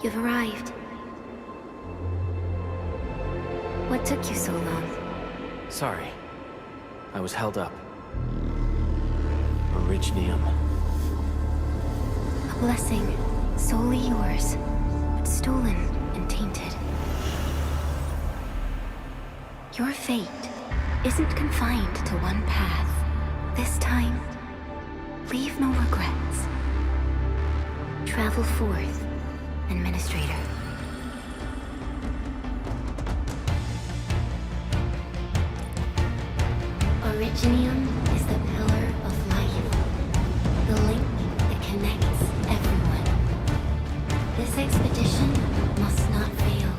You've arrived. What took you so long? Sorry. I was held up. Originium. A blessing, solely yours, but stolen and tainted. Your fate isn't confined to one path. This time, leave no regrets. Travel forth, Administrator. Originium is the pillar of life, the link that connects everyone. This expedition must not fail.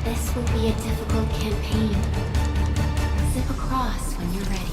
This will be a difficult campaign. Zip across when you're ready.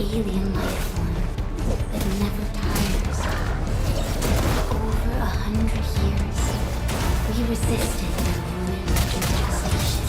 Alien life form that never tires. For over 100 years, we resisted their ruined infestation.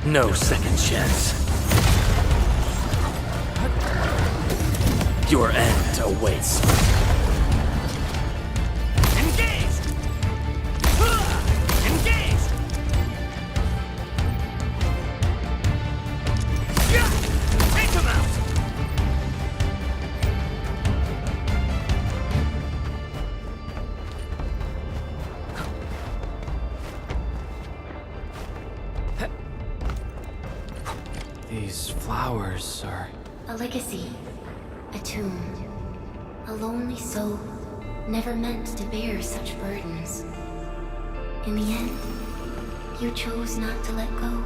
No second chance. Your end awaits. Engaged! Engaged! Take him out! These flowers are... A legacy, a tomb, a lonely soul, never meant to bear such burdens. In the end, you chose not to let go.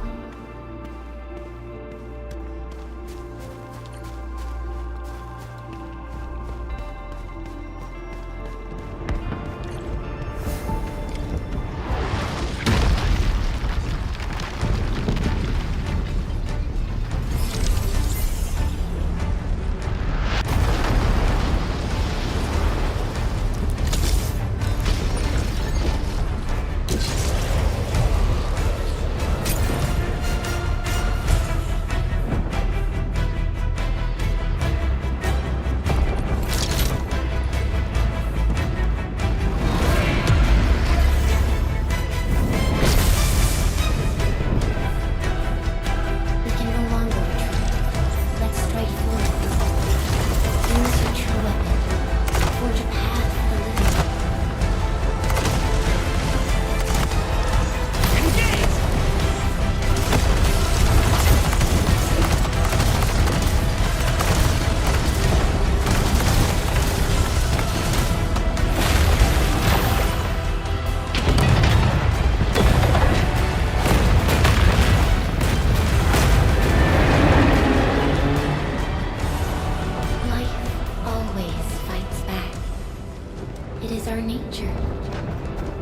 is our nature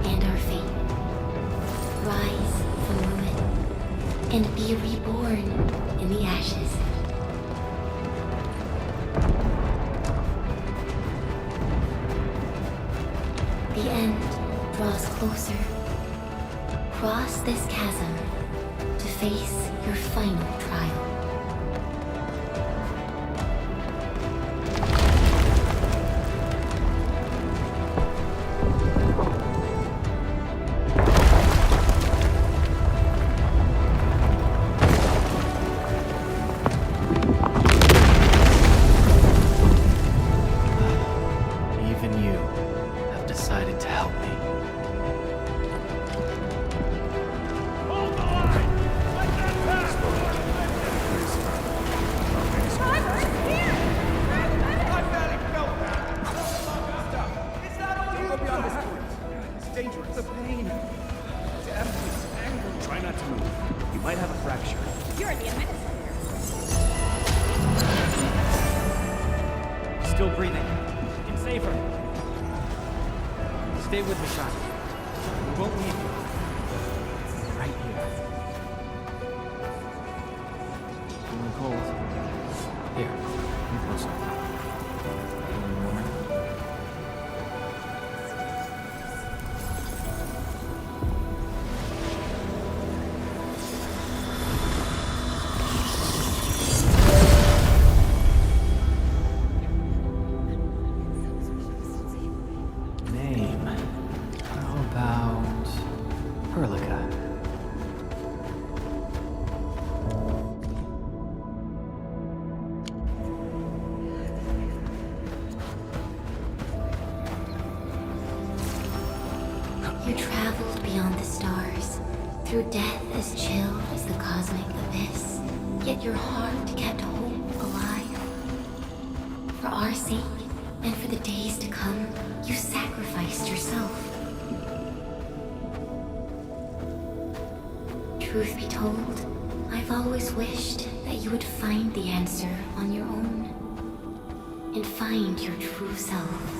and our fate. Rise from ruin and be reborn in the ashes. The end draws closer. Cross this chasm to face your final trial. Even you have decided to help me. Hold the line! Let that pass! I barely felt that! It's not all you! Go beyond this point. It's dangerous. The pain. The emptiness, anger. Try not to move. You might have a fracture. You're the administrator. Still breathing. You can save her. Stay with me, Shai. We won't leave you. Right here. Feeling cold. Here, come closer. Feeling warm? Name. How about Perlica? You traveled beyond the stars, through death as chill as the cosmic abyss. Yet your heart kept hope alive. For our sake, and for the days to come, you sacrificed yourself. Truth be told, I've always wished that you would find the answer on your own. And find your true self.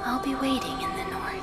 I'll be waiting in the north.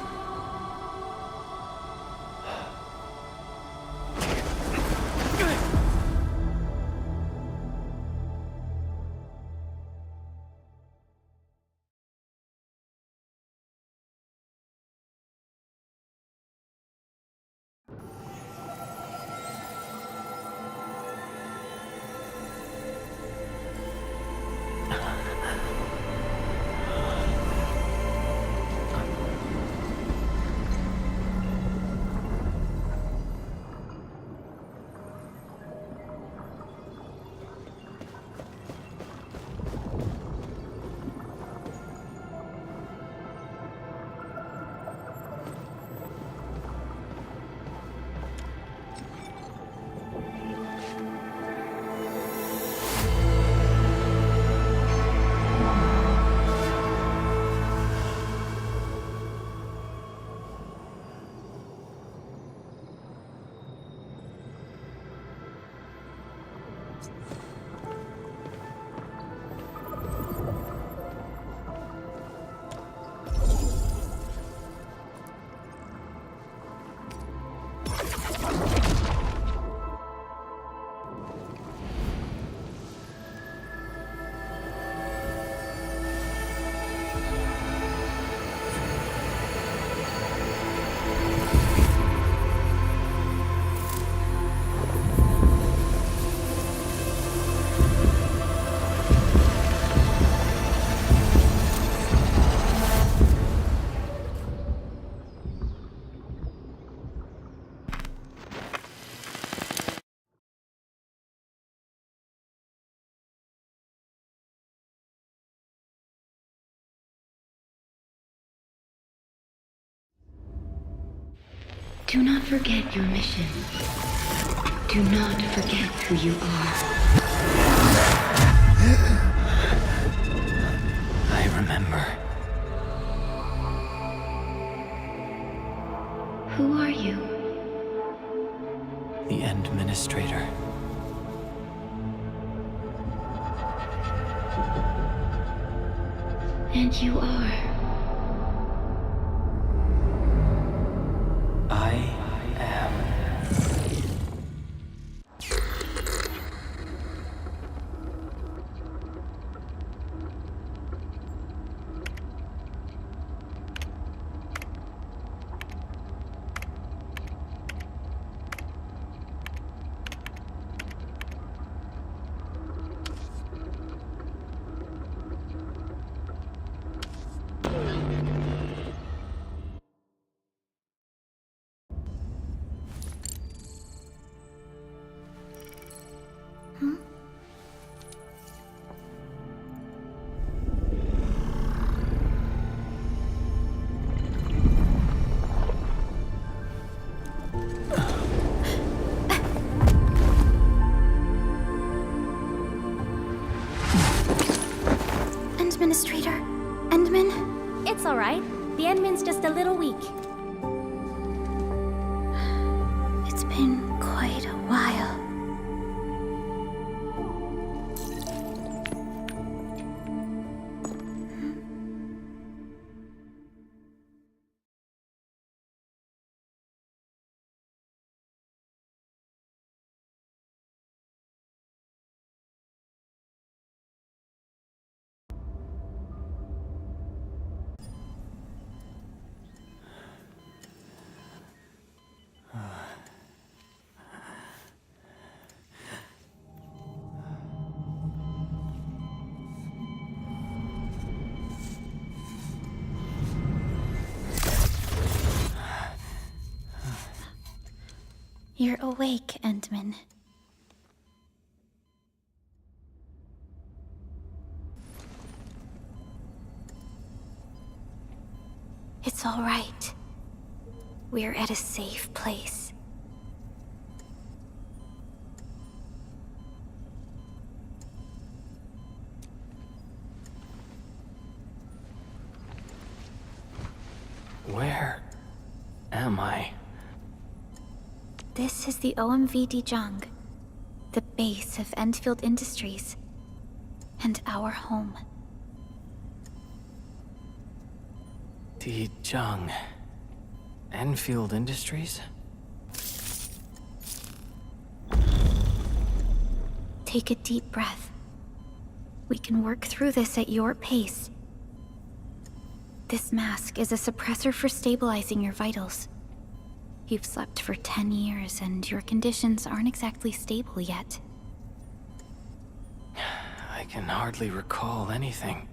Do not forget your mission. Do not forget who you are. I remember. Who are you? The Administrator. And you are. I am. Administrator? Endman? It's all right. The Endman's just a little weak. It's been quite a while. You're awake, Endman. It's all right. We're at a safe place. Where am I? This is the OMV Jung, the base of Endfield Industries, and our home. Jung. Enfield Industries? Take a deep breath. We can work through this at your pace. This mask is a suppressor for stabilizing your vitals. You've slept for 10 years and your conditions aren't exactly stable yet. I can hardly recall anything.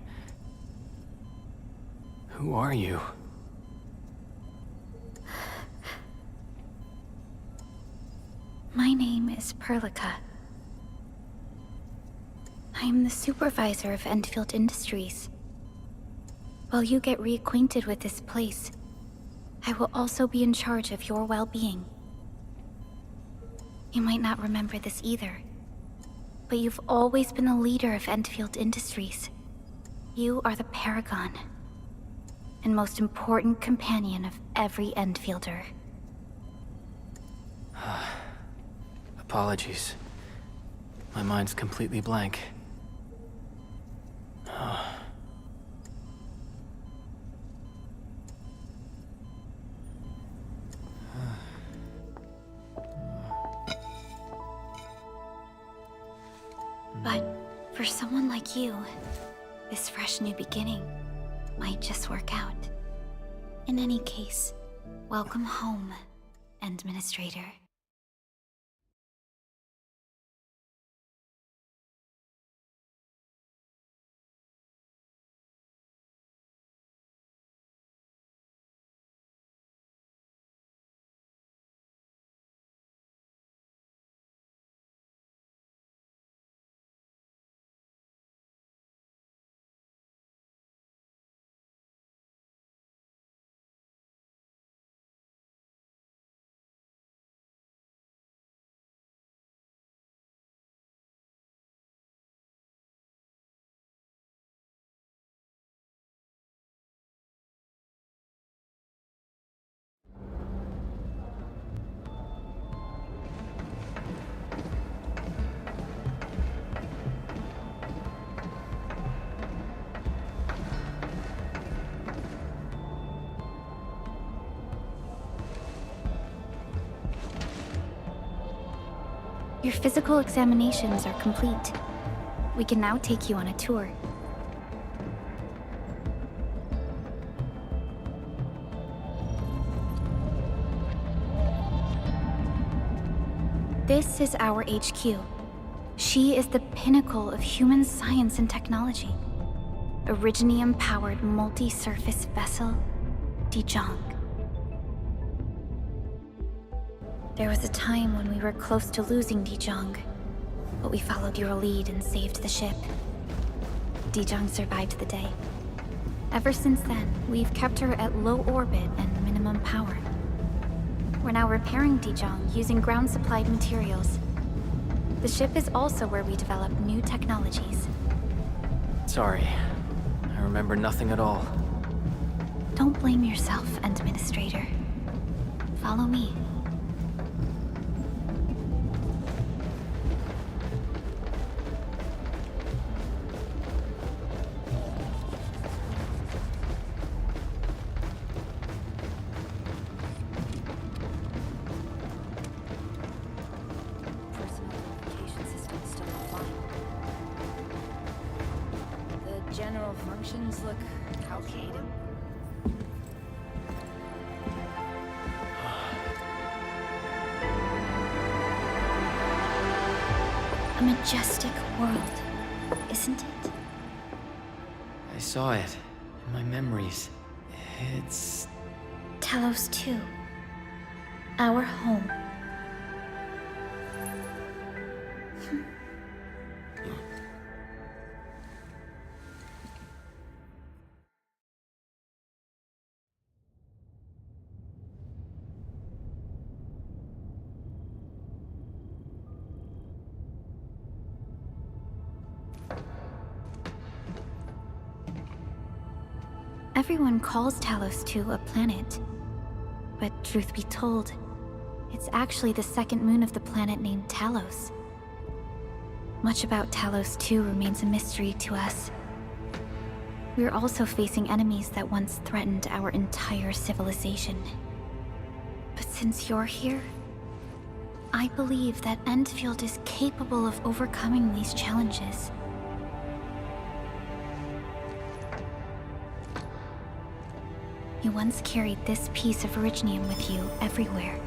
Who are you? My name is Perlica. I am the supervisor of Endfield Industries. While you get reacquainted with this place, I will also be in charge of your well-being. You might not remember this either, but you've always been the leader of Endfield Industries. You are the paragon and most important companion of every Endfielder. Apologies. My mind's completely blank. But for someone like you, this fresh new beginning might just work out. In any case, welcome home, Administrator. Your physical examinations are complete. We can now take you on a tour. This is our HQ. She is the pinnacle of human science and technology. Originium-powered multi-surface vessel, Dijong. There was a time when we were close to losing Dijong, but we followed your lead and saved the ship. Dijong survived the day. Ever since then, we've kept her at low orbit and minimum power. We're now repairing Dijong using ground-supplied materials. The ship is also where we develop new technologies. Sorry. I remember nothing at all. Don't blame yourself, Administrator. Follow me. General functions look outdated. A majestic world, isn't it? I saw it in my memories. It's... Talos 2. Our home. Everyone calls Talos 2 a planet. But truth be told, it's actually the second moon of the planet named Talos. Much about Talos 2 remains a mystery to us. we're also facing enemies that once threatened our entire civilization. But since you're here, I believe that Endfield is capable of overcoming these challenges. You once carried this piece of Originium with you everywhere.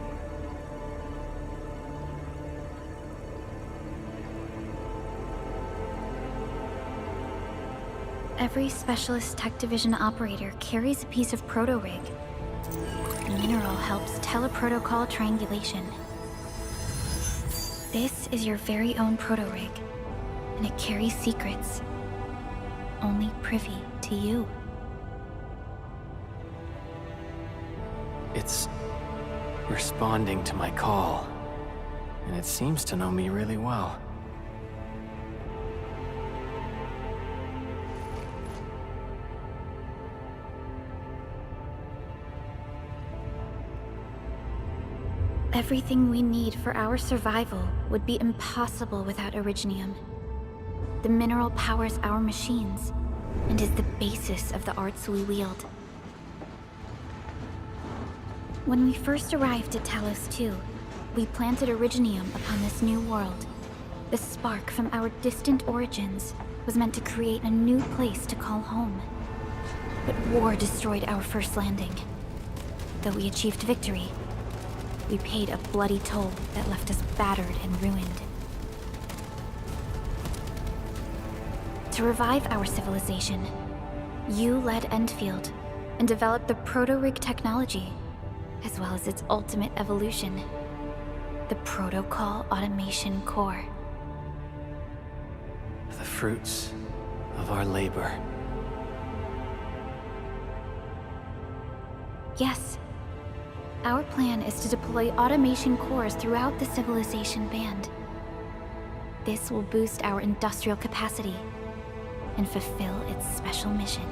Every Specialist Tech Division operator carries a piece of proto-rig. The mineral helps teleprotocol triangulation. This is your very own proto-rig, and it carries secrets only privy to you. It's responding to my call, and it seems to know me really well. Everything we need for our survival would be impossible without Originium. The mineral powers our machines, and is the basis of the arts we wield. When we first arrived at Talos 2, we planted Originium upon this new world. The spark from our distant origins was meant to create a new place to call home. But war destroyed our first landing. Though we achieved victory, we paid a bloody toll that left us battered and ruined. To revive our civilization, you led Endfield and developed the proto-rig technology, as well as its ultimate evolution, the Protocol Automation Core. The fruits of our labor. Yes. Our plan is to deploy automation cores throughout the civilization band. This will boost our industrial capacity and fulfill its special mission.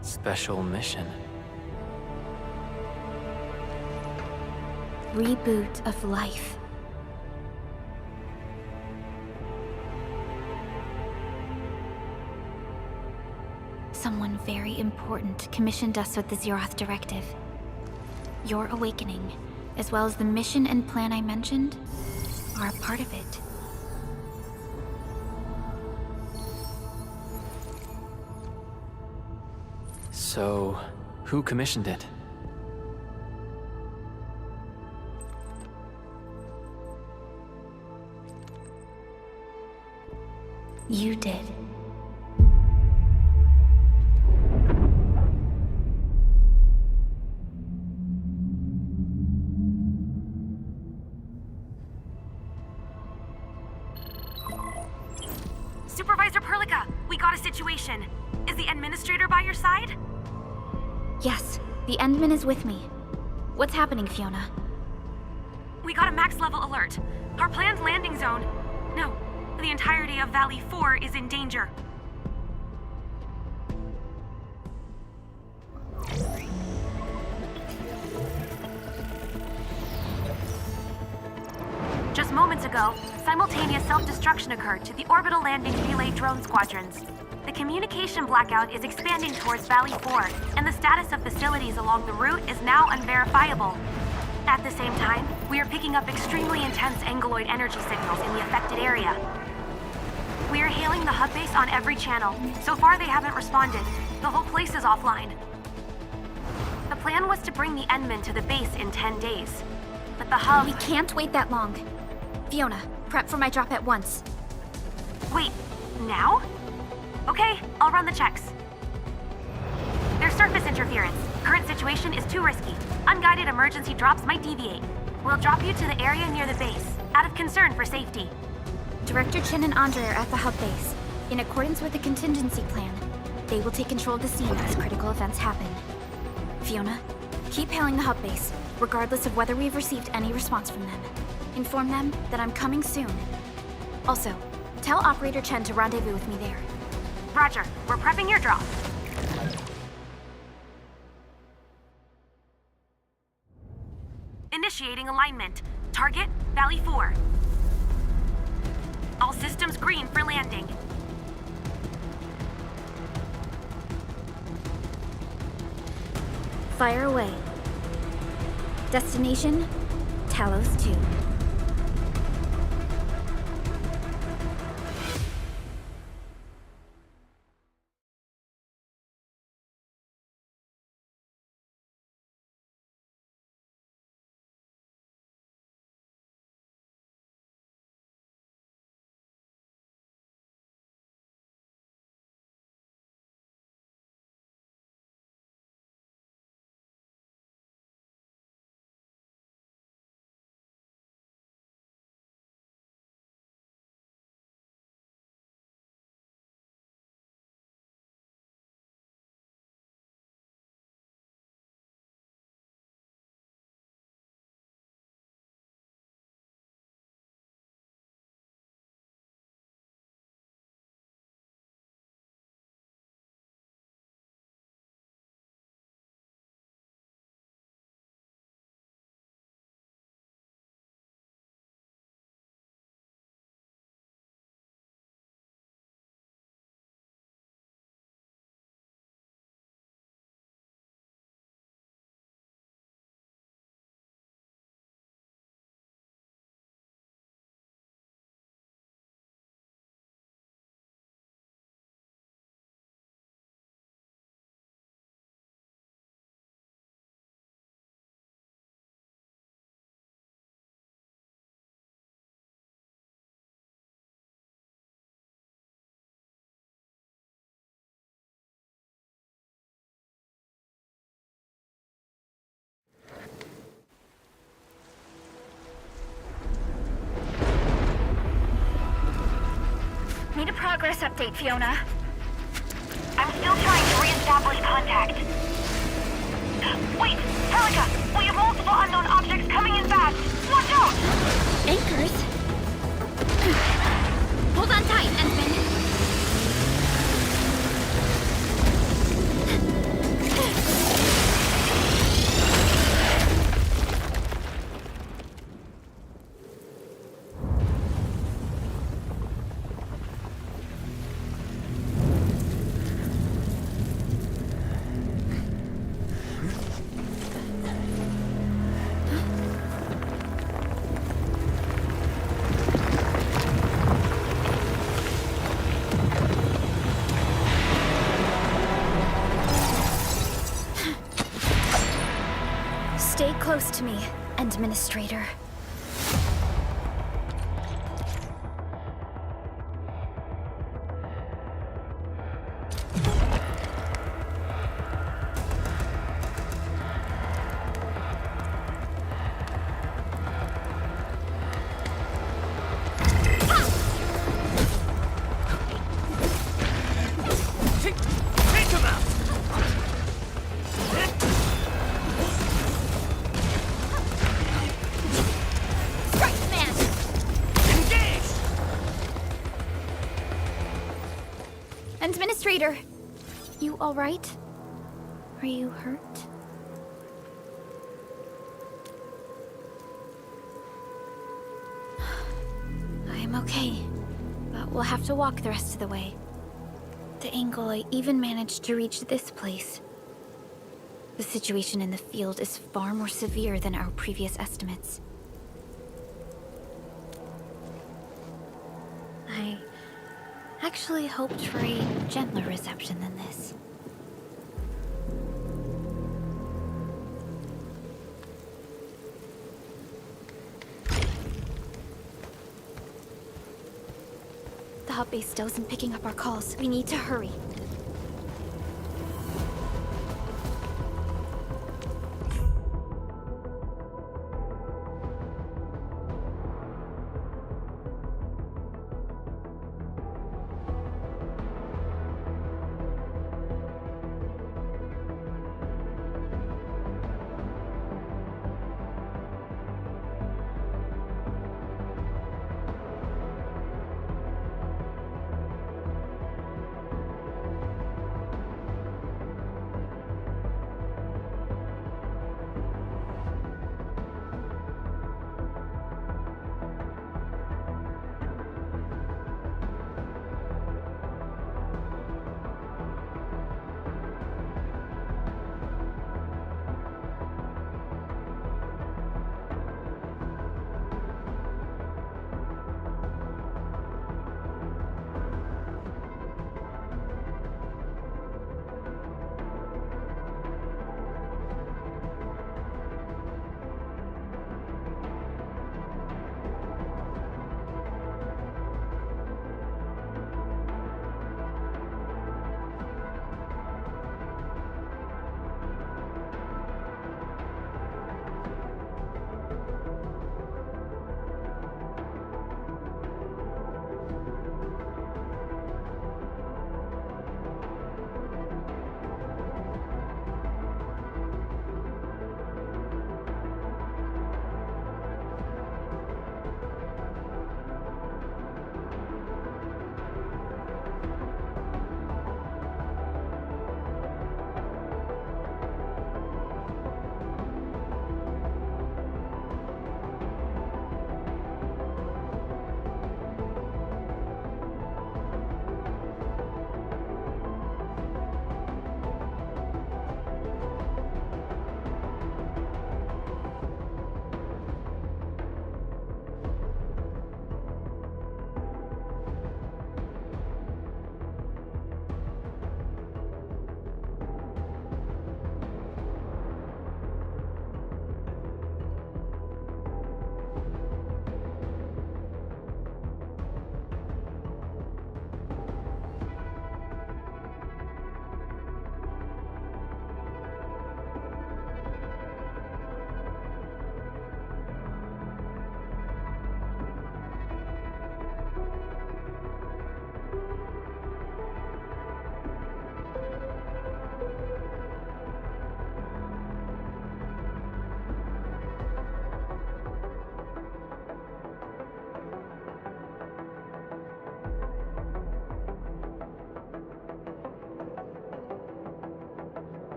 Special mission? Reboot of life. Someone very important commissioned us with the Zeroth Directive. Your awakening, as well as the mission and plan I mentioned, are a part of it. So, who commissioned it? You did. Supervisor Perlica, we got a situation. Is the administrator by your side? Yes, the Endman is with me. What's happening, Fiona? We got a max level alert. Our planned landing zone... No, the entirety of Valley 4 is in danger. Just moments ago, simultaneous self-destruction occurred to the orbital landing relay drone squadrons. The communication blackout is expanding towards Valley 4, and the status of facilities along the route is now unverifiable. At the same time, we are picking up extremely intense angeloid energy signals in the affected area. We are hailing the hub base on every channel. So far, they haven't responded. The whole place is offline. The plan was to bring the Endman to the base in 10 days. But the hub... We can't wait that long. Fiona, prep for my drop at once. Wait, now? Okay, I'll run the checks. There's surface interference. Current situation is too risky. Unguided emergency drops might deviate. We'll drop you to the area near the base, out of concern for safety. Director Chen and Andre are at the hub base. In accordance with the contingency plan, they will take control of the scene as critical events happen. Fiona, keep hailing the hub base, regardless of whether we've received any response from them. Inform them that I'm coming soon. Also, tell Operator Chen to rendezvous with me there. Roger, we're prepping your drop. Initiating alignment. Target, Valley 4. All systems green for landing. Fire away. Destination, Talos 2. Need a progress update, Fiona. I'm still trying to re-establish contact. Wait! Helica! We have multiple unknown objects coming in fast! Watch out! Anchors? Hold on tight, Endman. Stay close to me, Administrator. Administrator! You alright? Are you hurt? I'm okay, but we'll have to walk the rest of the way. The angle I even managed to reach this place. The situation in the field is far more severe than our previous estimates. I actually hoped for a gentler reception than this. The hub base still isn't picking up our calls. We need to hurry.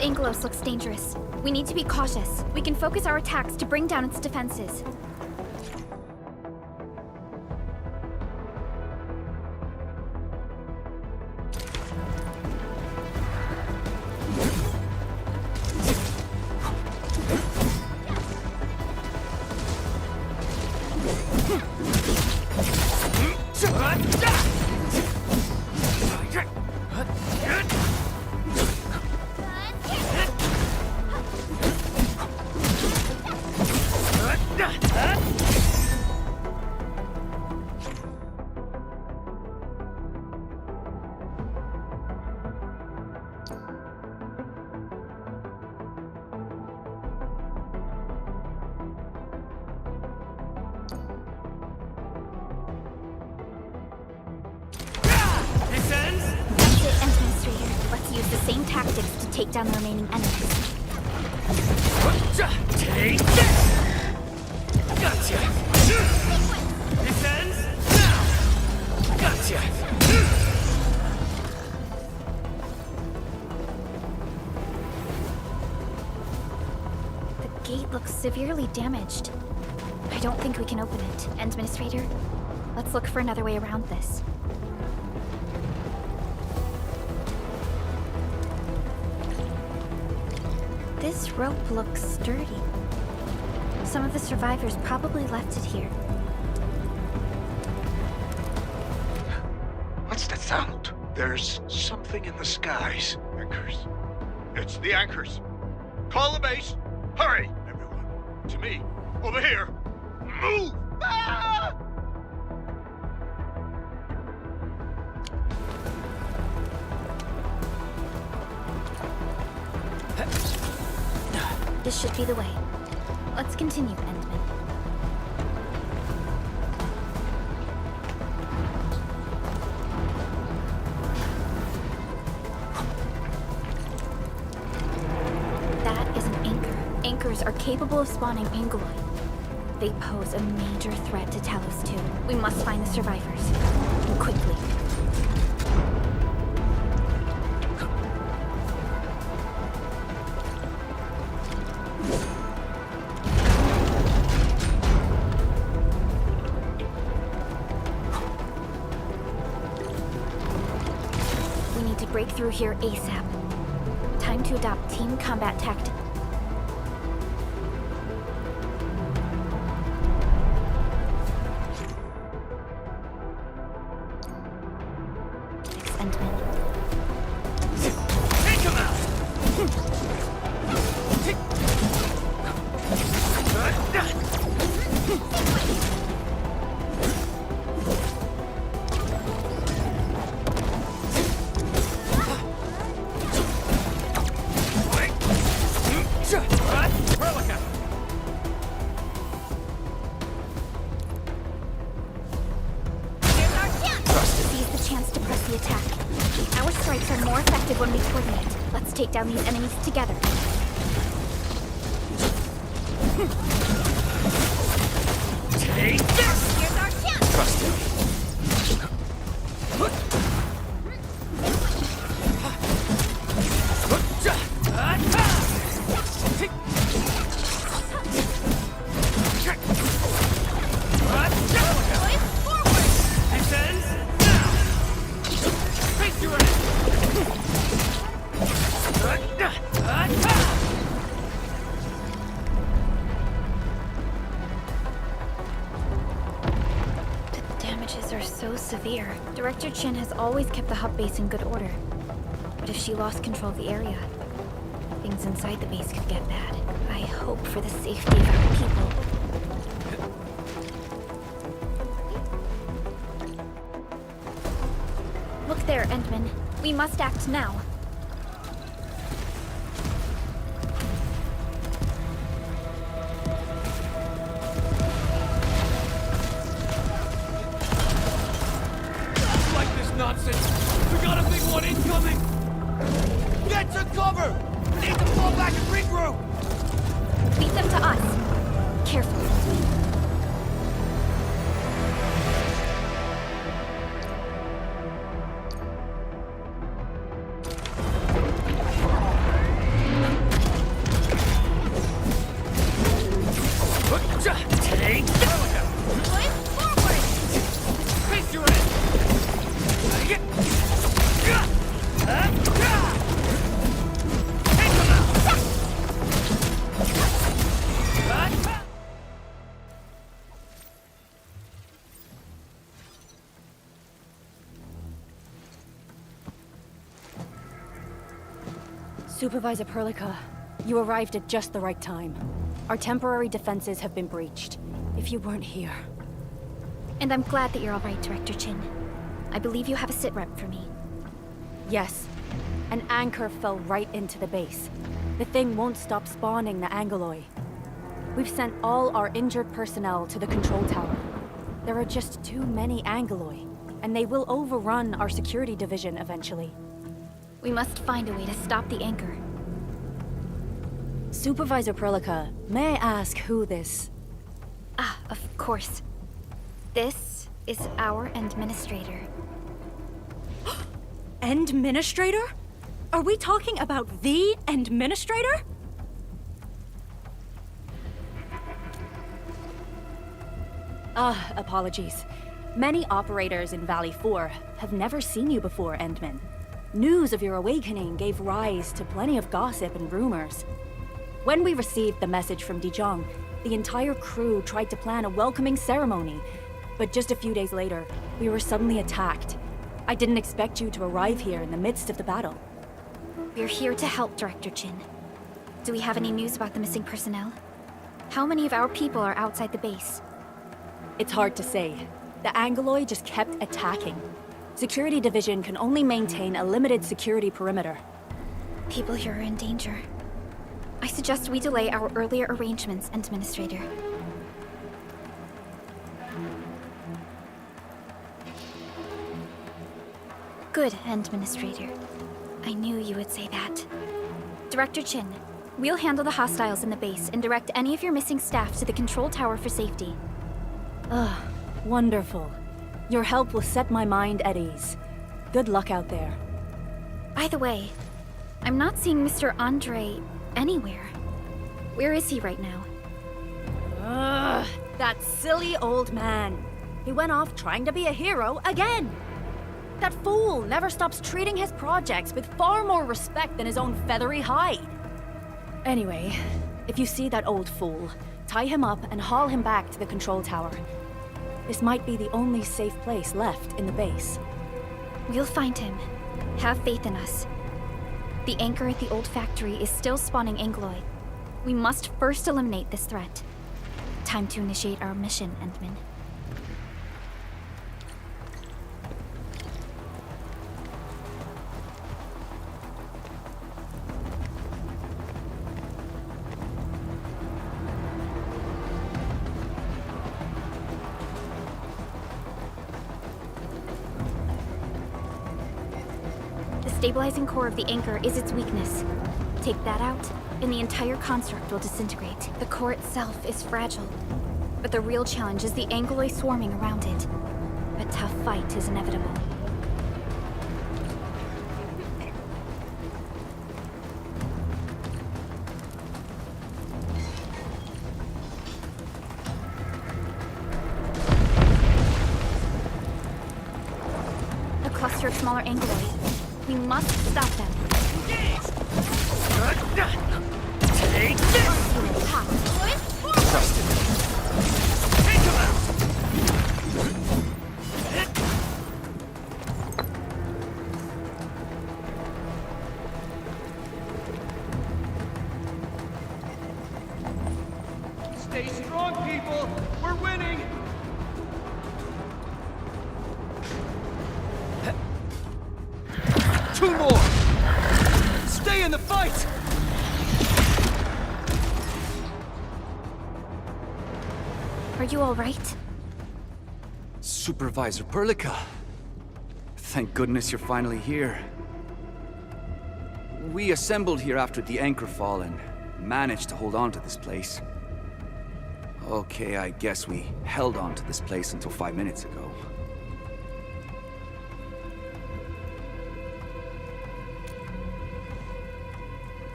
Angelos looks dangerous. We need to be cautious. We can focus our attacks to bring down its defenses. Let's use the same tactics to take down the remaining enemies. Take this! Gotcha! This ends now! Gotcha! The gate looks severely damaged. I don't think we can open it. Administrator, let's look for another way around this. This rope looks sturdy. Some of the survivors probably left it here. What's that sound? There's something in the skies. Anchors. It's the anchors. Call the base. Hurry, everyone. To me. Over here. Move! Ah! This should be the way. Let's continue, Endman. That is an anchor. Anchors are capable of spawning Angoloi. They pose a major threat to Talos 2. We must find the survivors. And quickly. Break through here ASAP. Time to adopt team combat tactics. Endman. Take him out! When we coordinate, let's take down these enemies together. Take this! Here's our chance! Trust him. This ends now! Face your enemy! The damages are so severe. Director Chin has always kept the hub base in good order. But if she lost control of the area, things inside the base could get bad. I hope for the safety of our people. Look there, Endman. We must act now. Like this nonsense! We got a big one incoming! Get to cover! We need to fall back and regroup! Lead them to us. Careful, Endman. Supervisor Perlica, you arrived at just the right time. Our temporary defenses have been breached. If you weren't here... And I'm glad that you're all right, Director Chin. I believe you have a sit rep for me. Yes. An anchor fell right into the base. The thing won't stop spawning the Angoloi. We've sent all our injured personnel to the control tower. There are just too many Angoloi, and they will overrun our security division eventually. We must find a way to stop the anchor. Supervisor Perlica, may I ask who this... Ah, of course. This is our administrator. Administrator? Are we talking about the administrator? Apologies. Many operators in Valley 4 have never seen you before, Endman. News of your awakening gave rise to plenty of gossip and rumors. When we received the message from Dijon, the entire crew tried to plan a welcoming ceremony, but just a few days later, we were suddenly attacked. I didn't expect you to arrive here in the midst of the battle. We're here to help, Director Chin. Do we have any news about the missing personnel? How many of our people are outside the base? It's hard to say. The Angoloi just kept attacking. Security Division can only maintain a limited security perimeter. People here are in danger. I suggest we delay our earlier arrangements, Administrator. Good, Administrator. I knew you would say that. Director Chin, we'll handle the hostiles in the base and direct any of your missing staff to the control tower for safety. Ugh, wonderful. Your help will set my mind at ease. Good luck out there. By the way, I'm not seeing Mr. Andre anywhere. Where is he right now? Ugh, that silly old man. He went off trying to be a hero again. That fool never stops treating his projects with far more respect than his own feathery hide. Anyway, if you see that old fool, tie him up and haul him back to the control tower. This might be the only safe place left in the base. We'll find him. Have faith in us. The anchor at the old factory is still spawning Angoloi. We must first eliminate this threat. Time to initiate our mission, Endman. The stabilizing core of the anchor is its weakness. Take that out, and the entire construct will disintegrate. The core itself is fragile, but the real challenge is the Angoloi swarming around it. A tough fight is inevitable. A cluster of smaller Angoloi. We must stop them. Take this! Trusted. Take him out! Stay strong, people! We're winning! Two more! Stay in the fight! Are you all right? Supervisor Perlica. Thank goodness you're finally here. We assembled here after the anchor fall and managed to hold on to this place. Okay, I guess we held on to this place until 5 minutes ago.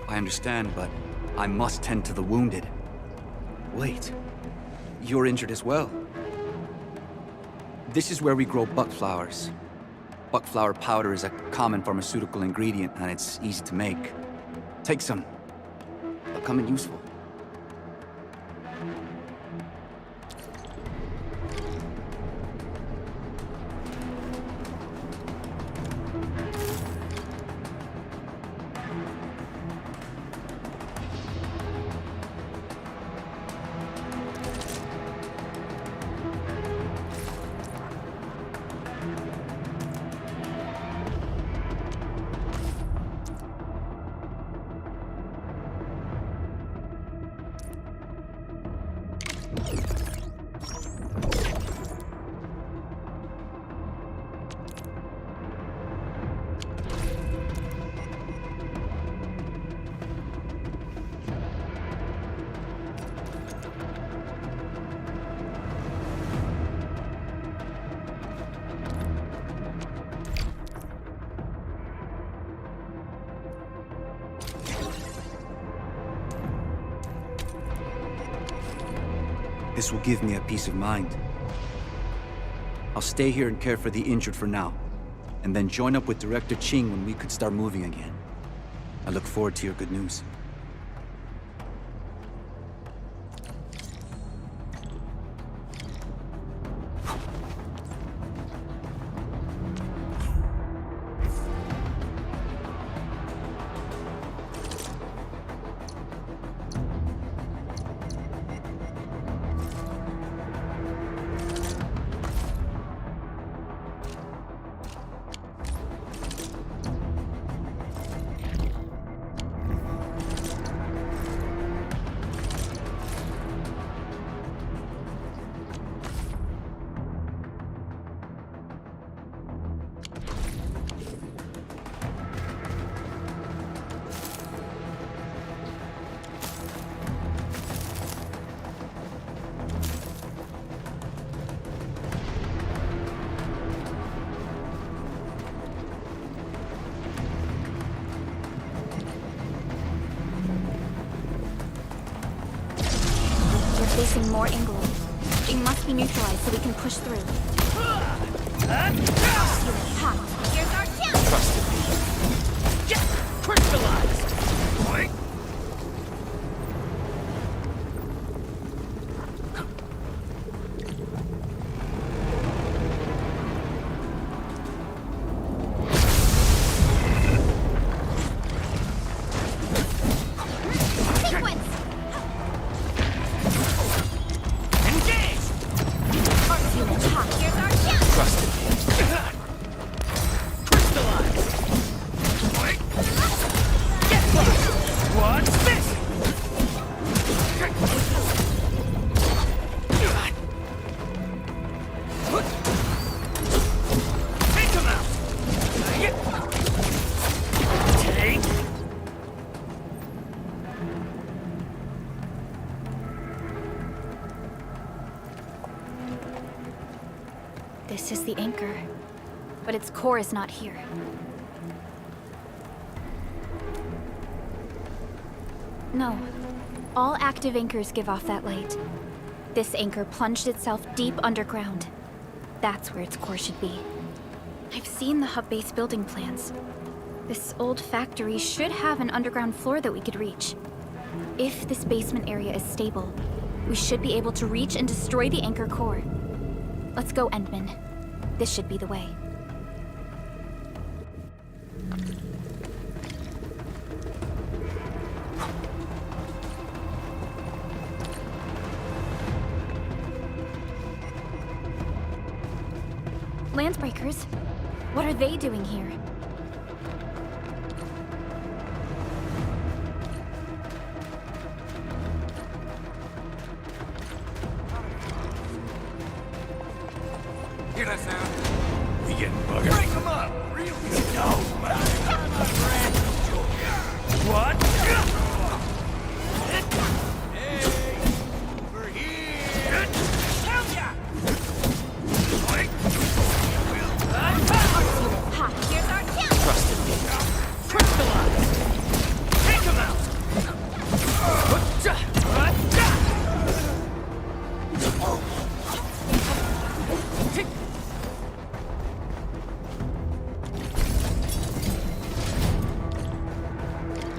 I understand, but I must tend to the wounded. Wait, you're injured as well. This is where we grow buckflowers. Buckflower powder is a common pharmaceutical ingredient, and it's easy to make. Take some. They'll come in useful. This will give me a peace of mind. I'll stay here and care for the injured for now, and then join up with Director Ching when we could start moving again. I look forward to your good news. Facing more England. It must be neutralized so we can push through. Here's our chance! Trusted me. Get crystallized! Boink! This is the anchor, but its core is not here. No. All active anchors give off that light. This anchor plunged itself deep underground. That's where its core should be. I've seen the hub base building plans. This old factory should have an underground floor that we could reach. If this basement area is stable, we should be able to reach and destroy the anchor core. Let's go, Endman. This should be the way. Landbreakers? What are they doing here? Hear that sound? We getting buggered. Break them up! Really? No, What? Hey! Over here! Help ya! Here's our chance! Trusted me. Crystallize! Take them out!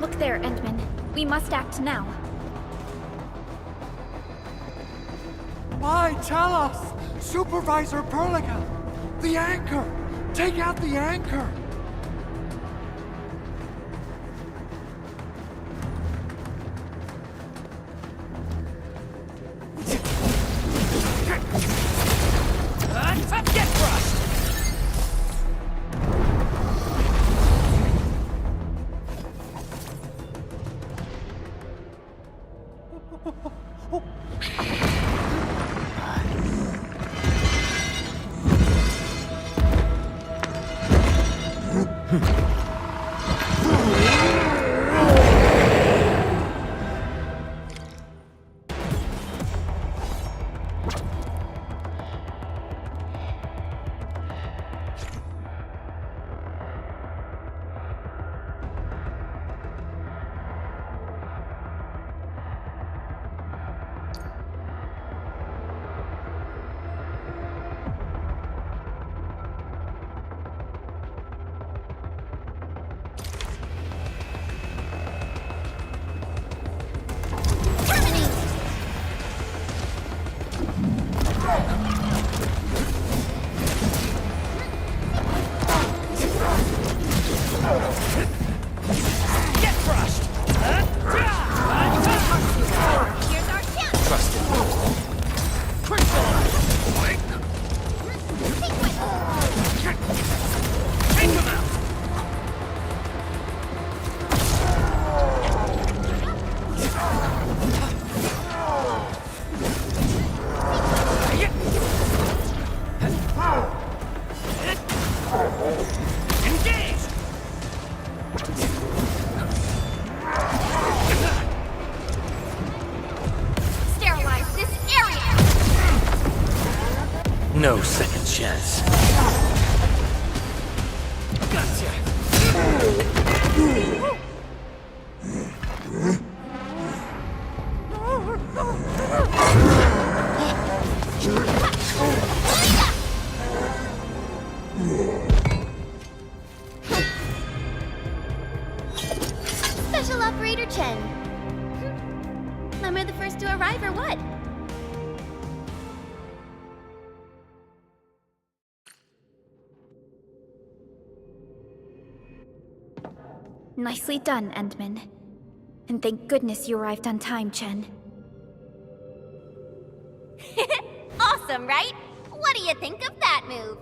Look there, Endman. We must act now. Why tell us? Supervisor Perlica! The anchor! Take out the anchor! Get crushed! No second chance. Special Operator Chen. Am I the first to arrive or what? Nicely done, Endman. And thank goodness you arrived on time, Chen. Awesome, right? What do you think of that move?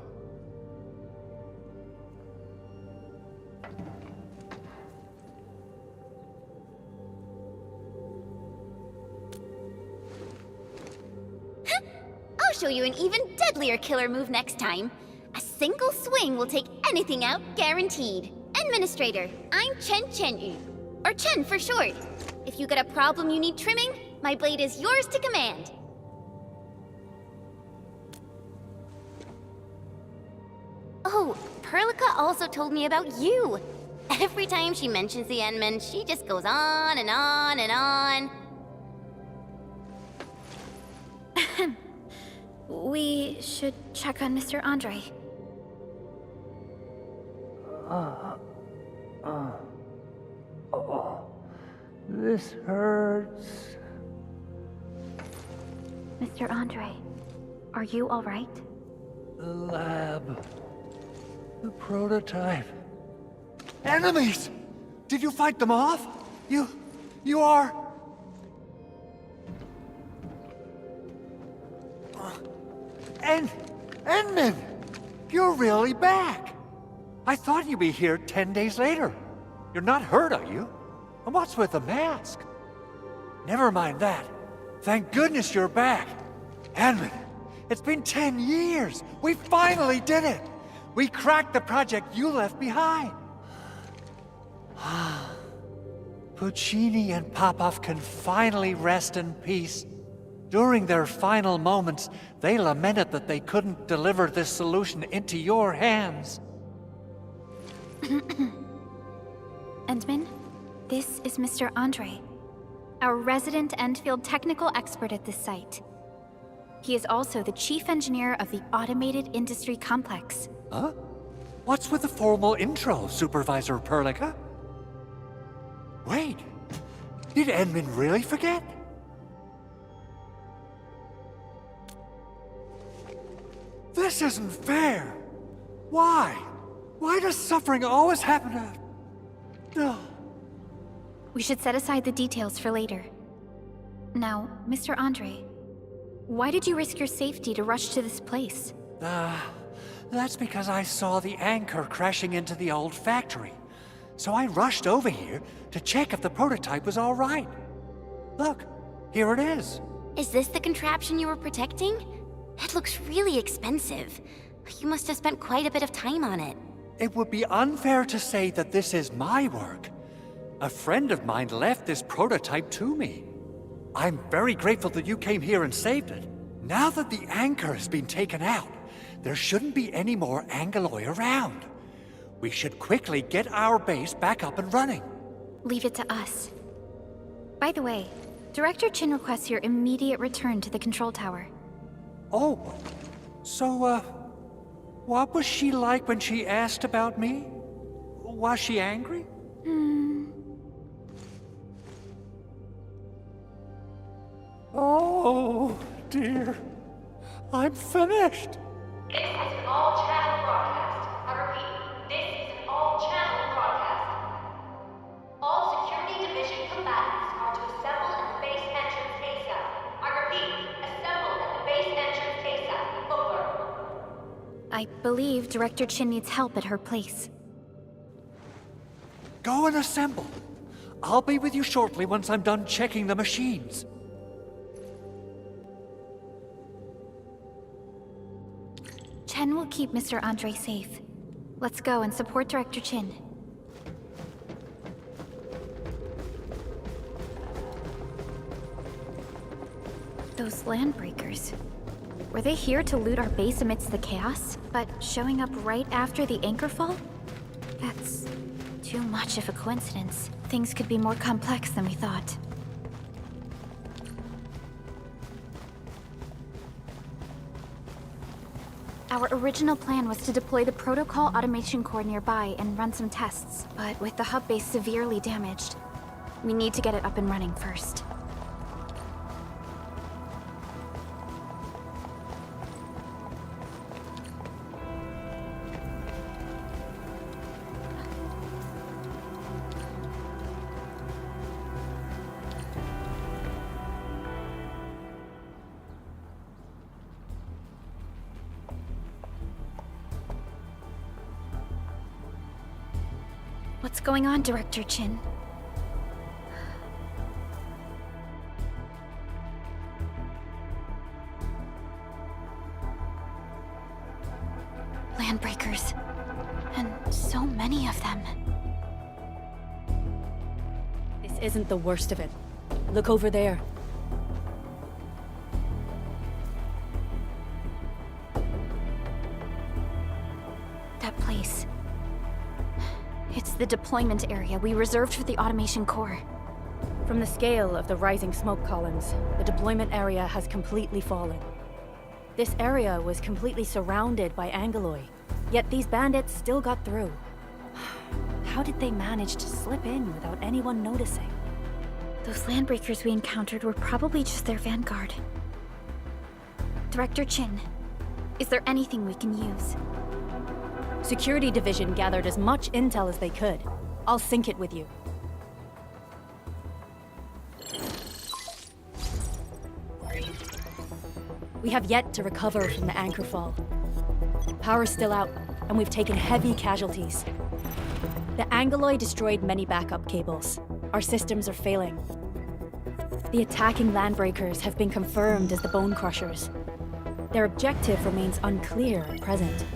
I'll show you an even deadlier killer move next time. A single swing will take anything out, guaranteed. Administrator, I'm Chen Chen-yu, or Chen for short. If you got a problem you need trimming, my blade is yours to command. Oh, Perlica also told me about you. Every time she mentions the Endman, she just goes on and on and on. We should check on Mr. Andre. This hurts. Mr. Andre, are you all right? The lab. The prototype. Enemies! Did you fight them off? You are... Endman! You're really back! I thought you'd be here 10 days later. You're not hurt, are you? And what's with the mask? Never mind that. Thank goodness you're back. Endman, it's been 10 years. We finally did it. We cracked the project you left behind. Puccini and Popov can finally rest in peace. During their final moments, they lamented that they couldn't deliver this solution into your hands. Endman, this is Mr. Andre, our resident Endfield technical expert at this site. He is also the chief engineer of the Automated Industry Complex. Huh? What's with the formal intro, Supervisor Perlica? Wait, did Endman really forget? This isn't fair. Why? Why does suffering always happen to... No. We should set aside the details for later. Now, Mr. Andre, why did you risk your safety to rush to this place? That's because I saw the anchor crashing into the old factory. So I rushed over here to check if the prototype was all right. Look, here it is. Is this the contraption you were protecting? It looks really expensive. You must have spent quite a bit of time on it. It would be unfair to say that this is my work. A friend of mine left this prototype to me. I'm very grateful that you came here and saved it. Now that the anchor has been taken out, there shouldn't be any more Angaloi around. We should quickly get our base back up and running. Leave it to us. By the way, Director Chin requests your immediate return to the control tower. Oh, so, what was she like when she asked about me? Was she angry? Oh, dear. I'm finished. This is an all-channel broadcast. I repeat, this is an all-channel broadcast. All Security Division combatants are to assemble at the base entrance ASAP. I repeat, assemble at the base entrance ASAP. Over. I believe Director Chin needs help at her place. Go and assemble. I'll be with you shortly once I'm done checking the machines. Chen will keep Mr. Andre safe. Let's go and support Director Chin. Those landbreakers. Were they here to loot our base amidst the chaos, but showing up right after the anchor fall? That's too much of a coincidence. Things could be more complex than we thought. Our original plan was to deploy the protocol automation core nearby and run some tests, but with the hub base severely damaged, we need to get it up and running first. What's going on, Director Chin? Landbreakers. And so many of them. This isn't the worst of it. Look over there. That place. It's the deployment area we reserved for the automation core. From the scale of the rising smoke columns, the deployment area has completely fallen. This area was completely surrounded by Angoloi, yet these bandits still got through. How did they manage to slip in without anyone noticing? Those landbreakers we encountered were probably just their vanguard. Director Chin, is there anything we can use? Security Division gathered as much intel as they could. I'll sync it with you. We have yet to recover from the anchor fall. Power's still out, and we've taken heavy casualties. The Angoloi destroyed many backup cables. Our systems are failing. The attacking landbreakers have been confirmed as the Bone Crushers. Their objective remains unclear at present.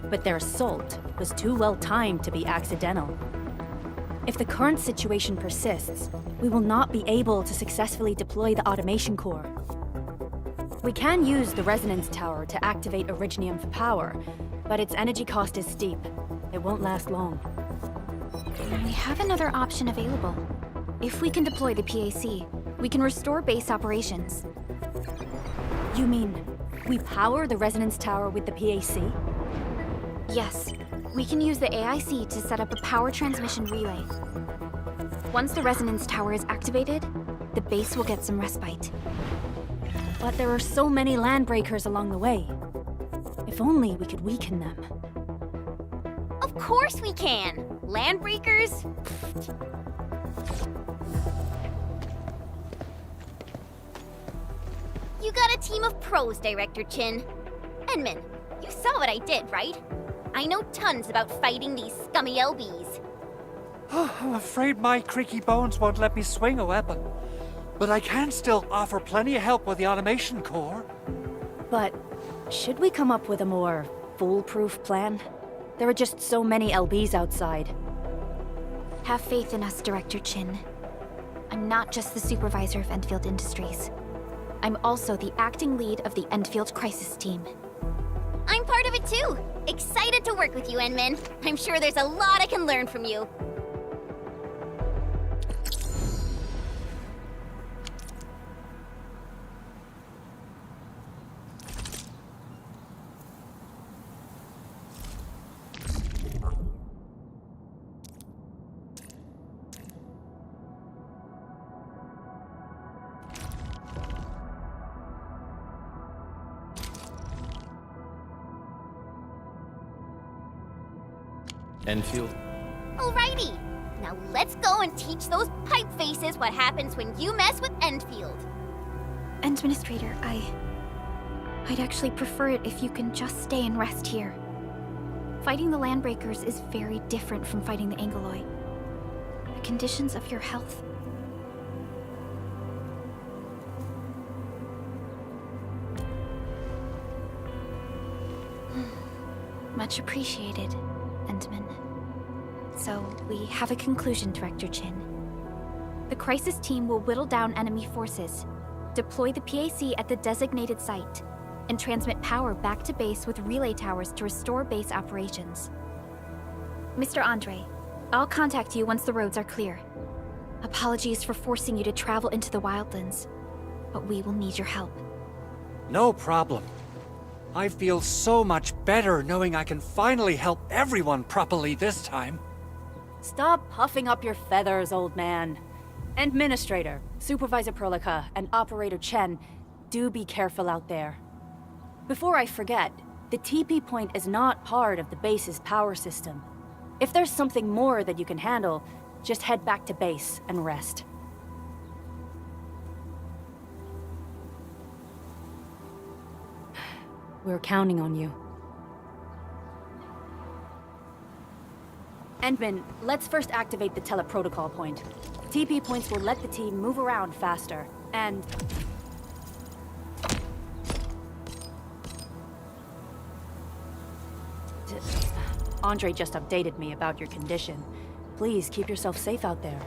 But their assault was too well timed to be accidental. If the current situation persists, we will not be able to successfully deploy the automation core. We can use the resonance tower to activate Originium for power, but its energy cost is steep. It won't last long. We have another option available. If we can deploy the PAC, we can restore base operations. You mean, we power the resonance tower with the PAC? Yes, we can use the AIC to set up a power transmission relay. Once the resonance tower is activated, the base will get some respite. But there are so many landbreakers along the way. If only we could weaken them. Of course we can! Landbreakers? You got a team of pros, Director Chin. Edmund, you saw what I did, right? I know tons about fighting these scummy LBs. I'm afraid my creaky bones won't let me swing a weapon. But I can still offer plenty of help with the automation core. But should we come up with a more foolproof plan? There are just so many LBs outside. Have faith in us, Director Chin. I'm not just the supervisor of Endfield Industries. I'm also the acting lead of the Endfield Crisis Team. I'm part of it too! Excited to work with you, Enmin. I'm sure there's a lot I can learn from you. Endfield? Alrighty! Now let's go and teach those pipe faces what happens when you mess with Endfield. Administrator, I'd actually prefer it if you can just stay and rest here. Fighting the Landbreakers is very different from fighting the Angoloi. The conditions of your health... Much appreciated, Endman. So, we have a conclusion, Director Chin. The Crisis Team will whittle down enemy forces, deploy the PAC at the designated site, and transmit power back to base with relay towers to restore base operations. Mr. Andre, I'll contact you once the roads are clear. Apologies for forcing you to travel into the wildlands, but we will need your help. No problem. I feel so much better knowing I can finally help everyone properly this time. Stop puffing up your feathers, old man. Administrator, Supervisor Perlica, and Operator Chen, do be careful out there. Before I forget, the TP point is not part of the base's power system. If there's something more that you can handle, just head back to base and rest. We're counting on you. Endman, let's first activate the teleprotocol point. TP points will let the team move around faster, and... Andre just updated me about your condition. Please keep yourself safe out there.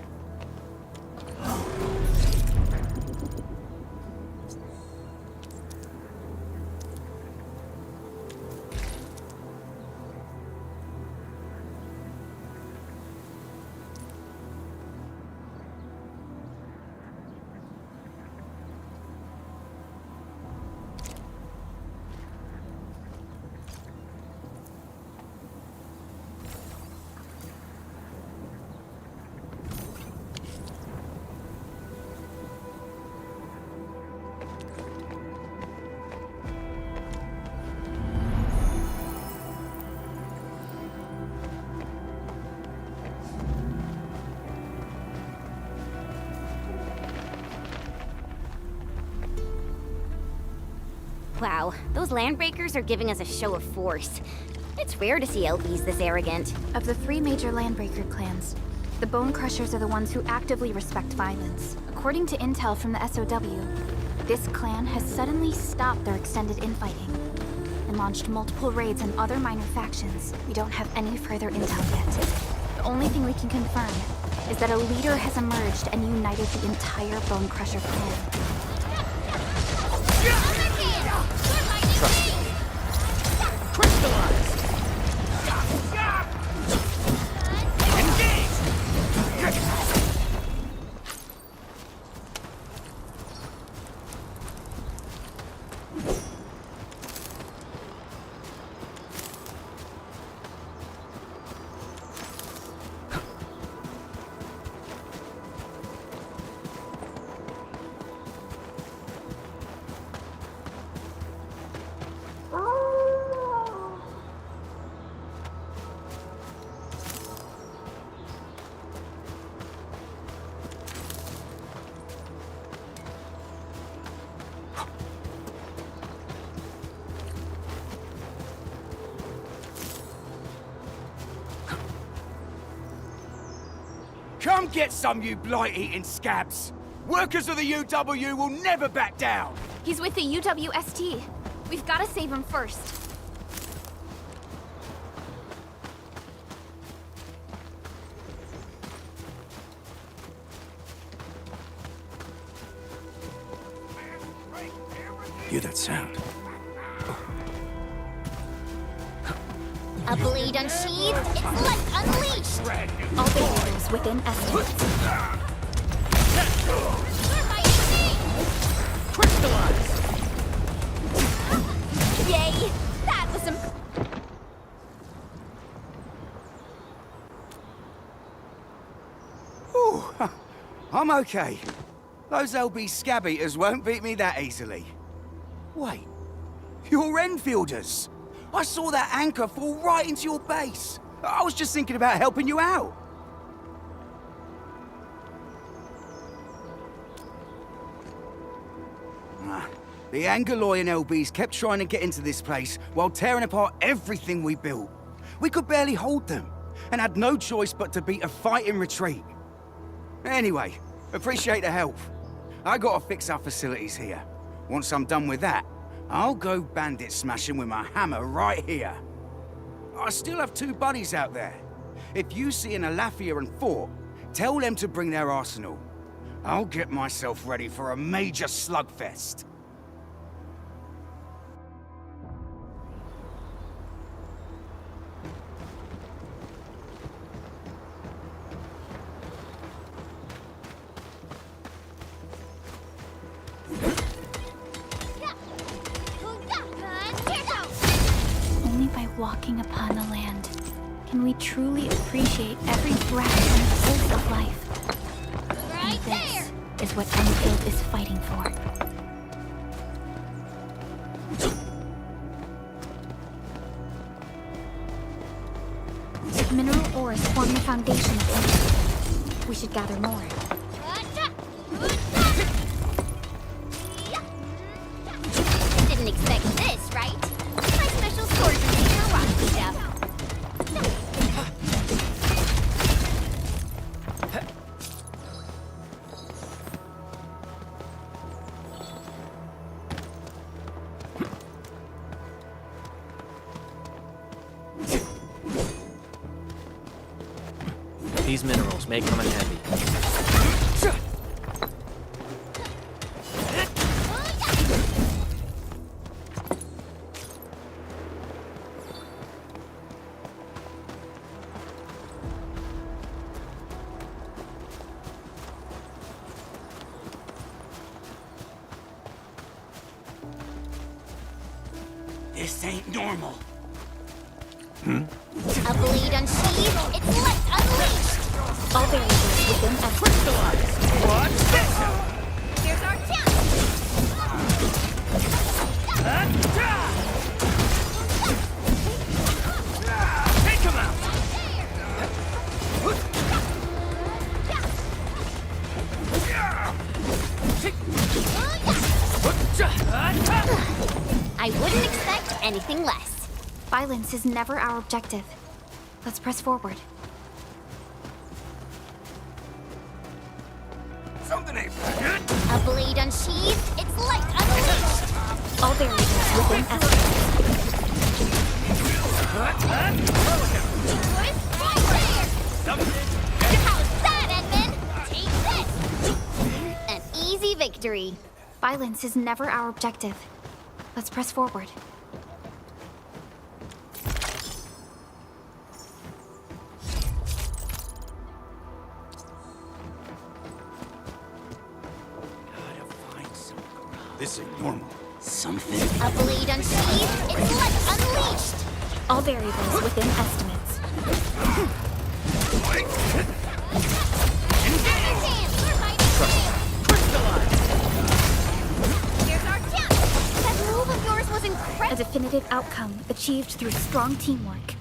Wow, those landbreakers are giving us a show of force. It's rare to see LBs this arrogant. Of the 3 major landbreaker clans, the Bone Crushers are the ones who actively respect violence. According to intel from the SOW, this clan has suddenly stopped their extended infighting and launched multiple raids on other minor factions. We don't have any further intel yet. The only thing we can confirm is that a leader has emerged and united the entire Bone Crusher clan. Crystallized! Engage! Come get some, you blight-eating scabs! Workers of the UW will never back down! He's with the UWST. We've got to save him first. Hear that sound? A blade unsheathed, its life unleashed! All barriers within estimates. Crystallized! Yay! That was some... Ooh, I'm okay. Those LB scab eaters won't beat me that easily. Wait, you're Enfielders! I saw that anchor fall right into your base. I was just thinking about helping you out. The Angaloyan LBs kept trying to get into this place while tearing apart everything we built. We could barely hold them, and had no choice but to beat a fight in retreat. Anyway, appreciate the help. I gotta fix our facilities here. Once I'm done with that, I'll go bandit smashing with my hammer right here. I still have 2 buddies out there. If you see an Alafia and Fort, tell them to bring their arsenal. I'll get myself ready for a major slugfest. walking upon the land, can we truly appreciate every breath and pulse of life. Right And there! this is what Endfield is fighting for. Mineral ores form the foundation of Endfield. We should gather more. Didn't expect this, right? My special storage room for rocky stuff. These minerals may come in handy. This ain't normal. A blade unsheathed, its light unleashed! All variables within crystallized. Watch this! Here's our chance! Take him out! I wouldn't expect anything less. Violence is never our objective. Let's press forward. Something ain't good. A blade unsheathed, its light unleashed! All variables within estimates. Right there! How's that, Edmund? Take this! An easy victory. Violence is never our objective. Let's press forward. This ain't normal. Something. A blade unsheathed, its light unleashed! All variables within estimates. Here's our chance! That move of yours was A incredible! definitive outcome achieved through strong teamwork.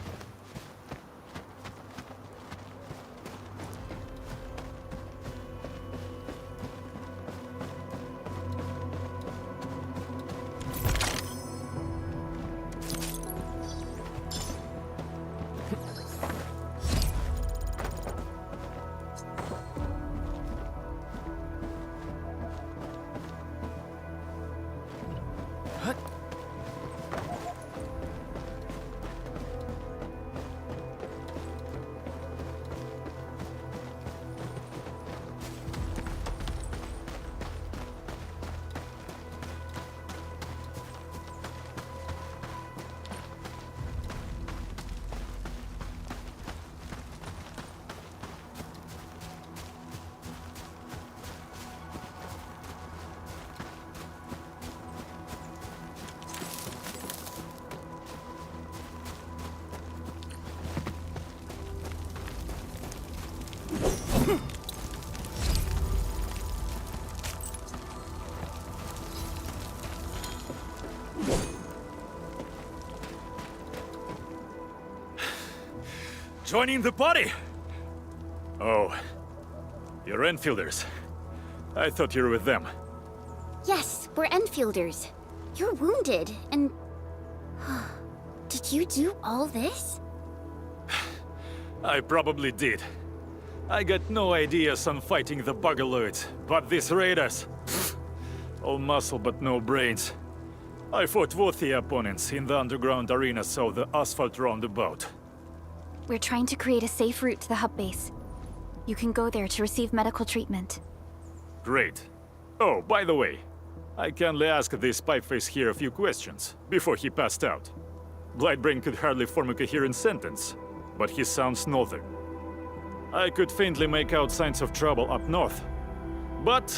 Joining the party? Oh, you're Enfielders. I thought you were with them. Yes, we're Enfielders. You're wounded, and... Did you do all this? I probably did. I got no ideas on fighting the Buggerloids, but these raiders... all muscle but no brains. I fought worthy opponents in the underground arena of the asphalt roundabout. We're trying to create a safe route to the hub base. You can go there to receive medical treatment. Great. Oh, by the way, I kindly asked this pipeface here a few questions before he passed out. Blightbrain could hardly form a coherent sentence, but he sounds northern. I could faintly make out signs of trouble up north, but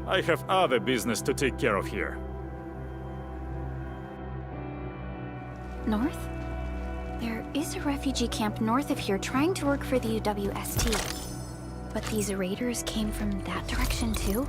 I have other business to take care of here. North? There is a refugee camp north of here trying to work for the UWST. But these raiders came from that direction too?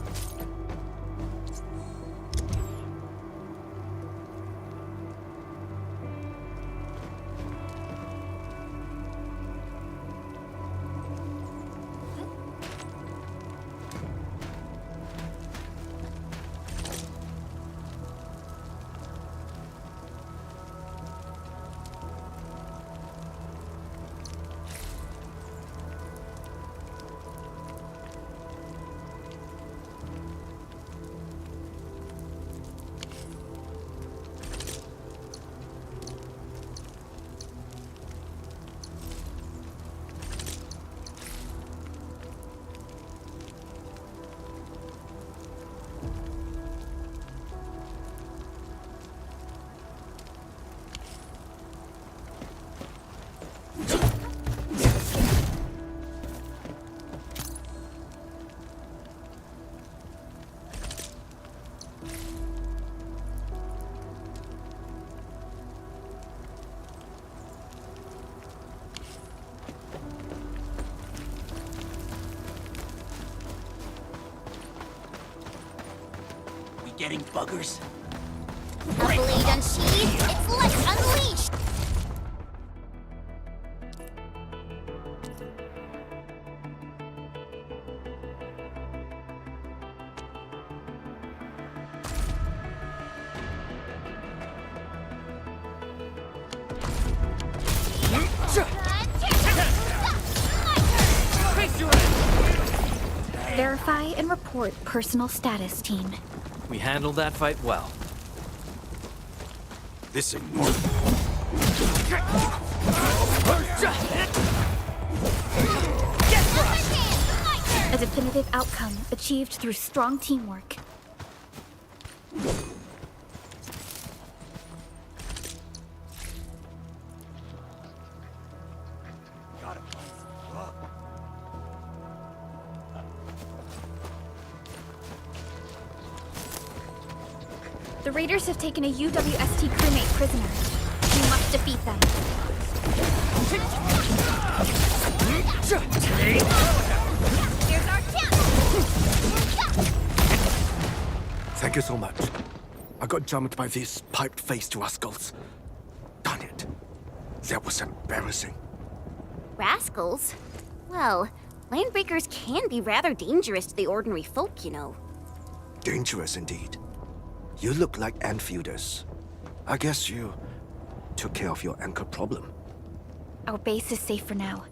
Getting buggers. A blade unsheathed, its light unleashed! Verify and report personal status, team. We handled that fight well. This ain't A definitive outcome achieved through strong teamwork. The raiders have taken a UWST crewmate prisoner. We must defeat them. Here's our chance! Thank you so much. I got jumped by these piped-faced rascals. Darn it. That was embarrassing. Rascals? Well, landbreakers can be rather dangerous to the ordinary folk, you know. Dangerous indeed. You look like Enfielders. I guess you took care of your anchor problem. Our base is safe for now.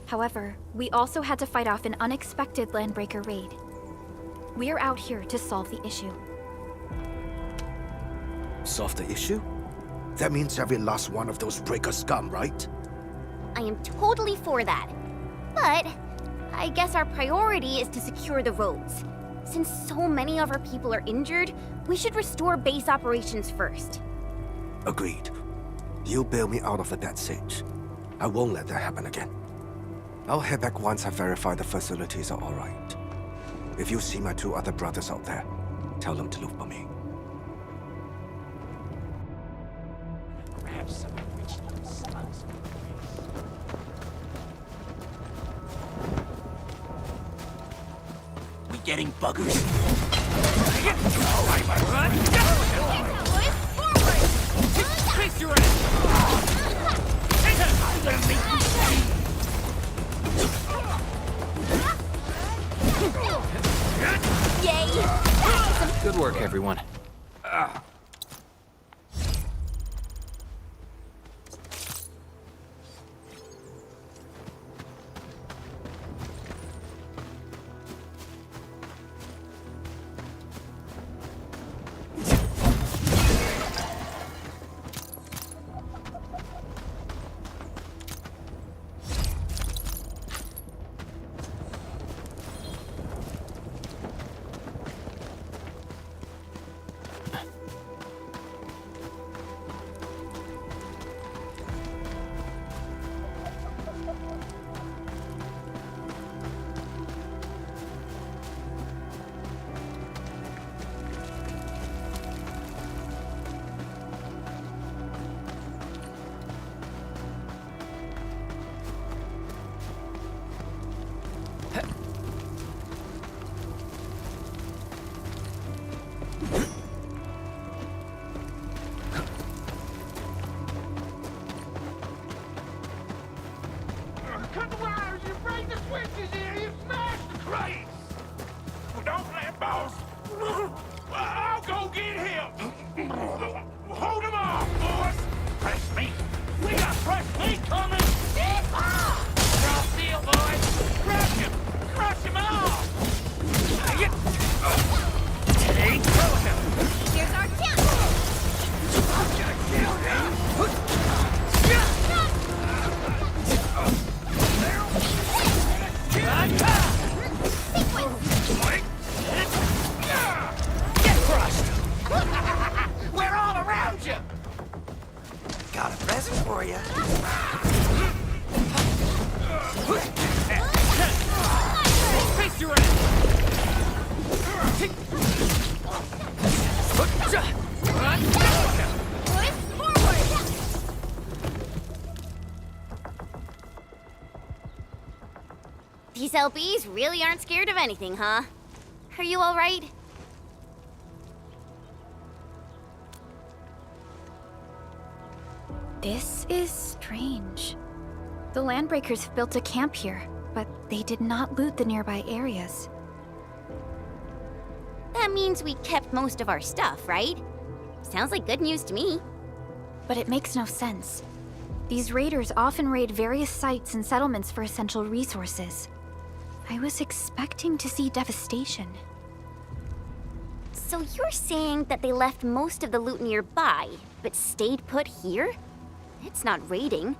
However, we also had to fight off an unexpected landbreaker raid. We are out here to solve the issue. Solve the issue? That means every last one of those breaker scum, right? I am totally for that. But I guess our priority is to secure the roads. Since so many of our people are injured, we should restore base operations first. Agreed. You bail me out of a dead sitch. I won't let that happen again. I'll head back once I verify the facilities are alright. If you see my 2 other brothers out there, tell them to look for me. We getting buggers. Face your ass! Yay! Good work, everyone. this for you. Face your ass! These LBs really aren't scared of anything, huh? Are you alright? This is strange. The Landbreakers built a camp here, but they did not loot the nearby areas. That means we kept most of our stuff, right? Sounds like good news to me. But it makes no sense. These raiders often raid various sites and settlements for essential resources. I was expecting to see devastation. So you're saying that they left most of the loot nearby, but stayed put here? It's not raiding.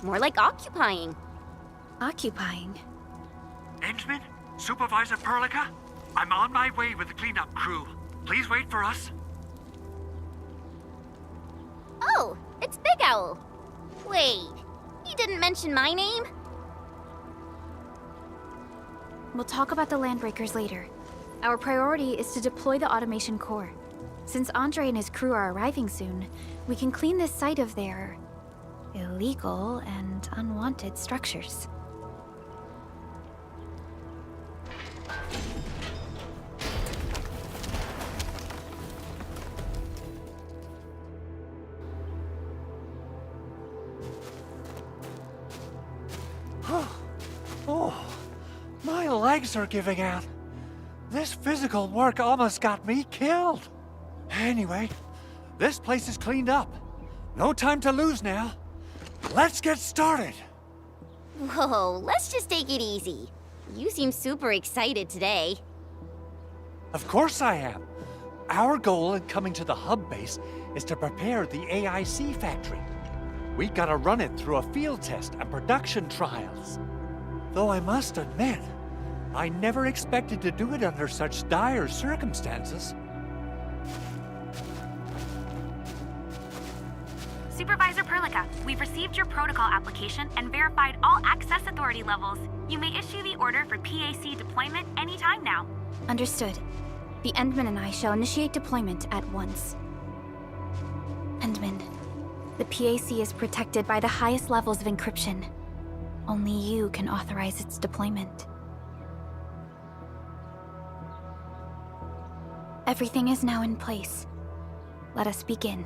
More like occupying. Occupying? Endman? Supervisor Perlica? I'm on my way with the cleanup crew. Please wait for us. Oh, it's Big Owl. Wait, he didn't mention my name? We'll talk about the Landbreakers later. Our priority is to deploy the automation core. Since Andre and his crew are arriving soon, we can clean this site of their illegal and unwanted structures. Oh, my legs are giving out. This physical work almost got me killed. Anyway, this place is cleaned up. No time to lose now. Let's get started. Whoa, let's just take it easy. You seem super excited today. Of course I am. Our goal in coming to the hub base is to prepare the AIC factory. We gotta run it through a field test and production trials. Though I must admit, I never expected to do it under such dire circumstances. Supervisor Perlica, we've received your protocol application and verified all access authority levels. You may issue the order for PAC deployment anytime now. Understood. The Endman and I shall initiate deployment at once. Endman, the PAC is protected by the highest levels of encryption. Only you can authorize its deployment. Everything is now in place. Let us begin.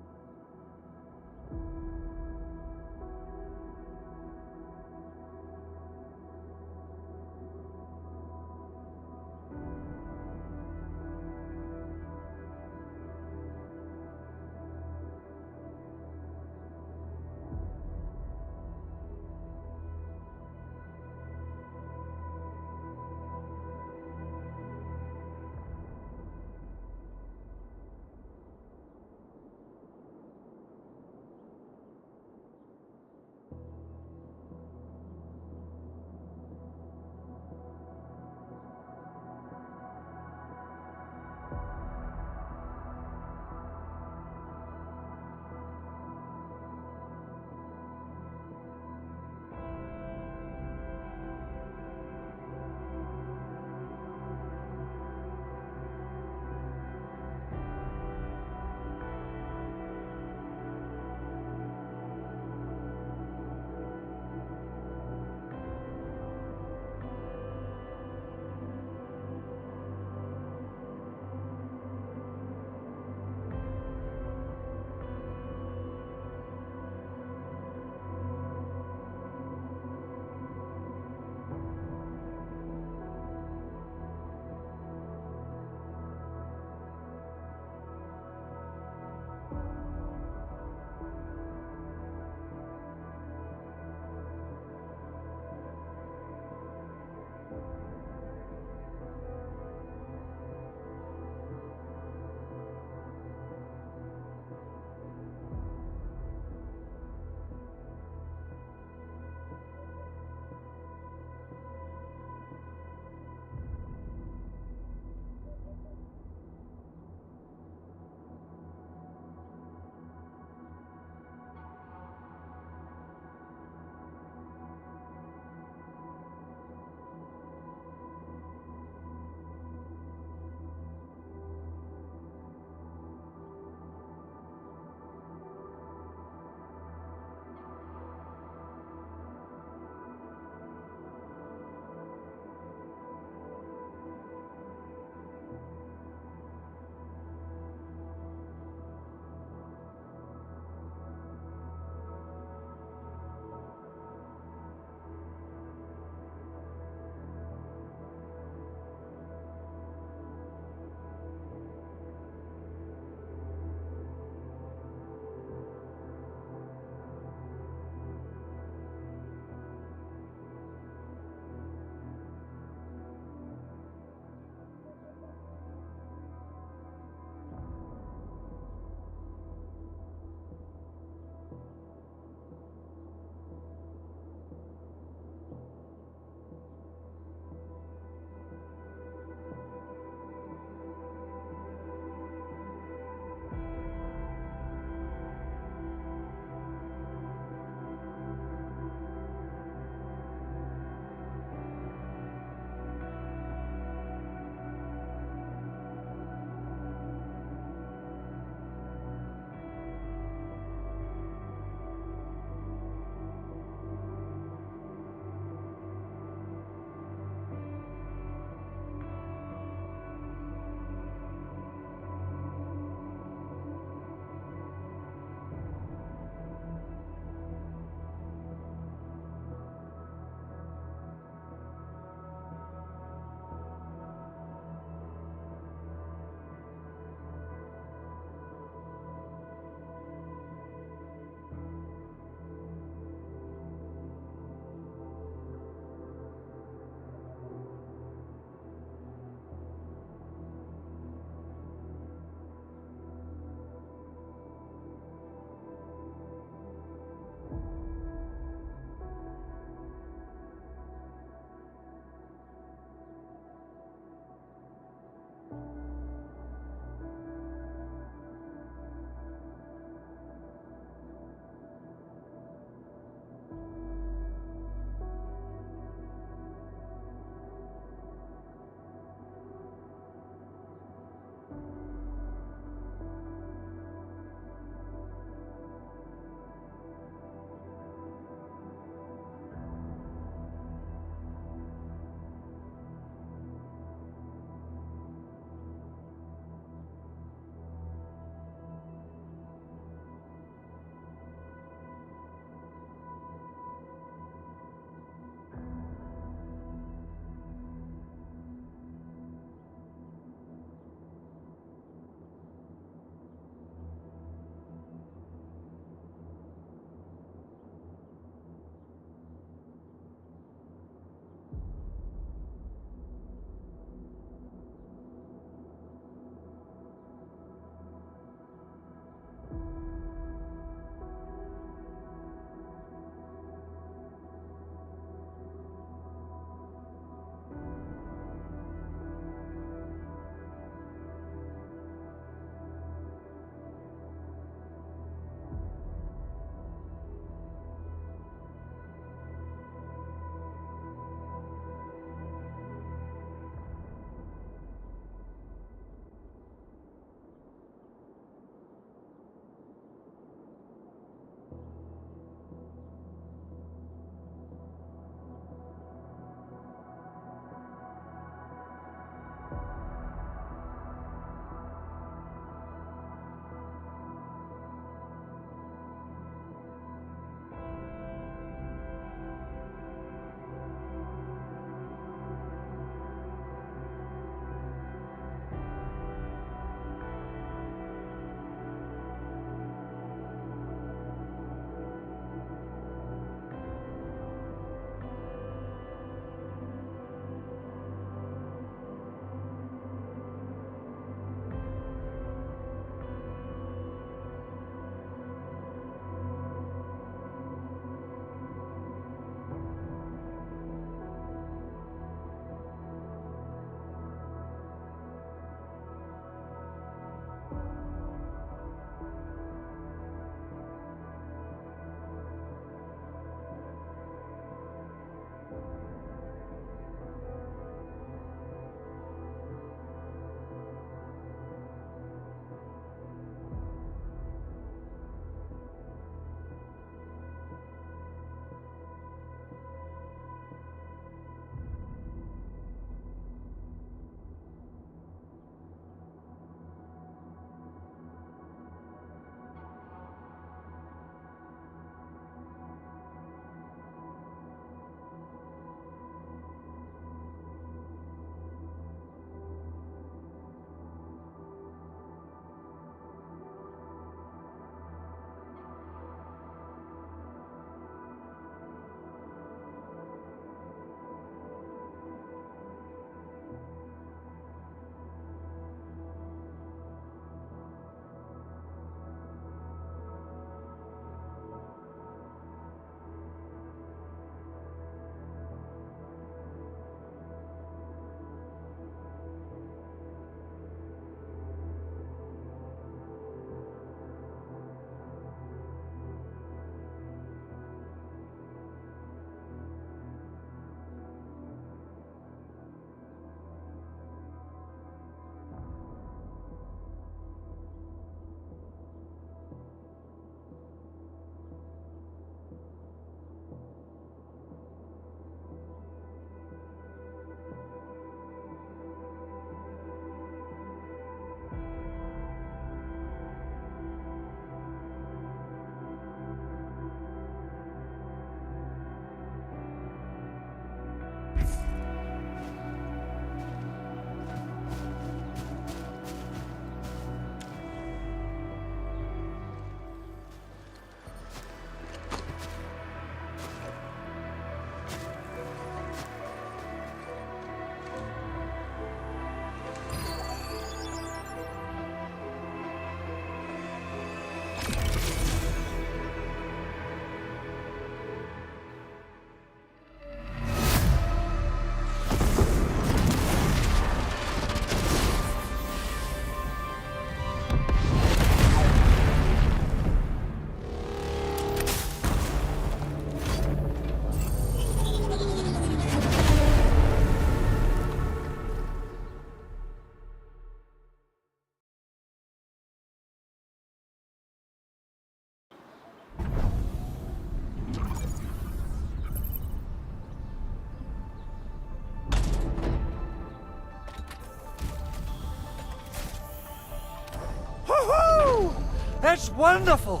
That's wonderful!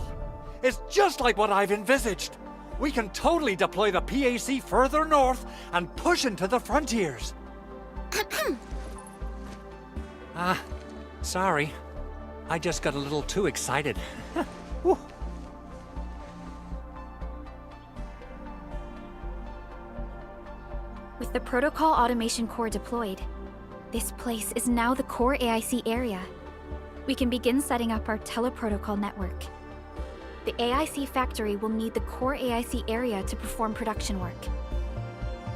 It's just like what I've envisaged. We can totally deploy the PAC further north and push into the frontiers. Sorry. I just got a little too excited. Whew. With the Protocol Automation Core deployed, this place is now the core AIC area. We can begin setting up our teleprotocol network. The AIC factory will need the core AIC area to perform production work.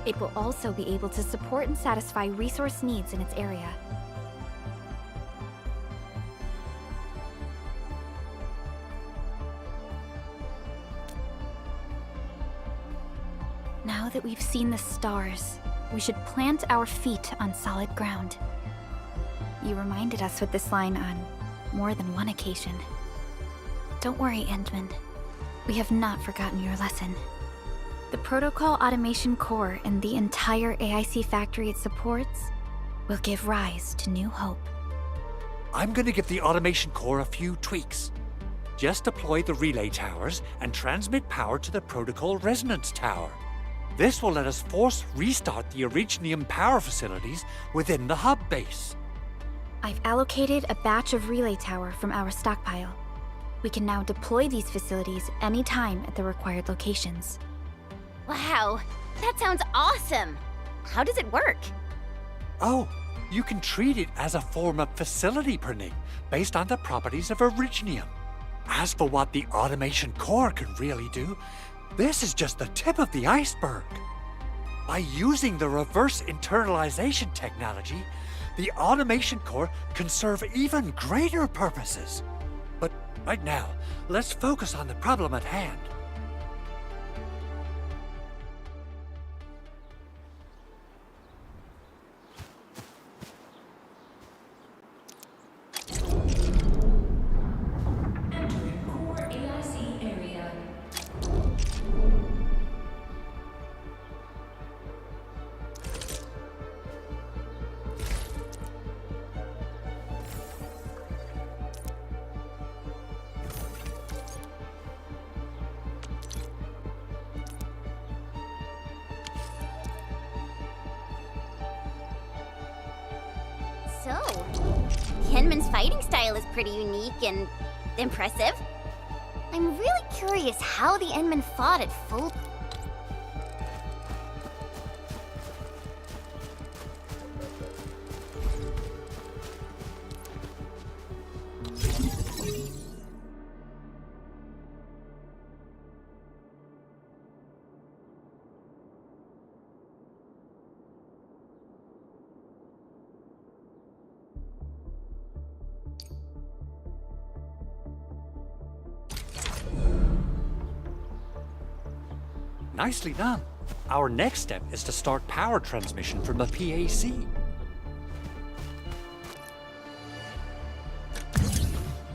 It will also be able to support and satisfy resource needs in its area. Now that we've seen the stars, we should plant our feet on solid ground. You reminded us with this line on more than one occasion. Don't worry, Endman. We have not forgotten your lesson. The Protocol Automation Core and the entire AIC factory it supports will give rise to new hope. I'm gonna give the Automation Core a few tweaks. Just deploy the relay towers and transmit power to the Protocol Resonance Tower. This will let us force restart the Originium power facilities within the hub base. I've allocated a batch of relay tower from our stockpile. We can now deploy these facilities anytime at the required locations. Wow, that sounds awesome! How does it work? Oh, you can treat it as a form of facility printing based on the properties of Originium. As for what the Automation Core can really do, this is just the tip of the iceberg. By using the reverse internalization technology, the Automation Core can serve even greater purposes. But right now, let's focus on the problem at hand. So, Henman's fighting style is pretty unique and impressive. I'm really curious how the Endman fought at full... Nicely done. Our next step is to start power transmission from the PAC.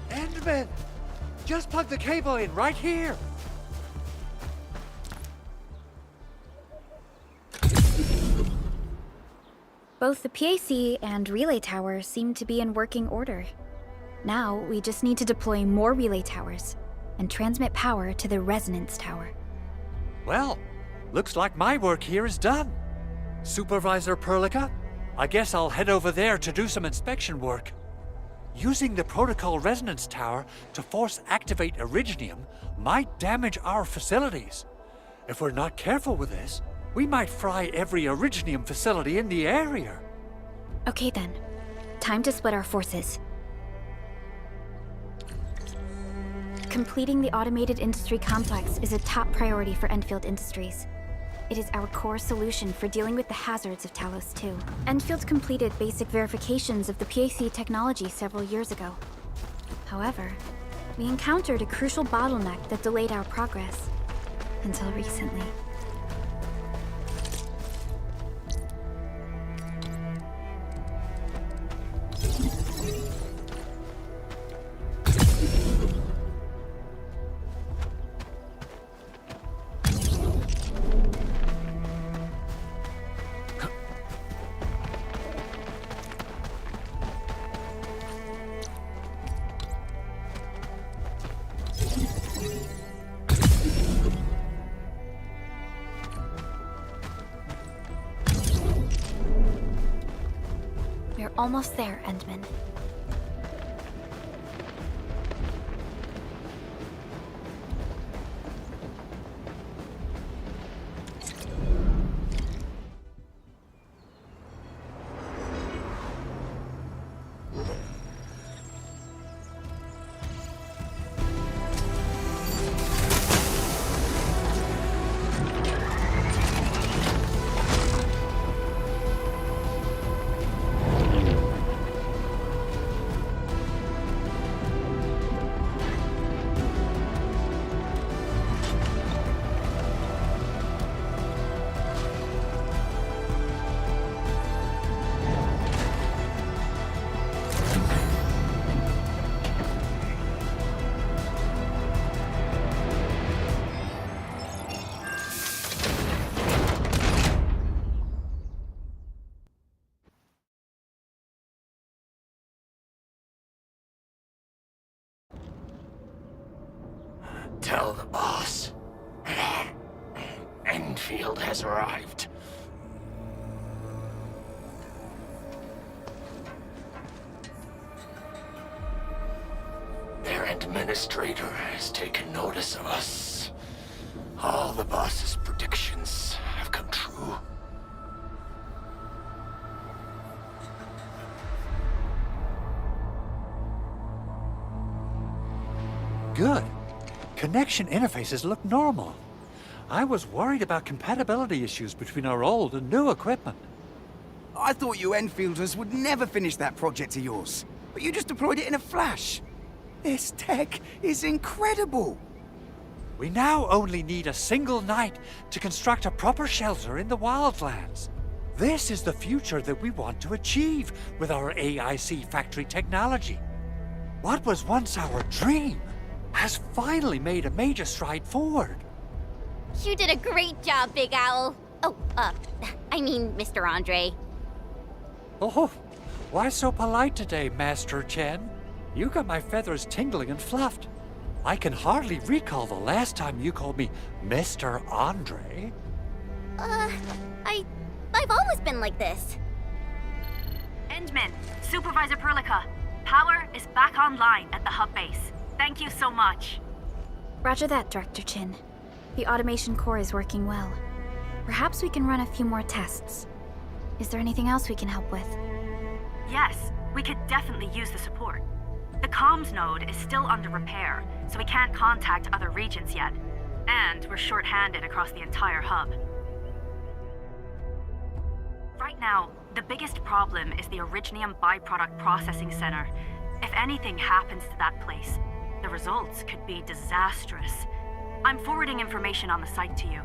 Endman! Just plug the cable in right here! Both the PAC and relay tower seem to be in working order. Now, we just need to deploy more relay towers and transmit power to the resonance tower. Well, looks like my work here is done. Supervisor Perlica, I guess I'll head over there to do some inspection work. Using the Protocol Resonance Tower to force activate Originium might damage our facilities. If we're not careful with this, we might fry every Originium facility in the area. Okay then, time to split our forces. Completing the automated industry complex is a top priority for Endfield Industries. It is our core solution for dealing with the hazards of Talos 2. Endfield completed basic verifications of the PAC technology several years ago. However, we encountered a crucial bottleneck that delayed our progress. Until recently. Almost there, Endman. Tell the boss. Endfield has arrived. Their administrator has taken notice of us. All the boss's predictions have come true. Good. Connection interfaces look normal. I was worried about compatibility issues between our old and new equipment. I thought you Enfielders would never finish that project of yours, but you just deployed it in a flash. This tech is incredible. We now only need a single night to construct a proper shelter in the wildlands. This is the future that we want to achieve with our AIC factory technology. What was once our dream has finally made a major stride forward. You did a great job, Big Owl. Oh, I mean, Mr. Andre. Oh, why so polite today, Master Chen? You got my feathers tingling and fluffed. I can hardly recall the last time you called me Mr. Andre. I've always been like this. Endman, Supervisor Perlica, power is back online at the hub base. Thank you so much. Roger that, Director Chin. The automation core is working well. Perhaps we can run a few more tests. Is there anything else we can help with? Yes, we could definitely use the support. The comms node is still under repair, so we can't contact other regions yet. And we're short-handed across the entire hub. Right now, the biggest problem is the Originium byproduct processing center. If anything happens to that place, the results could be disastrous. I'm forwarding information on the site to you.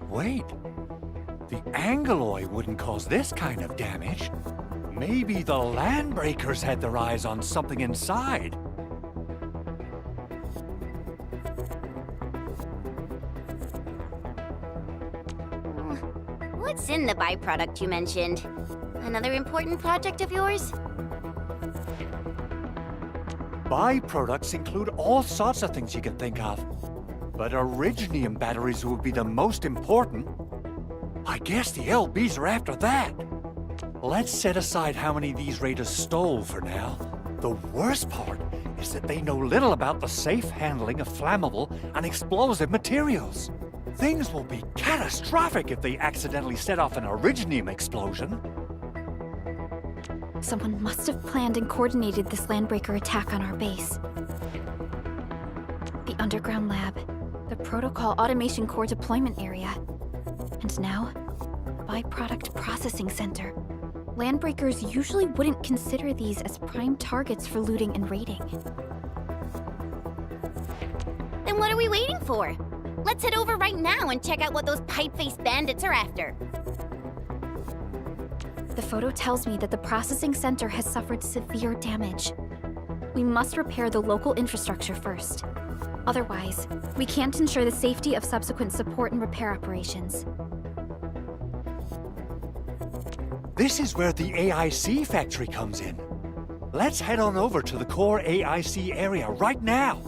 Wait. The Angeloy wouldn't cause this kind of damage. Maybe the Landbreakers had their eyes on something inside. What's in the byproduct you mentioned? Another important project of yours? Byproducts include all sorts of things you can think of. But Originium batteries would be the most important. I guess the LBs are after that. Let's set aside how many these raiders stole for now. The worst part is that they know little about the safe handling of flammable and explosive materials. Things will be catastrophic if they accidentally set off an Originium explosion. Someone must have planned and coordinated this Landbreaker attack on our base. The underground lab, the Protocol Automation Core deployment area, and now, Byproduct Processing Center. Landbreakers usually wouldn't consider these as prime targets for looting and raiding. Then what are we waiting for? Let's head over right now and check out what those pipe-faced bandits are after. The photo tells me that the processing center has suffered severe damage. We must repair the local infrastructure first. Otherwise, we can't ensure the safety of subsequent support and repair operations. This is where the AIC factory comes in. Let's head on over to the core AIC area right now.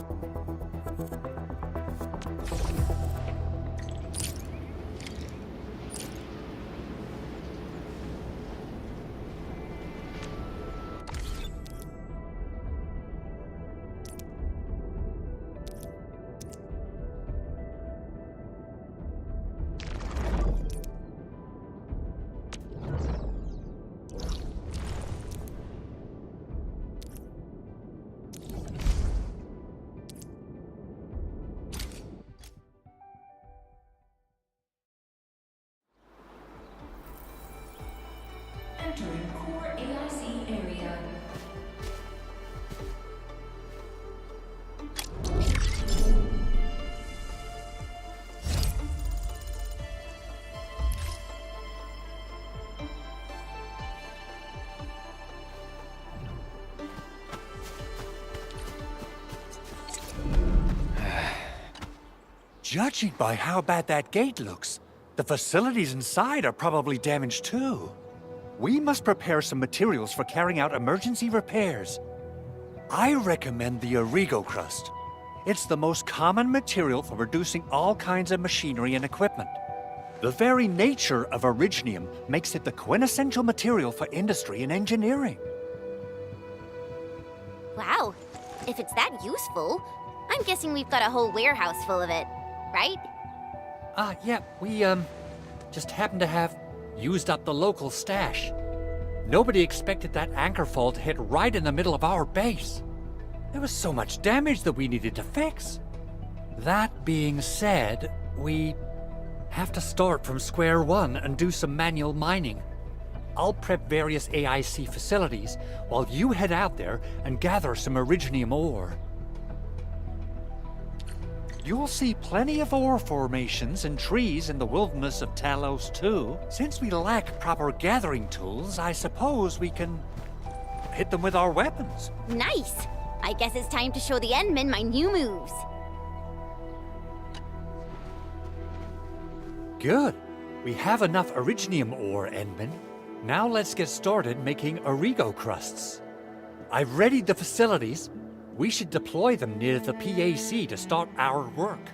Judging by how bad that gate looks, the facilities inside are probably damaged too. We must prepare some materials for carrying out emergency repairs. I recommend the Origo crust. It's the most common material for producing all kinds of machinery and equipment. The very nature of originium makes it the quintessential material for industry and engineering. Wow, if it's that useful, I'm guessing we've got a whole warehouse full of it, right? Yeah, we, just happen to have used up the local stash. Nobody expected that anchor fall to hit right in the middle of our base. There was so much damage that we needed to fix. That being said, we have to start from square one and do some manual mining. I'll prep various AIC facilities while you head out there and gather some originium ore. You'll see plenty of ore formations and trees in the wilderness of Talos too. Since we lack proper gathering tools, I suppose we can hit them with our weapons. Nice! I guess it's time to show the Endmen my new moves. Good. We have enough originium ore, Endman. Now let's get started making Origo crusts. I've readied the facilities. We should deploy them near the PAC to start our work.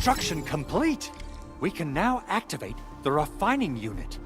Construction complete! We can now activate the refining unit.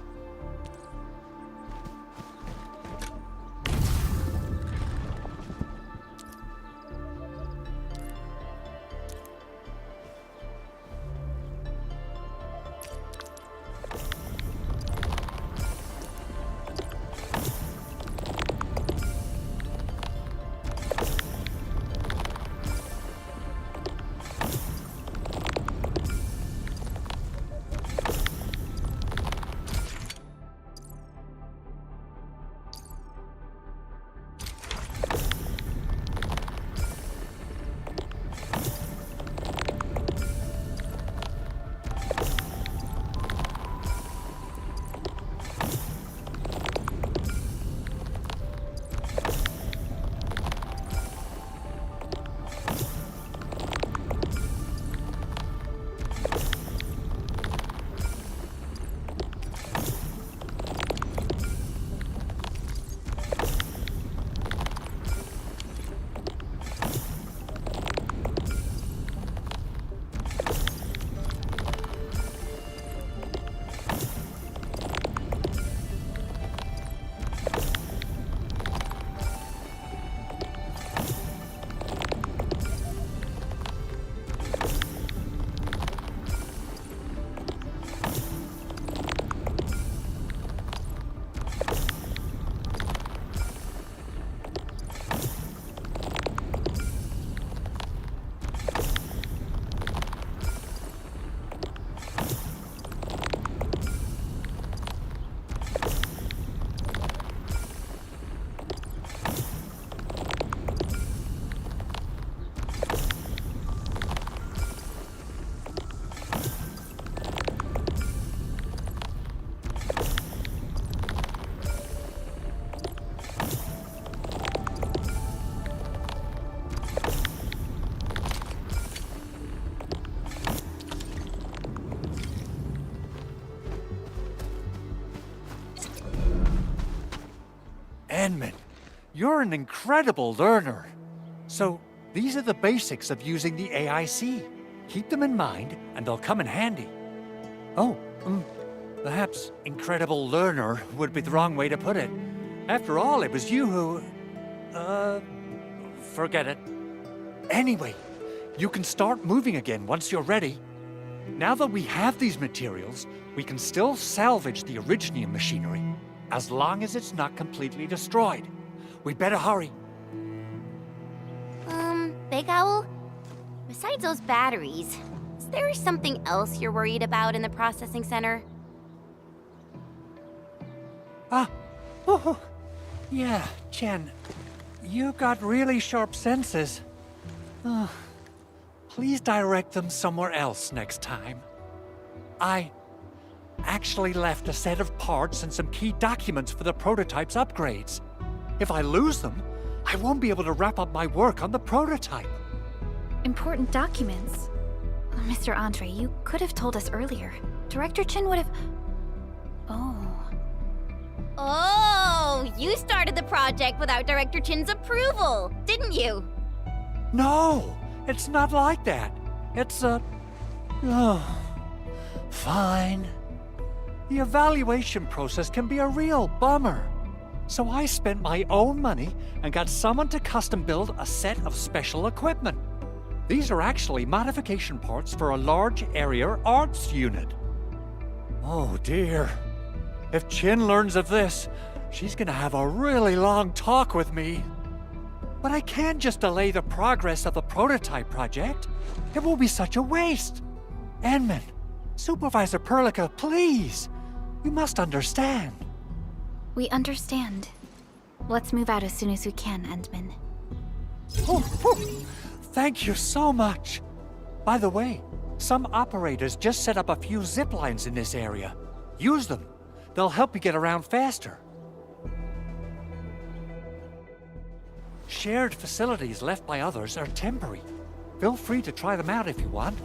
Enman, you're an incredible learner. So, These are the basics of using the AIC. Keep them in mind, and they'll come in handy. Oh, perhaps incredible learner would be the wrong way to put it. After all, it was you who... forget it. Anyway, you can start moving again once you're ready. Now that we have these materials, we can still salvage the Originium machinery, as long as it's not completely destroyed. We better hurry. Big Owl? Besides those batteries, is there something else you're worried about in the processing center? Yeah, Chen. You got really sharp senses. Please direct them somewhere else next time. I actually left a set of parts and some key documents for the prototype's upgrades. If I lose them, I won't be able to wrap up my work on the prototype. Important documents? Mr. Andre, you could have told us earlier. Director Chin would have... Oh, you started the project without Director Chin's approval, didn't you? No, it's not like that. It's fine. The evaluation process can be a real bummer. So I spent my own money and got someone to custom build a set of special equipment. These are actually modification parts for a large area arts unit. Oh dear. If Chin learns of this, she's gonna have a really long talk with me. But I can't just delay the progress of the prototype project. It will be such a waste. Enman, Supervisor Perlica, please. You must understand. We understand. Let's move out as soon as we can, Endman. Thank you so much. By the way, some operators just set up a few zip lines in this area. Use them. They'll help you get around faster. Shared facilities left by others are temporary. Feel free to try them out if you want.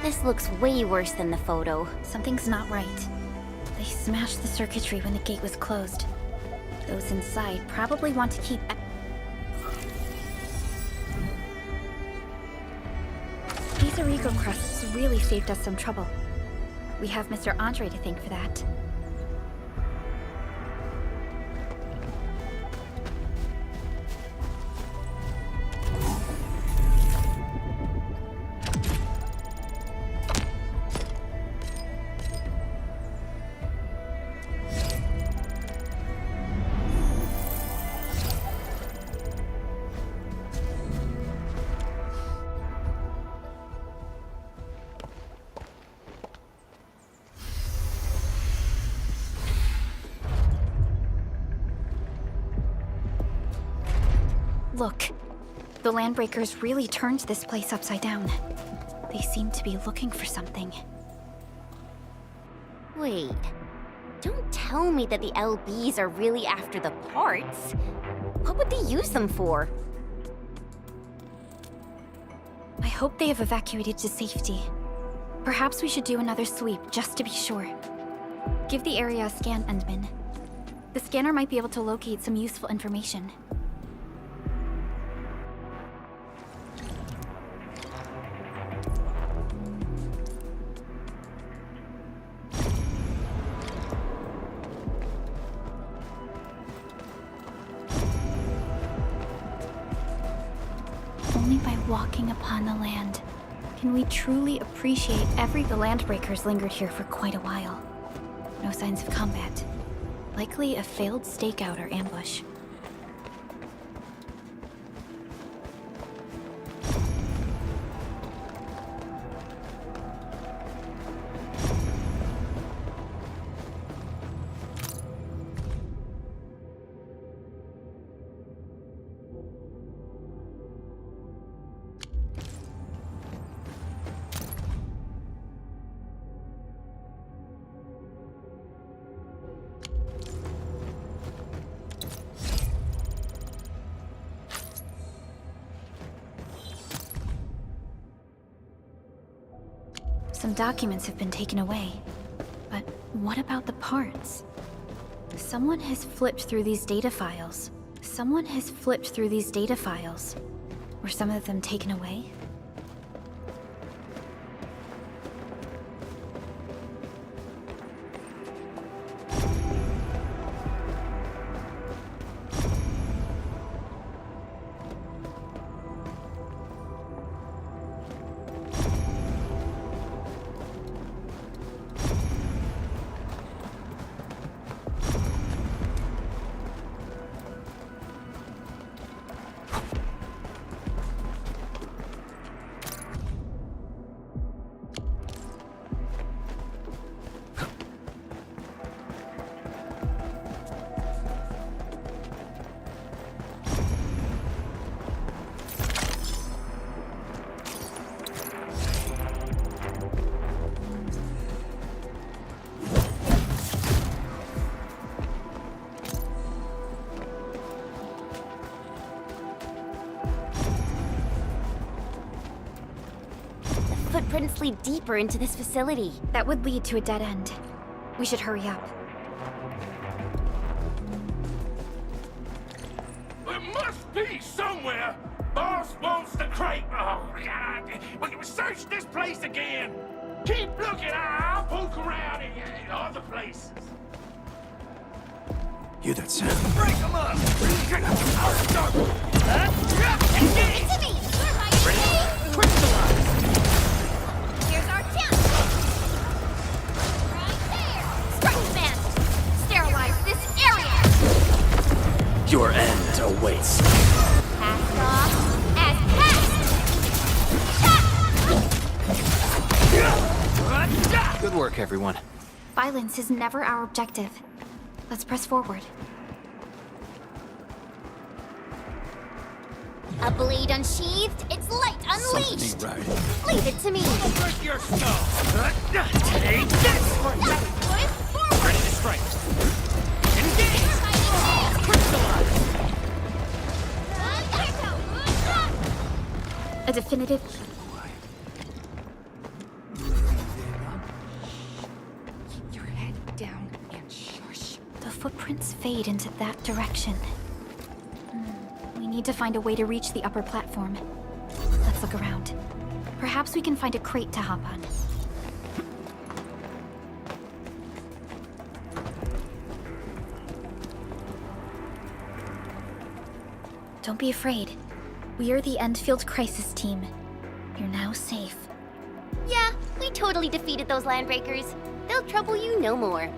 This looks way worse than the photo. Something's not right. They smashed the circuitry when the gate was closed. Those inside probably want to keep... These Origo crusts really saved us some trouble. We have Mr. Andre to thank for that. Look, the Landbreakers really turned this place upside down. They seem to be looking for something. Wait, don't tell me that the LBs are really after the parts. What would they use them for? I hope they have evacuated to safety. Perhaps we should do another sweep just to be sure. Give the area a scan, Endman. The scanner might be able to locate some useful information. walking upon the land. Can we truly appreciate the Landbreakers lingered here for quite a while? No signs of combat. Likely a failed stakeout or ambush. Some documents have been taken away. But what about the parts? Someone has flipped through these data files. Were some of them taken away? Footprints lead deeper into this facility. That would lead to a dead end. We should hurry up. There must be somewhere. Boss wants the crate. Oh, God. We can search this place again. Keep looking. I'll poke around in other places. Hear that sound? Break them up. I'll start. Give it to me! You're my enemy! Crystallize. Here's our chance! Right there! Strike man! Sterilize this area! Your end awaits. Passed off as passed! Good work, everyone. Violence is never our objective. Let's press forward. A blade unsheathed, its light unleashed! Something right. Leave it to me! Break your skull. Take this. Foot forward! Ready to strike. Engage. Crystallize. A definitive... Keep your head down and shush. The footprints fade into that direction. We need to find a way to reach the upper platform. Let's look around. Perhaps we can find a crate to hop on. Don't be afraid. We are the Endfield crisis team. You're now safe. Yeah, we totally defeated those Landbreakers. They'll trouble you no more.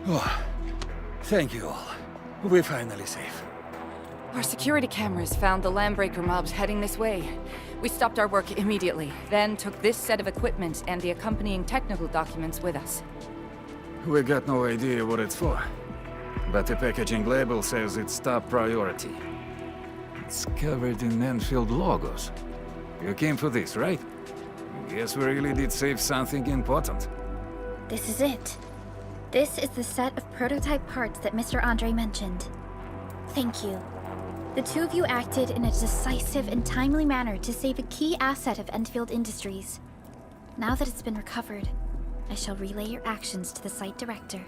Oh, thank you all. We're finally safe. Our security cameras found the Landbreaker mobs heading this way. We stopped our work immediately, then took this set of equipment and the accompanying technical documents with us. We got no idea what it's for, but the packaging label says it's top priority. It's covered in Endfield logos. You came for this, right? Guess we really did save something important. This is it. This is the set of prototype parts that Mr. Andre mentioned. Thank you. The two of you acted in a decisive and timely manner to save a key asset of Endfield Industries. Now that it's been recovered, I shall relay your actions to the site director.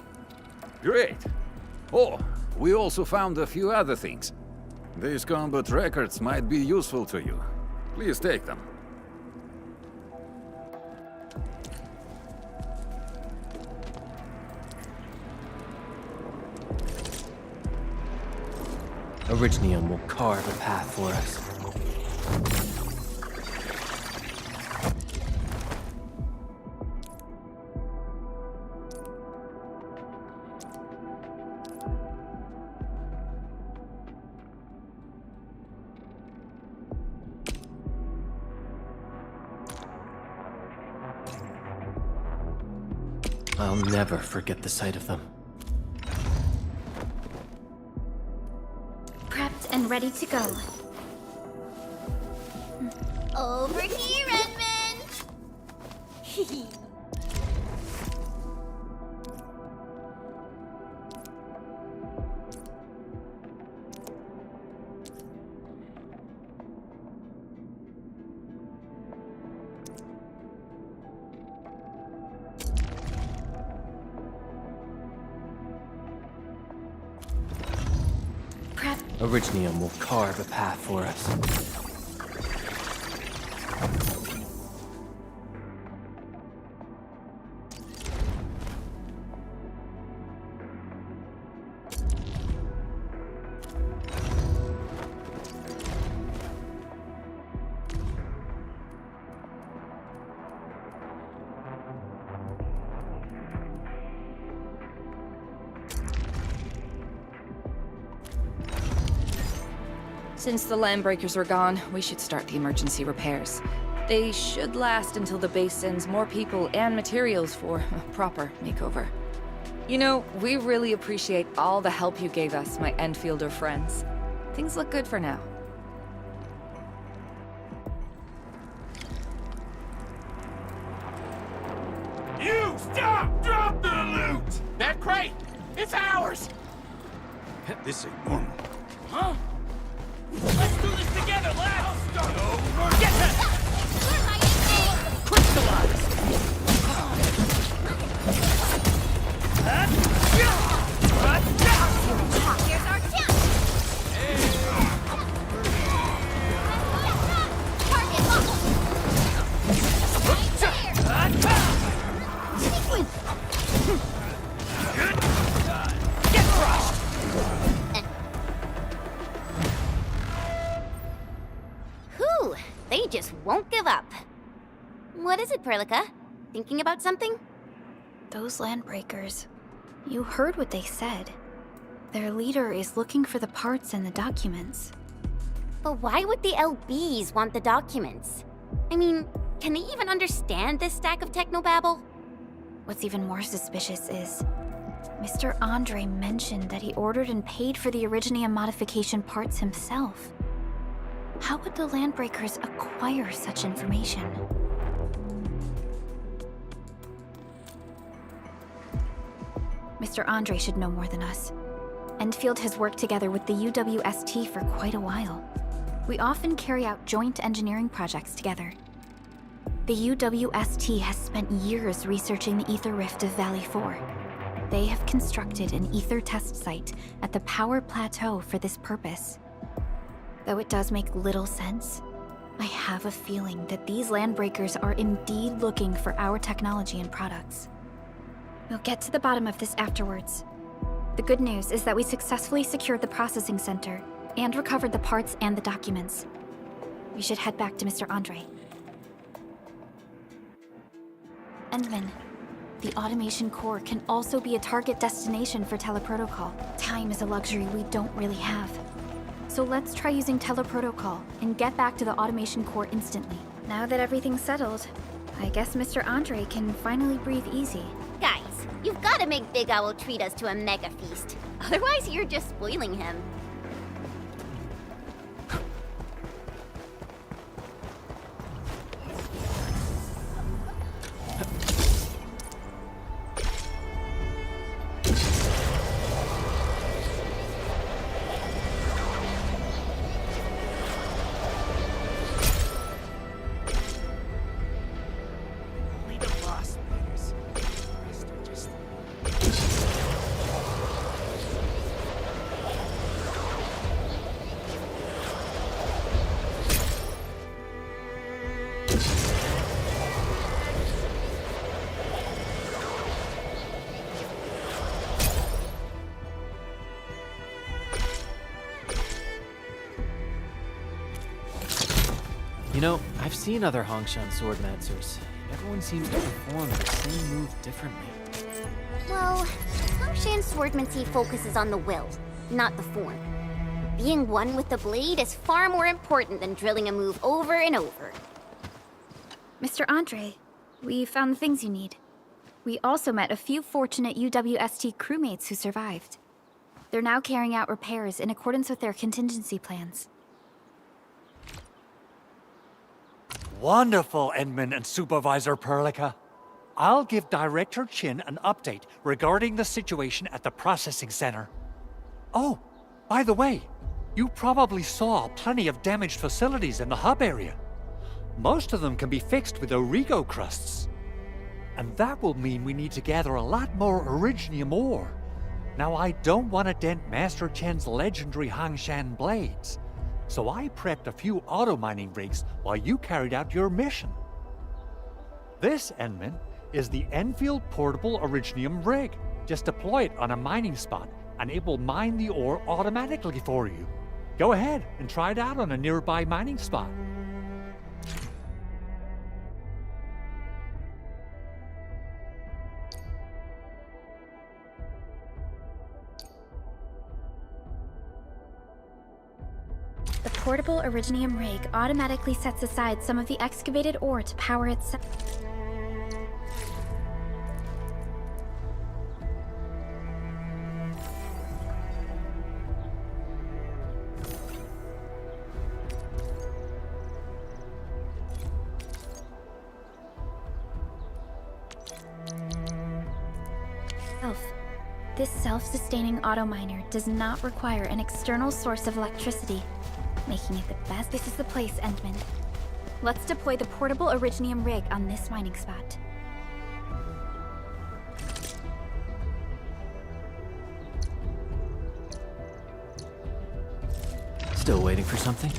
Great. Oh, we also found a few other things. These combat records might be useful to you. Please take them. Originium will carve a path for us. I'll never forget the sight of them. Prepped and ready to go. Over here, Edmund! Originium will carve a path for us. Since the Landbreakers are gone, we should start the emergency repairs. They should last until the base sends more people and materials for a proper makeover. You know, we really appreciate all the help you gave us, my Endfielder friends. Things look good for now. You stop! Drop the loot! That crate! It's ours! This ain't normal. Huh? Let's do this together, lads! I'll start over! Get that! Crystallize! Here's our chance! Target locked! Get crushed! Whew, they just won't give up. What is it, Perlica? Thinking about something? Those Landbreakers. You heard what they said. Their leader is looking for the parts and the documents. But why would the LBs want the documents? I mean, can they even understand this stack of technobabble? What's even more suspicious is Mr. Andre mentioned that he ordered and paid for the Originium modification parts himself. How would the Landbreakers acquire such information? Mr. Andre should know more than us. Endfield has worked together with the UWST for quite a while. We often carry out joint engineering projects together. The UWST has spent years researching the ether rift of Valley 4. They have constructed an ether test site at the Power Plateau for this purpose. Though it does make little sense, I have a feeling that these Landbreakers are indeed looking for our technology and products. We'll get to the bottom of this afterwards. The good news is that we successfully secured the processing center and recovered the parts and the documents. We should head back to Mr. Andre. Endman, the automation core can also be a target destination for teleprotocol. Time is a luxury we don't really have. So let's try using teleprotocol and get back to the automation core instantly. Now that everything's settled, I guess Mr. Andre can finally breathe easy. Guys, you've got to make Big Owl treat us to a mega feast. Otherwise, you're just spoiling him. You know, I've seen other Hongshan swordmancers. Everyone seems to perform the same move differently. Well, Hongshan swordmancy focuses on the will, not the form. Being one with the blade is far more important than drilling a move over and over. Mr. Andre, we found the things you need. We also met a few fortunate UWST crewmates who survived. They're now carrying out repairs in accordance with their contingency plans. Wonderful, Edmund and Supervisor Perlica. I'll give Director Chin an update regarding the situation at the processing center. Oh, by the way, you probably saw plenty of damaged facilities in the hub area. Most of them can be fixed with Origo crusts. And that will mean we need to gather a lot more Originium ore. Now, I don't want to dent Master Chen's legendary Hangshan blades, so I prepped a few auto-mining rigs while you carried out your mission. This, Enman, is the Endfield Portable Originium rig. Just deploy it on a mining spot, and it will mine the ore automatically for you. Go ahead and try it out on a nearby mining spot. The portable Originium rig automatically sets aside some of the excavated ore to power itself. This self-sustaining auto-miner does not require an external source of electricity, making it the best. This is the place, Endman. Let's deploy the portable Originium rig on this mining spot. Still waiting for something?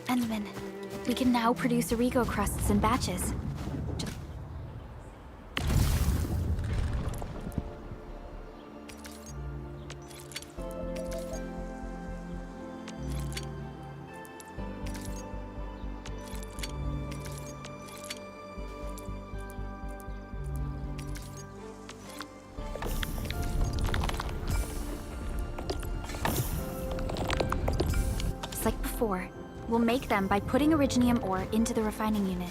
Endman, we can now produce Origo crusts in batches. Just like before, we'll make them by putting Originium ore into the refining unit.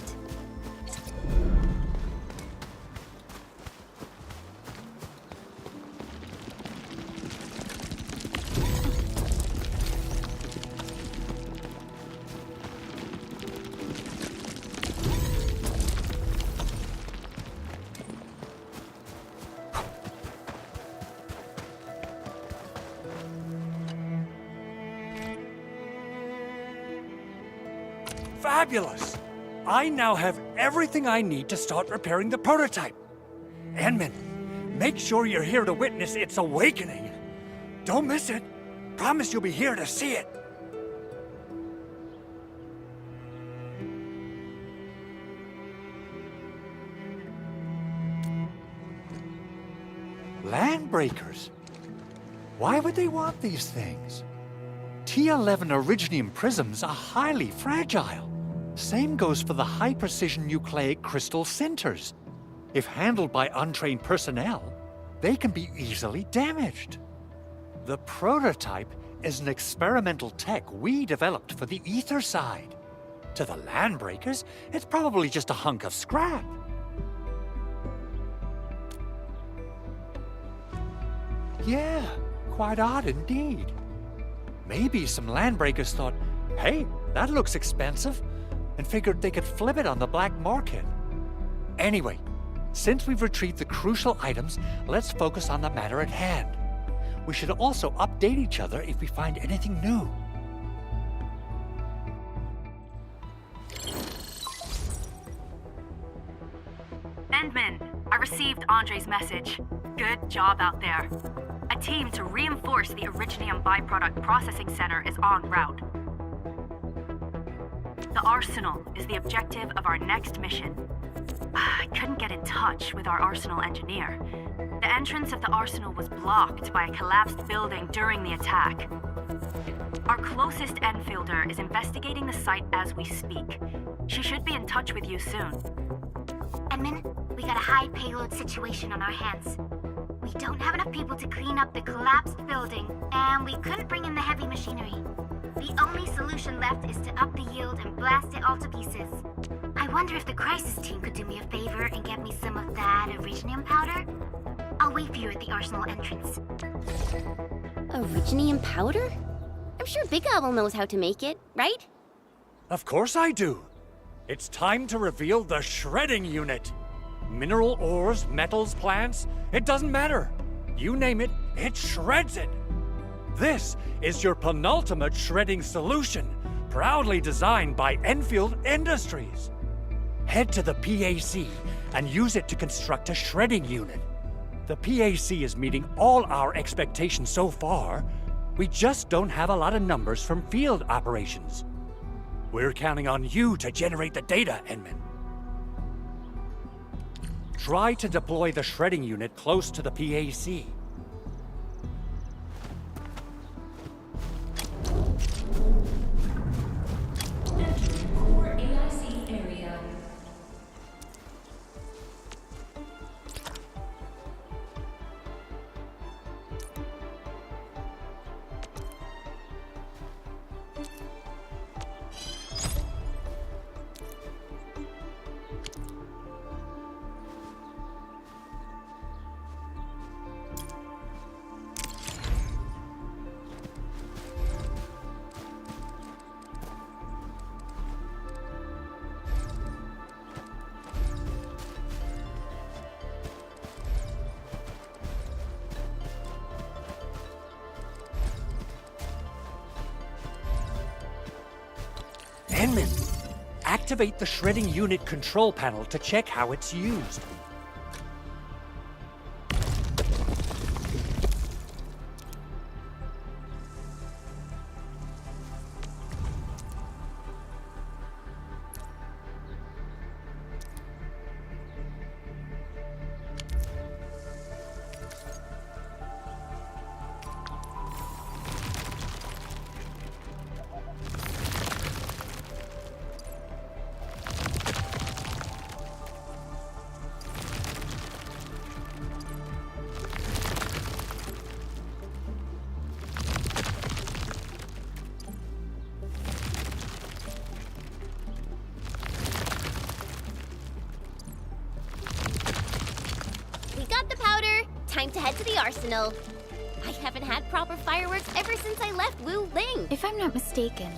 Fabulous! I now have everything I need to start repairing the prototype. Enman, make sure you're here to witness its awakening. Don't miss it. Promise you'll be here to see it. land breakers. Why would they want these things? T11 Originium prisms are highly fragile. Same goes for the high-precision nucleic crystal centers. If handled by untrained personnel, they can be easily damaged. The prototype is an experimental tech we developed for the ether side. To the land breakers, it's probably just a hunk of scrap. Yeah, quite odd indeed. Maybe some land breakers thought, hey, that looks expensive, and figured they could flip it on the black market. Anyway, since we've retrieved the crucial items, let's focus on the matter at hand. We should also update each other if we find anything new. Endman, I received Andre's message. Good job out there. A team to reinforce the Originium byproduct processing center is en route. The Arsenal is the objective of our next mission. I couldn't get in touch with our Arsenal engineer. The entrance of the Arsenal was blocked by a collapsed building during the attack. Our closest Enfielder is investigating the site as we speak. She should be in touch with you soon. Edmund, we got a high payload situation on our hands. We don't have enough people to clean up the collapsed building, and we couldn't bring in the heavy machinery. The only solution left is to up the yield and blast it all to pieces. I wonder if the crisis team could do me a favor and get me some of that Originium powder? I'll wait for you at the Arsenal entrance. Originium powder? I'm sure Big Owl knows how to make it, right? Of course I do. It's time to reveal the shredding unit. Mineral ores, metals, plants, it doesn't matter. You name it, it shreds it. This is your penultimate shredding solution, proudly designed by Endfield Industries. Head to the PAC and use it to construct a shredding unit. The PAC is meeting all our expectations so far. We just don't have a lot of numbers from field operations. We're counting on you to generate the data, Edmund. Try to deploy the shredding unit close to the PAC. Core AIC area. Edmund, activate the shredding unit control panel to check how it's used. Time to head to the Arsenal. I haven't had proper fireworks ever since I left Wu Ling. If I'm not mistaken,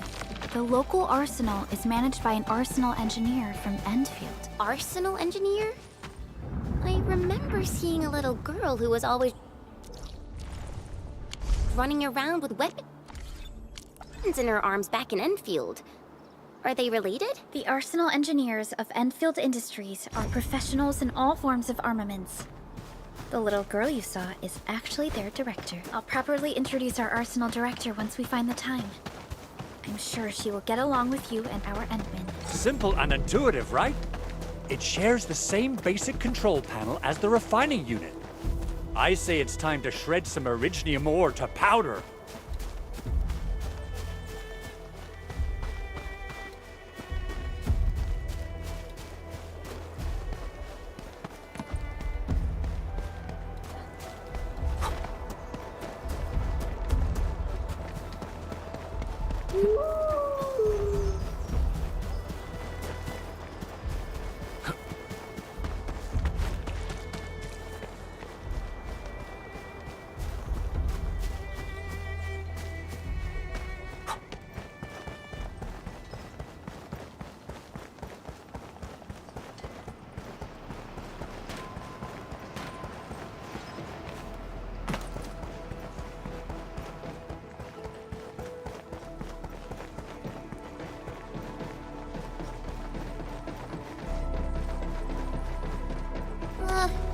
the local arsenal is managed by an arsenal engineer from Endfield. Arsenal engineer? I remember seeing a little girl who was always running around with weapons in her arms back in Endfield. Are they related? The arsenal engineers of Endfield Industries are professionals in all forms of armaments. The little girl you saw is actually their director. I'll properly introduce our arsenal director once we find the time. I'm sure she will get along with you and our Endman. Simple and intuitive, right? It shares the same basic control panel as the refining unit. I say it's time to shred some Originium ore to powder.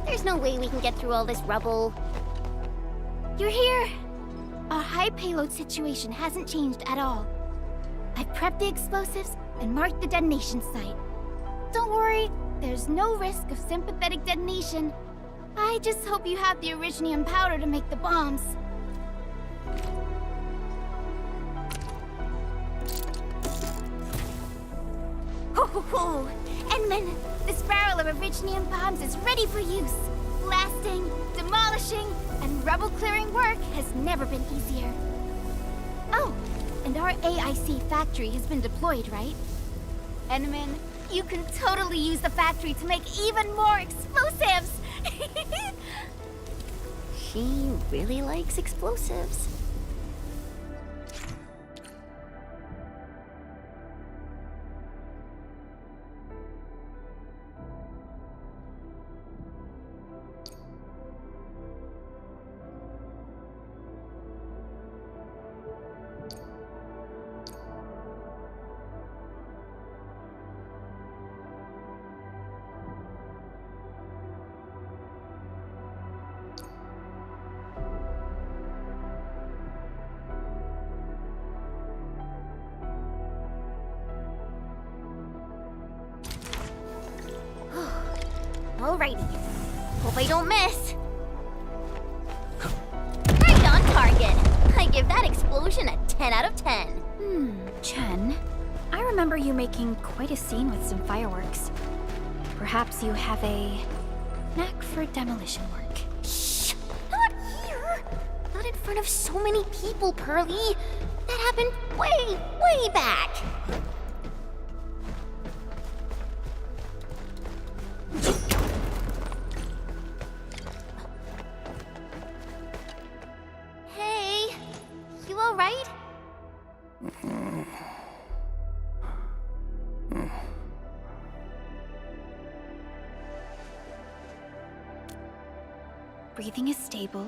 There's no way we can get through all this rubble. You're here! Our high payload situation hasn't changed at all. I've prepped the explosives and marked the detonation site. Don't worry, there's no risk of sympathetic detonation. I just hope you have the Originium powder to make the bombs. Ho ho ho! Endman, this barrel of Originium bombs is ready for use. Blasting, demolishing, and rubble-clearing work has never been easier. Oh, and our AIC factory has been deployed, right? Endman, you can totally use the factory to make even more explosives! She really likes explosives. Alrighty. Hope I don't miss. Right on target. I give that explosion a 10 out of 10. Chen, I remember you making quite a scene with some fireworks. Perhaps you have a knack for demolition work. Shh! Not here! Not in front of so many people, Pearly. That happened way back. Hey, you alright? Breathing is stable.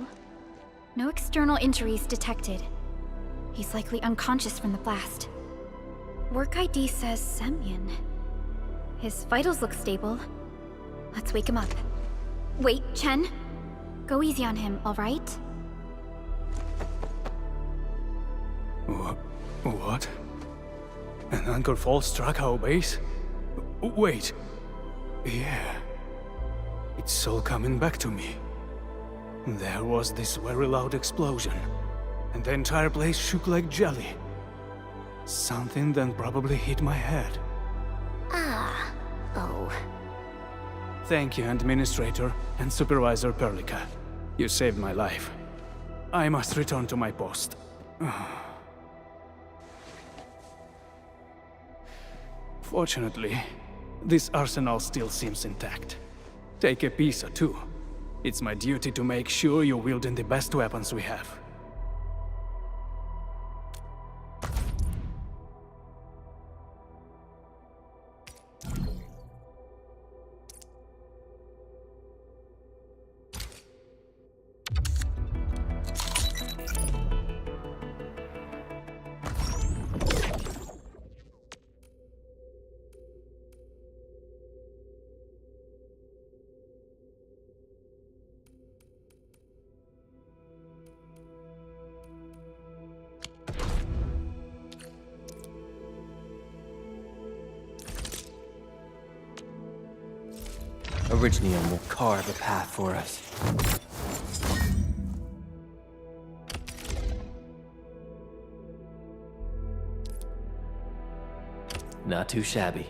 No external injuries detected. He's likely unconscious from the blast. Work ID says Semyon. His vitals look stable. Let's wake him up. Wait, Chen. Go easy on him, alright? What? An anchor fall struck our base? Wait. Yeah. It's all coming back to me. There was this very loud explosion, and the entire place shook like jelly. Something then probably hit my head. Ah. Oh. Thank you, Administrator and Supervisor Perlica. You saved my life. I must return to my post. Fortunately, this arsenal still seems intact. Take a piece or two. It's my duty to make sure you're wielding the best weapons we have. Originium will carve a path for us. Not too shabby.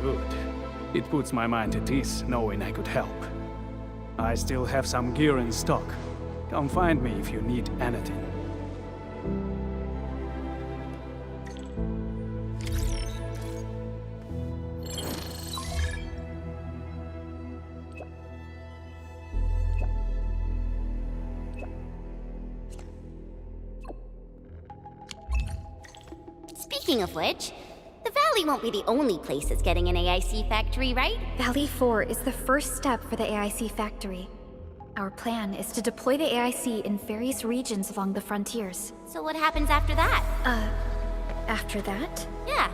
Good. It puts my mind at ease knowing I could help. I still have some gear in stock. Come find me if you need anything. Speaking of which, the Valley won't be the only place that's getting an AIC factory, right? Valley 4 is the first step for the AIC factory. Our plan is to deploy the AIC in various regions along the frontiers. So what happens after that? After that? Yeah,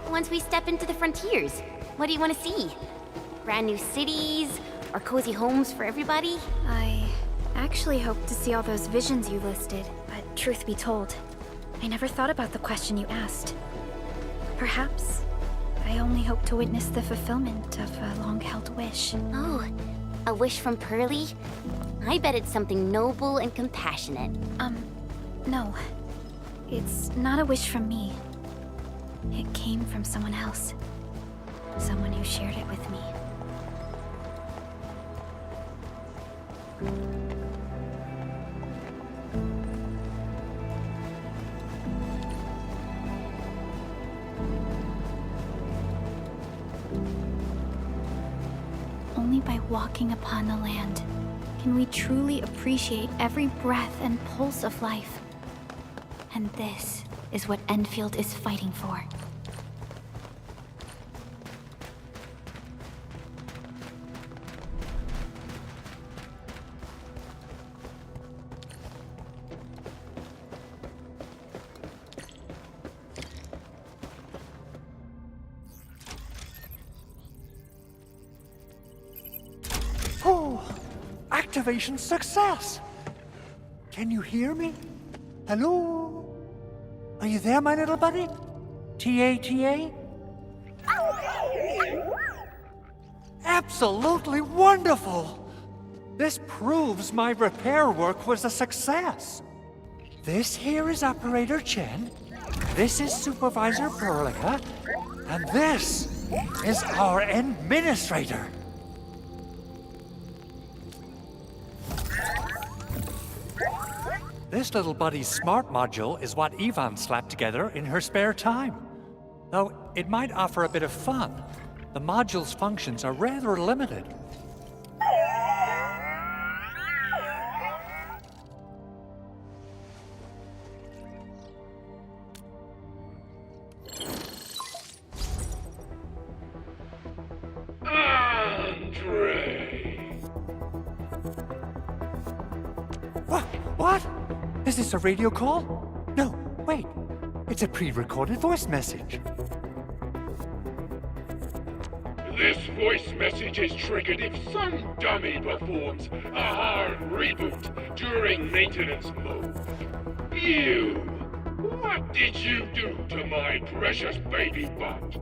once we step into the frontiers, what do you want to see? Brand new cities? Or cozy homes for everybody? I actually hope to see all those visions you listed, but truth be told, I never thought about the question you asked. Perhaps I only hope to witness the fulfillment of a long-held wish. Oh, a wish from Pearly? I bet it's something noble and compassionate. No. It's not a wish from me. It came from someone else. Someone who shared it with me. Only by walking upon the land can we truly appreciate every breath and pulse of life. And this is what Endfield is fighting for. Oh, activation success! Can you hear me? Hello? Are you there, my little buddy? T-A-T-A? Absolutely wonderful! This proves my repair work was a success. This here is Operator Chen, this is Supervisor Perlica, and this is our Administrator. This little buddy's smart module is what Yvonne slapped together in her spare time. Though it might offer a bit of fun, the module's functions are rather limited. What? Is this a radio call? No, wait. It's a pre-recorded voice message. This voice message is triggered if some dummy performs a hard reboot during maintenance mode. You! What did you do to my precious baby butt?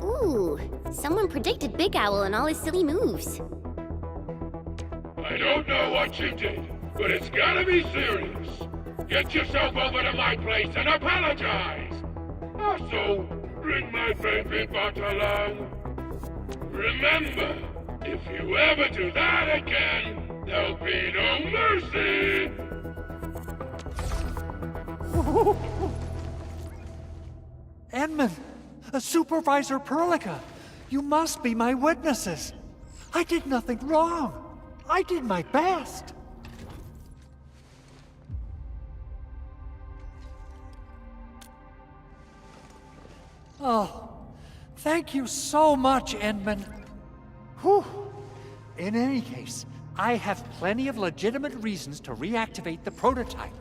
Ooh, someone predicted Big Owl and all his silly moves. I don't know what you did, but it's gotta be serious. get yourself over to my place and apologize! Also, bring my baby bot along. Remember, if you ever do that again, there'll be no mercy! Edmund! Supervisor Perlica! You must be my witnesses! I did nothing wrong! I did my best! Oh, thank you so much, Edmund. Whew. In any case, I have plenty of legitimate reasons to reactivate the prototype.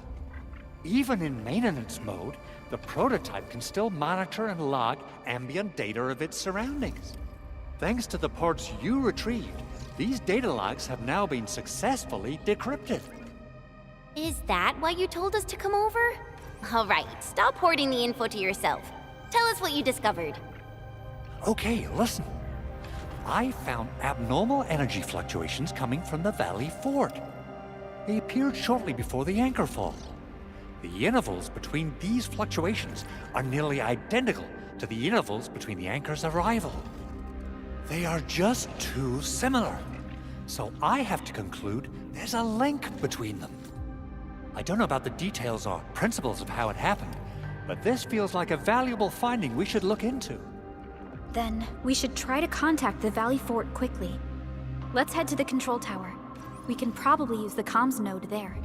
Even in maintenance mode, the prototype can still monitor and log ambient data of its surroundings. Thanks to the parts you retrieved, these data logs have now been successfully decrypted. Is that why you told us to come over? All right, stop hoarding the info to yourself. Tell us what you discovered. Okay, listen. I found abnormal energy fluctuations coming from the Valley Fort. They appeared shortly before the anchor fall. The intervals between these fluctuations are nearly identical to the intervals between the anchor's arrival. They are just too similar. So I have to conclude there's a link between them. I don't know about the details or principles of how it happened, but this feels like a valuable finding we should look into. Then we should try to contact the Valley Fort quickly. Let's head to the control tower. We can probably use the comms node there.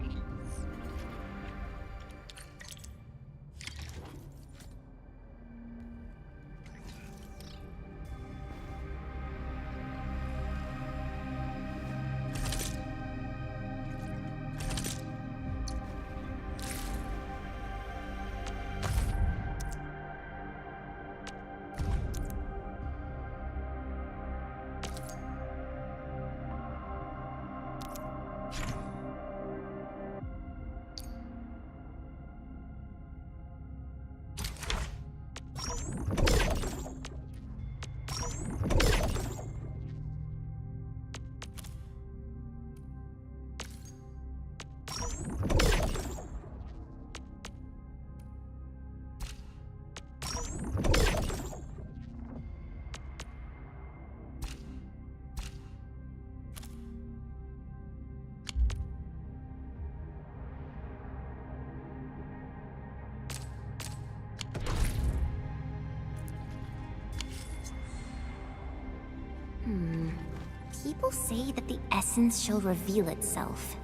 People say that the essence shall reveal itself.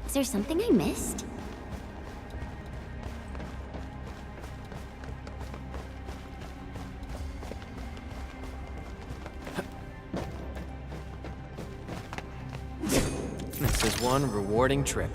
Is there something I missed? This is one rewarding trip.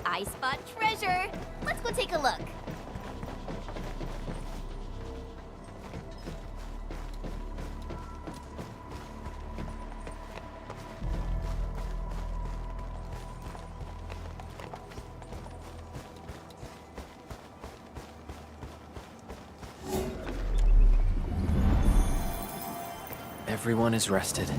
I spot treasure. Let's go take a look. Everyone is rested.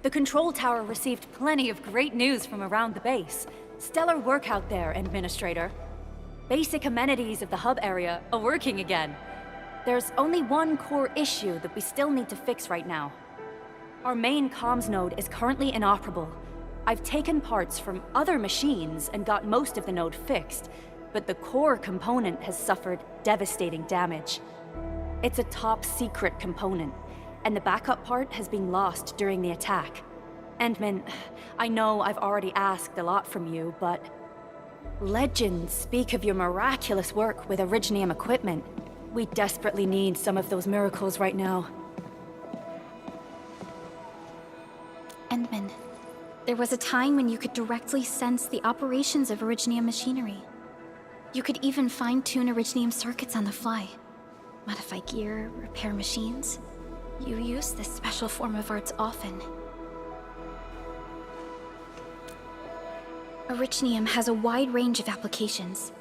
The control tower received plenty of great news from around the base. Stellar work out there, Administrator. Basic amenities of the hub area are working again. There's only one core issue that we still need to fix right now. Our main comms node is currently inoperable. I've taken parts from other machines and got most of the node fixed, but the core component has suffered devastating damage. It's a top-secret component, and the backup part has been lost during the attack. Endman, I know I've already asked a lot from you, but legends speak of your miraculous work with Originium equipment. We desperately need some of those miracles right now. Endman, there was a time when you could directly sense the operations of Originium machinery. You could even fine-tune Originium circuits on the fly. Modify gear, repair machines. You use this special form of arts often. Originium has a wide range of applications.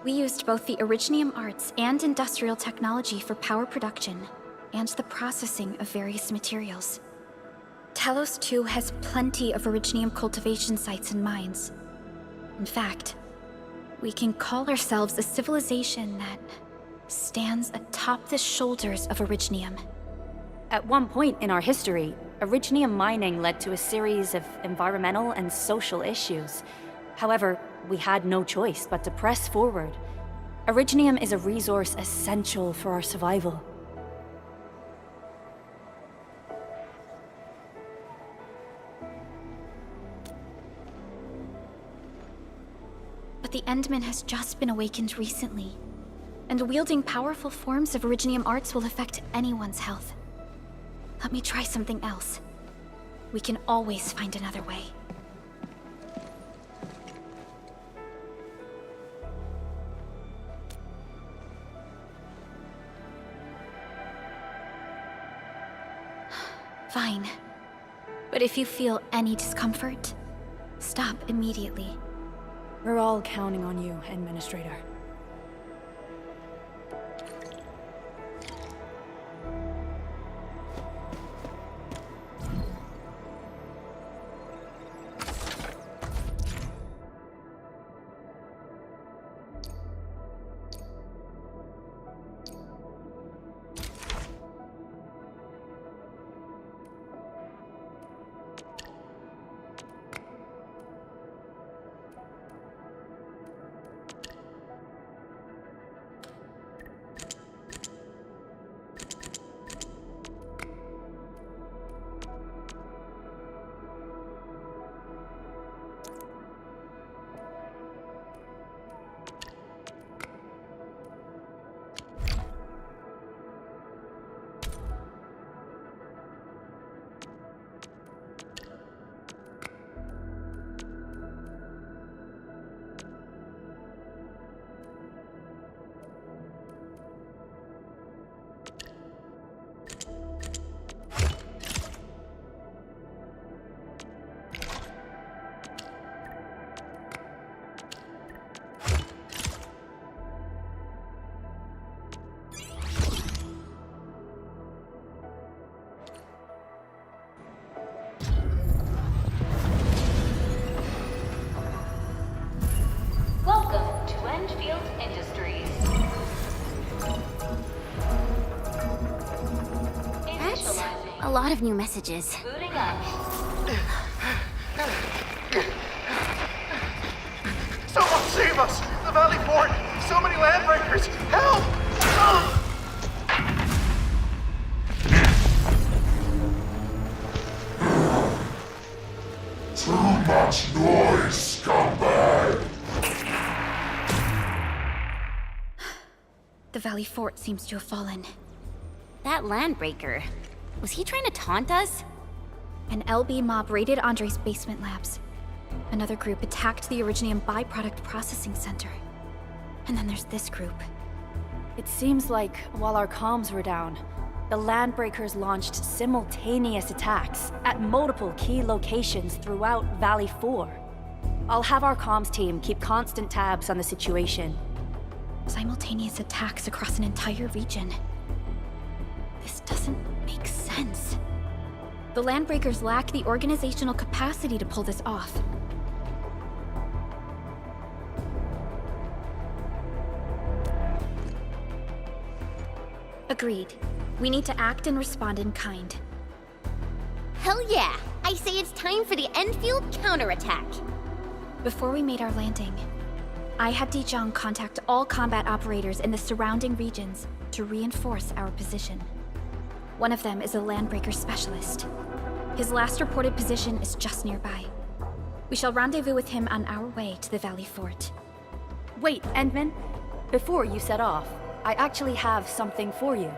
We used both the Originium arts and industrial technology for power production and the processing of various materials. Talos 2 has plenty of Originium cultivation sites and mines. In fact, we can call ourselves a civilization that stands atop the shoulders of Originium. At one point in our history, Originium mining led to a series of environmental and social issues. However, we had no choice but to press forward. Originium is a resource essential for our survival. But the Endman has just been awakened recently, and wielding powerful forms of Originium arts will affect anyone's health. Let me try something else. We can always find another way. Fine. But if you feel any discomfort, stop immediately. We're all counting on you, Administrator. Welcome to Endfield Industries. That's a lot of new messages. Booting up. Someone save us! The Valley Fort! So many landbreakers! Help! Too much noise, scumbag! The Valley Fort seems to have fallen. That landbreaker, was he trying to taunt us? An LB mob raided Andre's basement labs. Another group attacked the Originium byproduct processing center. And then there's this group. It seems like, while our comms were down, the Landbreakers launched simultaneous attacks at multiple key locations throughout Valley 4. I'll have our comms team keep constant tabs on the situation. Simultaneous attacks across an entire region. This doesn't make sense. The Landbreakers lack the organizational capacity to pull this off. Agreed. We need to act and respond in kind. Hell yeah! I say it's time for the Endfield counterattack. Before we made our landing, I had Dijong contact all combat operators in the surrounding regions to reinforce our position. One of them is a Landbreaker specialist. His last reported position is just nearby. We shall rendezvous with him on our way to the Valley Fort. Wait, Endman. Before you set off, I actually have something for you.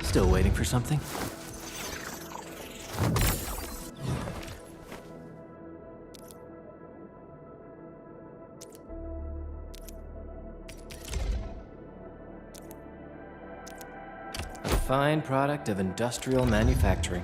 Still waiting for something? A fine product of industrial manufacturing.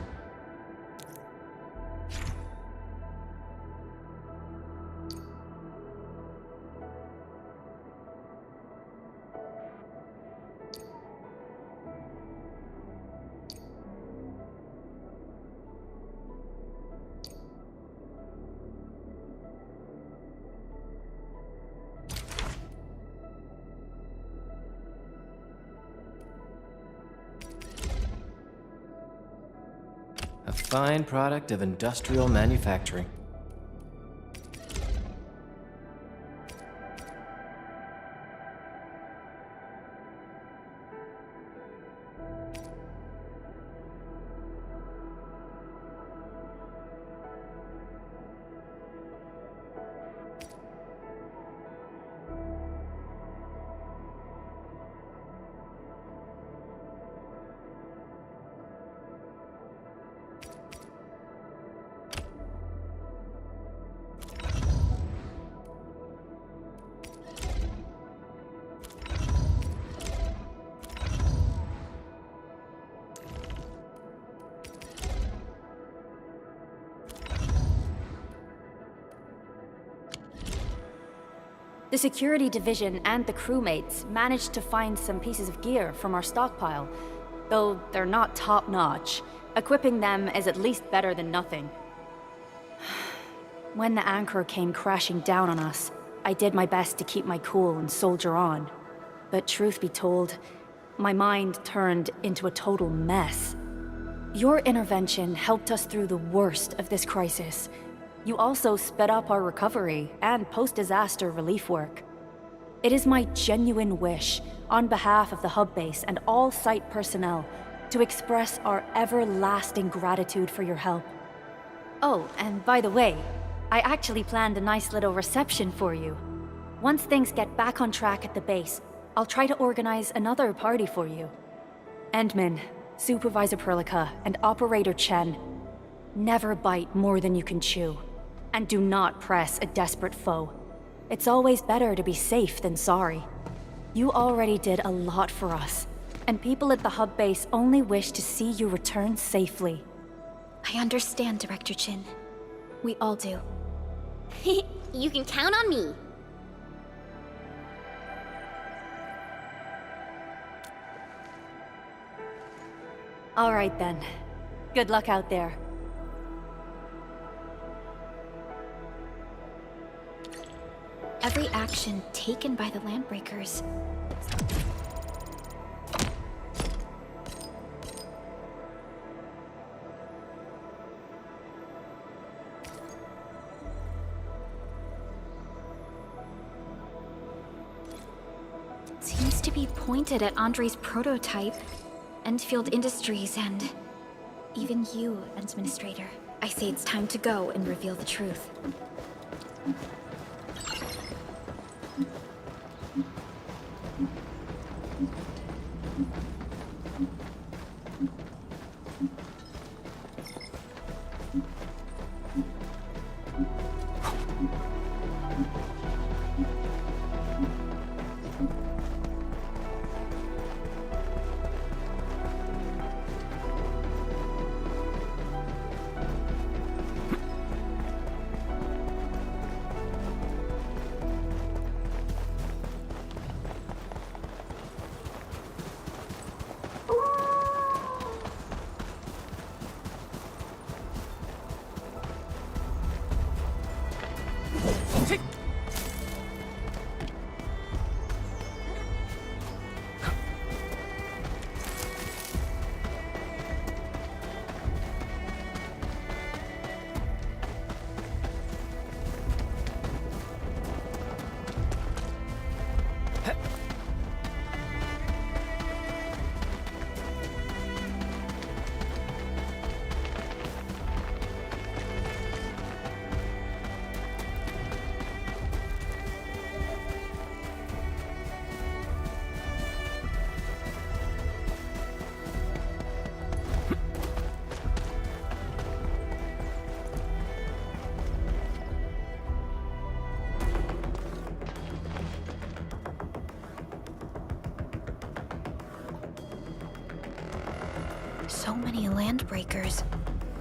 A fine product of industrial manufacturing. The security division and the crewmates managed to find some pieces of gear from our stockpile, though they're not top-notch. Equipping them is at least better than nothing. When the anchor came crashing down on us, I did my best to keep my cool and soldier on. But truth be told, my mind turned into a total mess. Your intervention helped us through the worst of this crisis. You also sped up our recovery and post-disaster relief work. It is my genuine wish, on behalf of the hub base and all site personnel, to express our everlasting gratitude for your help. Oh, and by the way, I actually planned a nice little reception for you. Once things get back on track at the base, I'll try to organize another party for you. Endman, Supervisor Perlica, and Operator Chen, never bite more than you can chew. And do not press a desperate foe. It's always better to be safe than sorry. You already did a lot for us, and people at the hub base only wish to see you return safely. I understand, Director Chin. We all do. You can count on me. All right then. Good luck out there. Every action taken by the Landbreakers seems to be pointed at Andre's prototype, Endfield Industries, and even you, Administrator. I say it's time to go and reveal the truth. So many Landbreakers.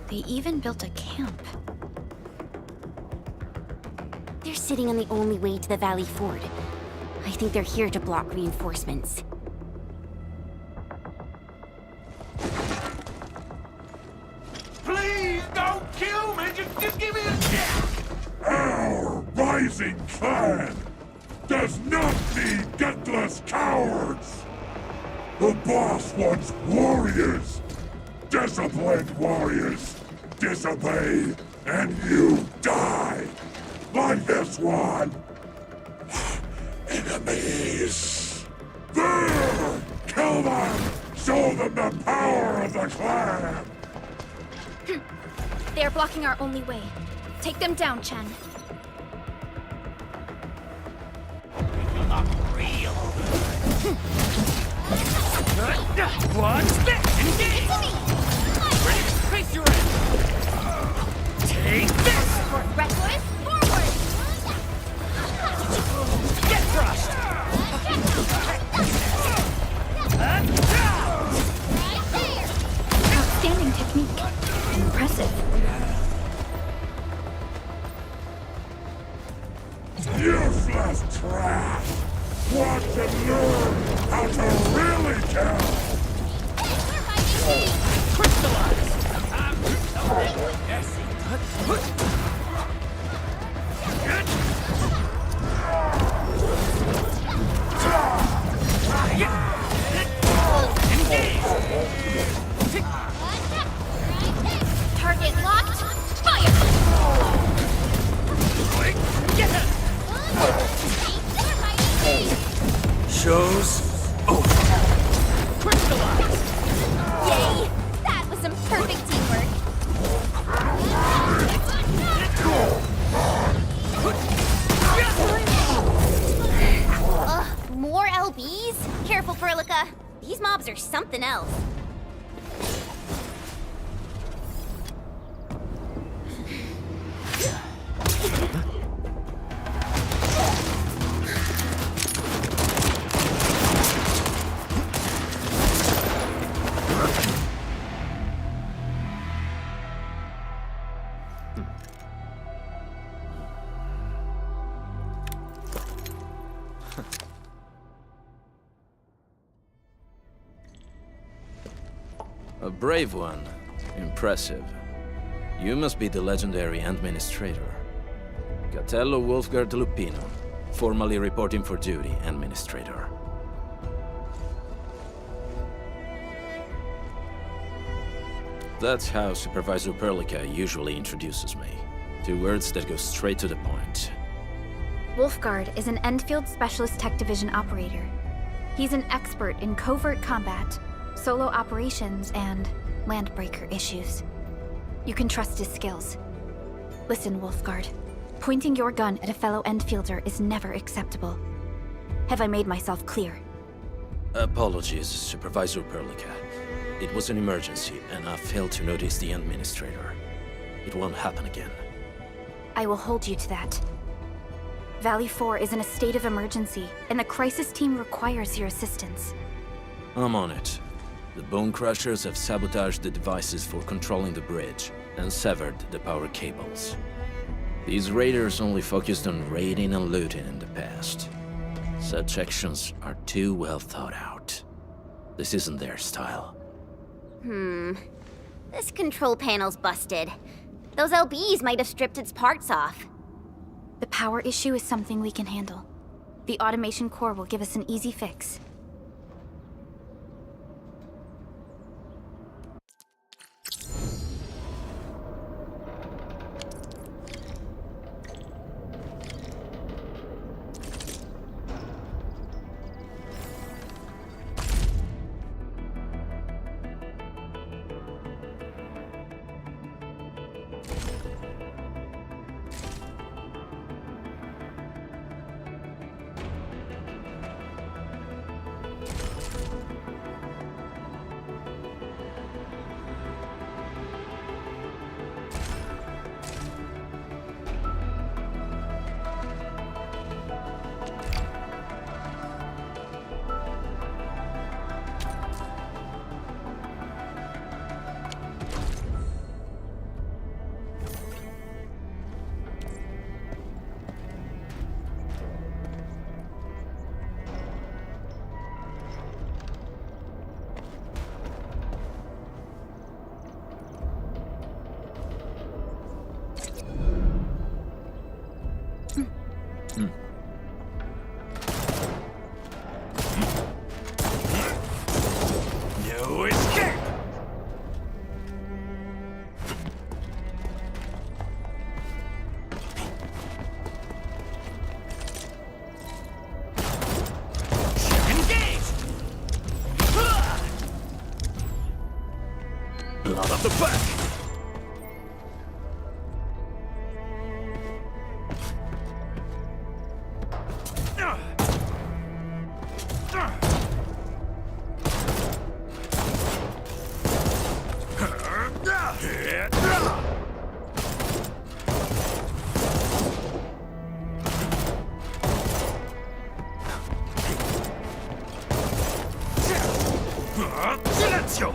They even built a camp. They're sitting on the only way to the Valley Ford. I think they're here to block reinforcements. Please don't kill me! Just give me a chance! Our rising clan does not need gutless cowards! The boss wants warriors! Disciplined warriors! Disobey, and you die! Like this one! Enemies! There! Kill them! Show them the power of the clan! They are blocking our only way. Take them down, Chen. Watch this! Engage! Ready to face your end! Take this! Reckless, forward! Get crushed! Outstanding technique. Impressive. Useless trash! Want to learn how to really kill! Crystallize! Target locked. Fire! Get him! Show's over. Crystallize! Yay! That was some perfect teamwork. Ugh, more LBs? Careful, Furlica. These mobs are something else. A brave one. Impressive. You must be the legendary Administrator. Catello Wolfgard Lupino, formally reporting for duty, Administrator. That's how Supervisor Perlica usually introduces me. 2 words that go straight to the point. Wolfgard is an Endfield Specialist Tech Division operator. He's an expert in covert combat, solo operations, and landbreaker issues. You can trust his skills. Listen, Wolfgard. Pointing your gun at a fellow Endfielder is never acceptable. Have I made myself clear? Apologies, Supervisor Perlica. It was an emergency, and I failed to notice the Administrator. It won't happen again. I will hold you to that. Valley 4 is in a state of emergency, and the crisis team requires your assistance. I'm on it. The Bone Crushers have sabotaged the devices for controlling the bridge, and severed the power cables. These raiders only focused on raiding and looting in the past. Such actions are too well thought out. This isn't their style. This control panel's busted. Those LBs might have stripped its parts off. The power issue is something we can handle. The automation core will give us an easy fix. No escape! Engage! Blood off the back! Silenzio!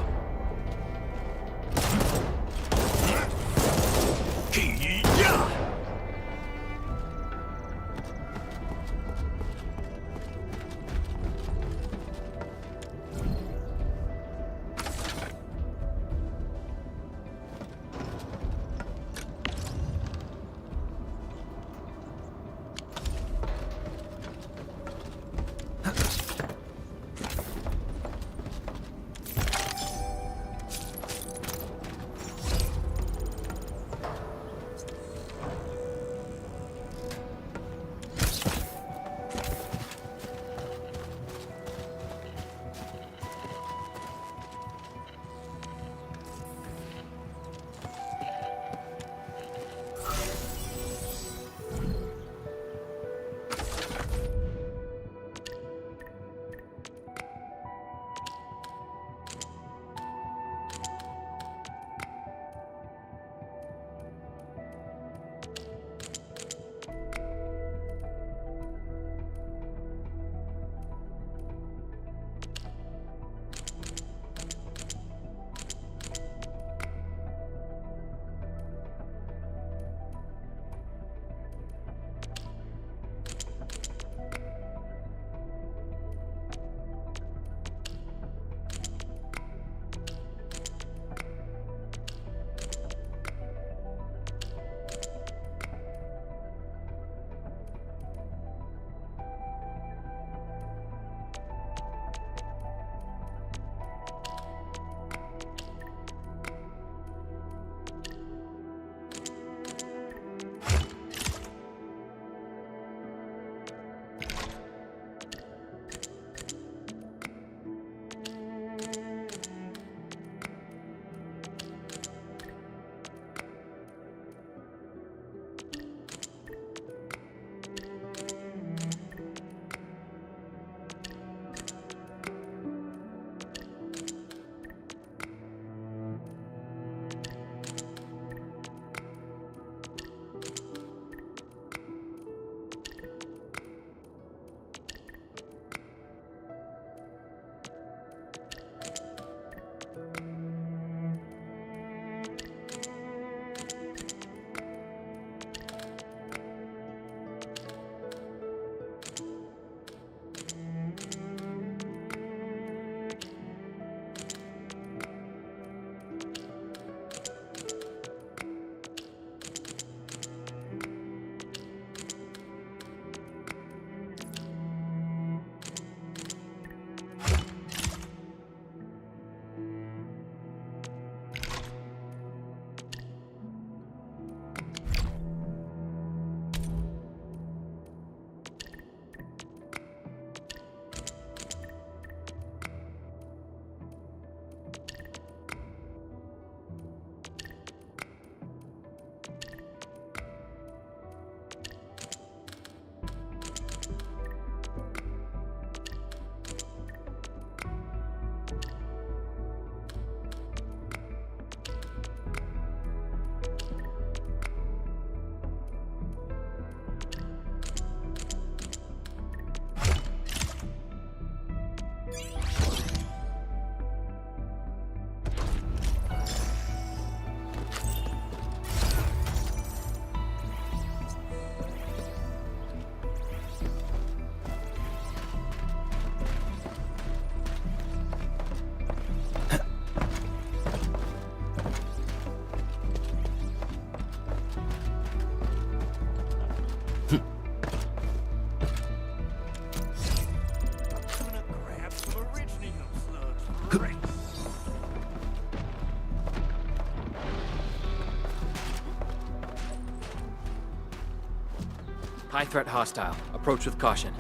High threat hostile. Approach with caution.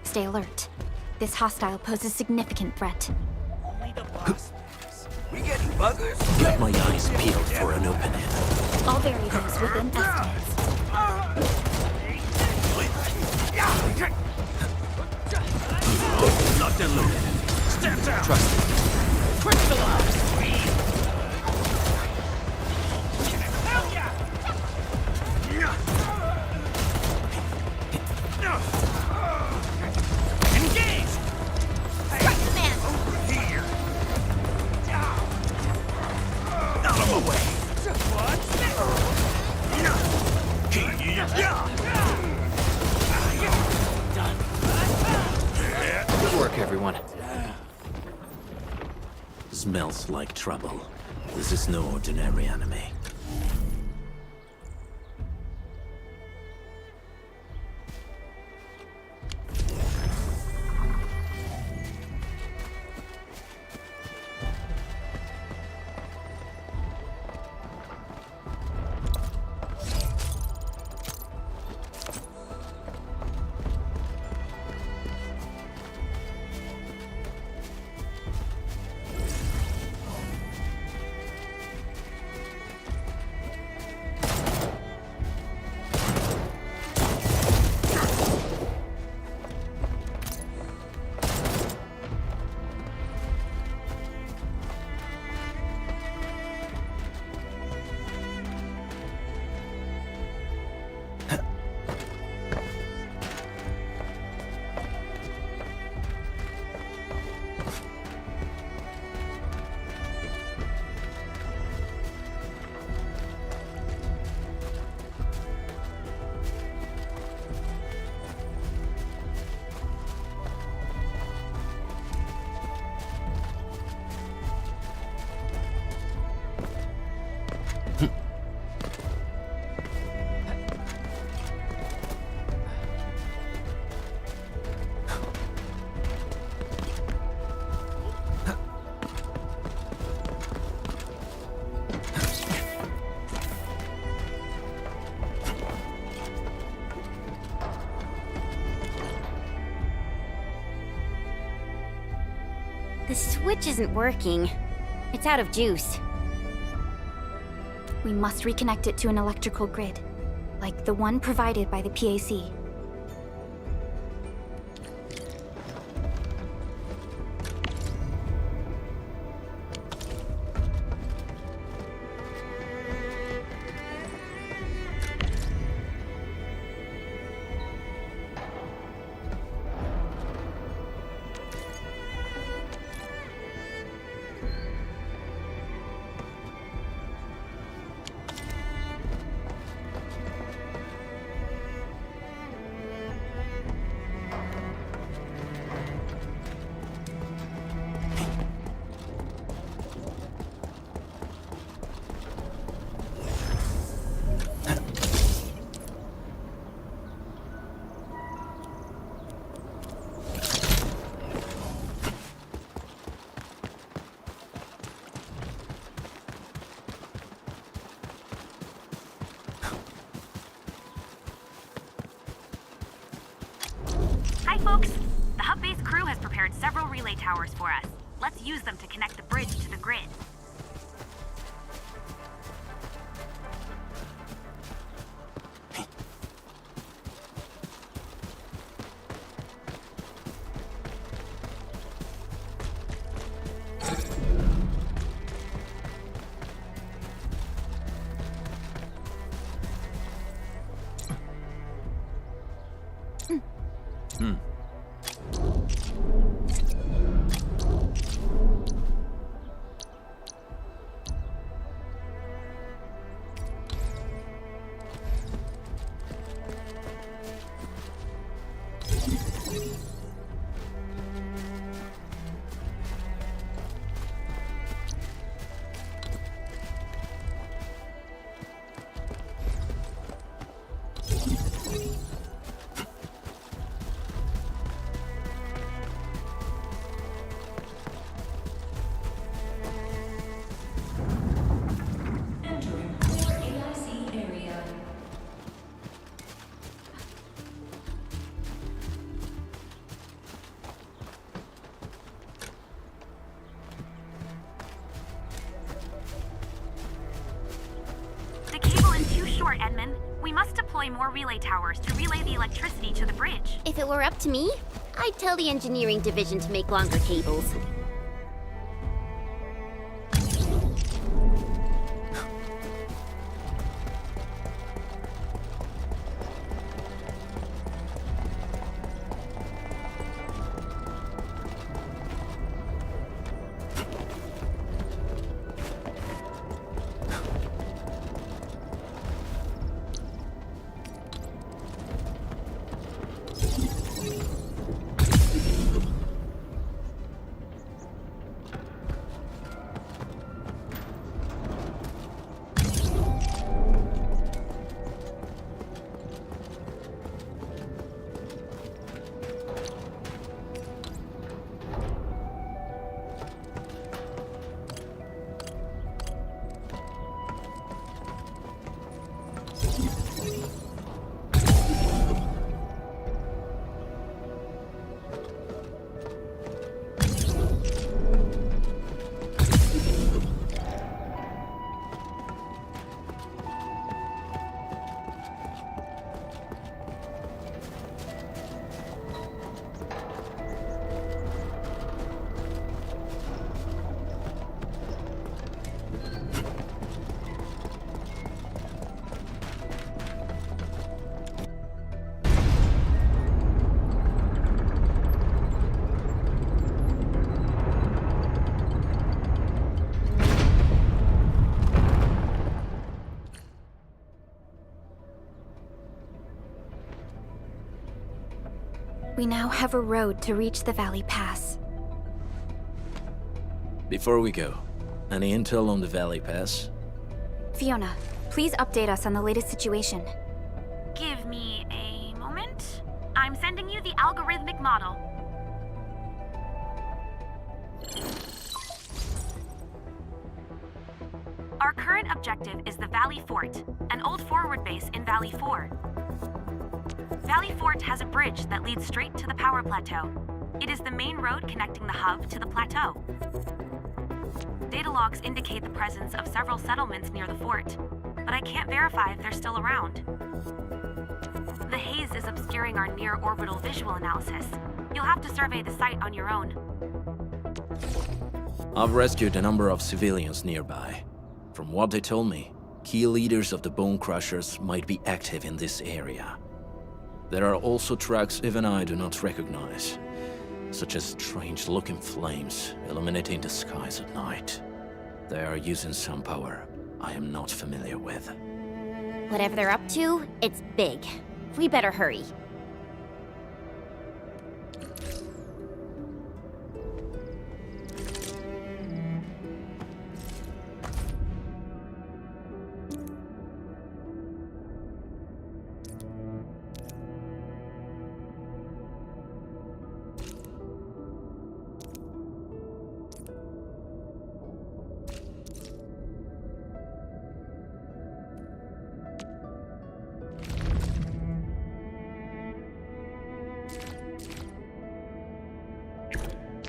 Stay alert. This hostile poses significant threat. Only the boss. We getting buggers? Got my eyes peeled for an opening. All variables within estimates. Locked and loaded. Step down! Trust me. Crystallize! Engage! Man! Here! Out of the way! Good work, everyone. Smells like trouble. This is no ordinary enemy. The switch isn't working. It's out of juice. We must reconnect it to an electrical grid, like the one provided by the PAC. Hi, folks. The hub base crew has prepared several relay towers for us. Let's use them to connect the bridge to the grid. deploy more relay towers to relay the electricity to the bridge. If it were up to me, I'd tell the engineering division to make longer cables. We now have a road to reach the Valley Pass. Before we go, any intel on the Valley Pass? Fiona, please update us on the latest situation. Give me a moment. I'm sending you the algorithmic model. Our current objective is the Valley Fort, an old forward base in Valley 4. Valley Fort has a bridge that leads straight to the power plateau. It is the main road connecting the hub to the plateau. Data logs indicate the presence of several settlements near the fort, but I can't verify if they're still around. The haze is obscuring our near-orbital visual analysis. You'll have to survey the site on your own. I've rescued a number of civilians nearby. From what they told me, key leaders of the Bone Crushers might be active in this area. There are also tracks even I do not recognize, such as strange-looking flames illuminating the skies at night. They are using some power I am not familiar with. Whatever they're up to, it's big. We better hurry.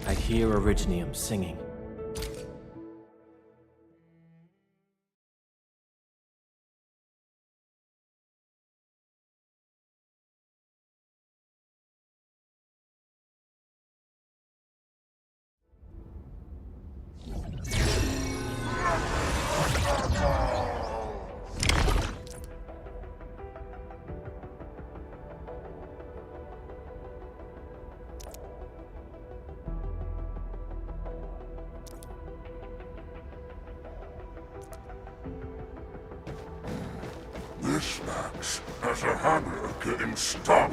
I hear Originium singing. This Max has a habit of getting stuck.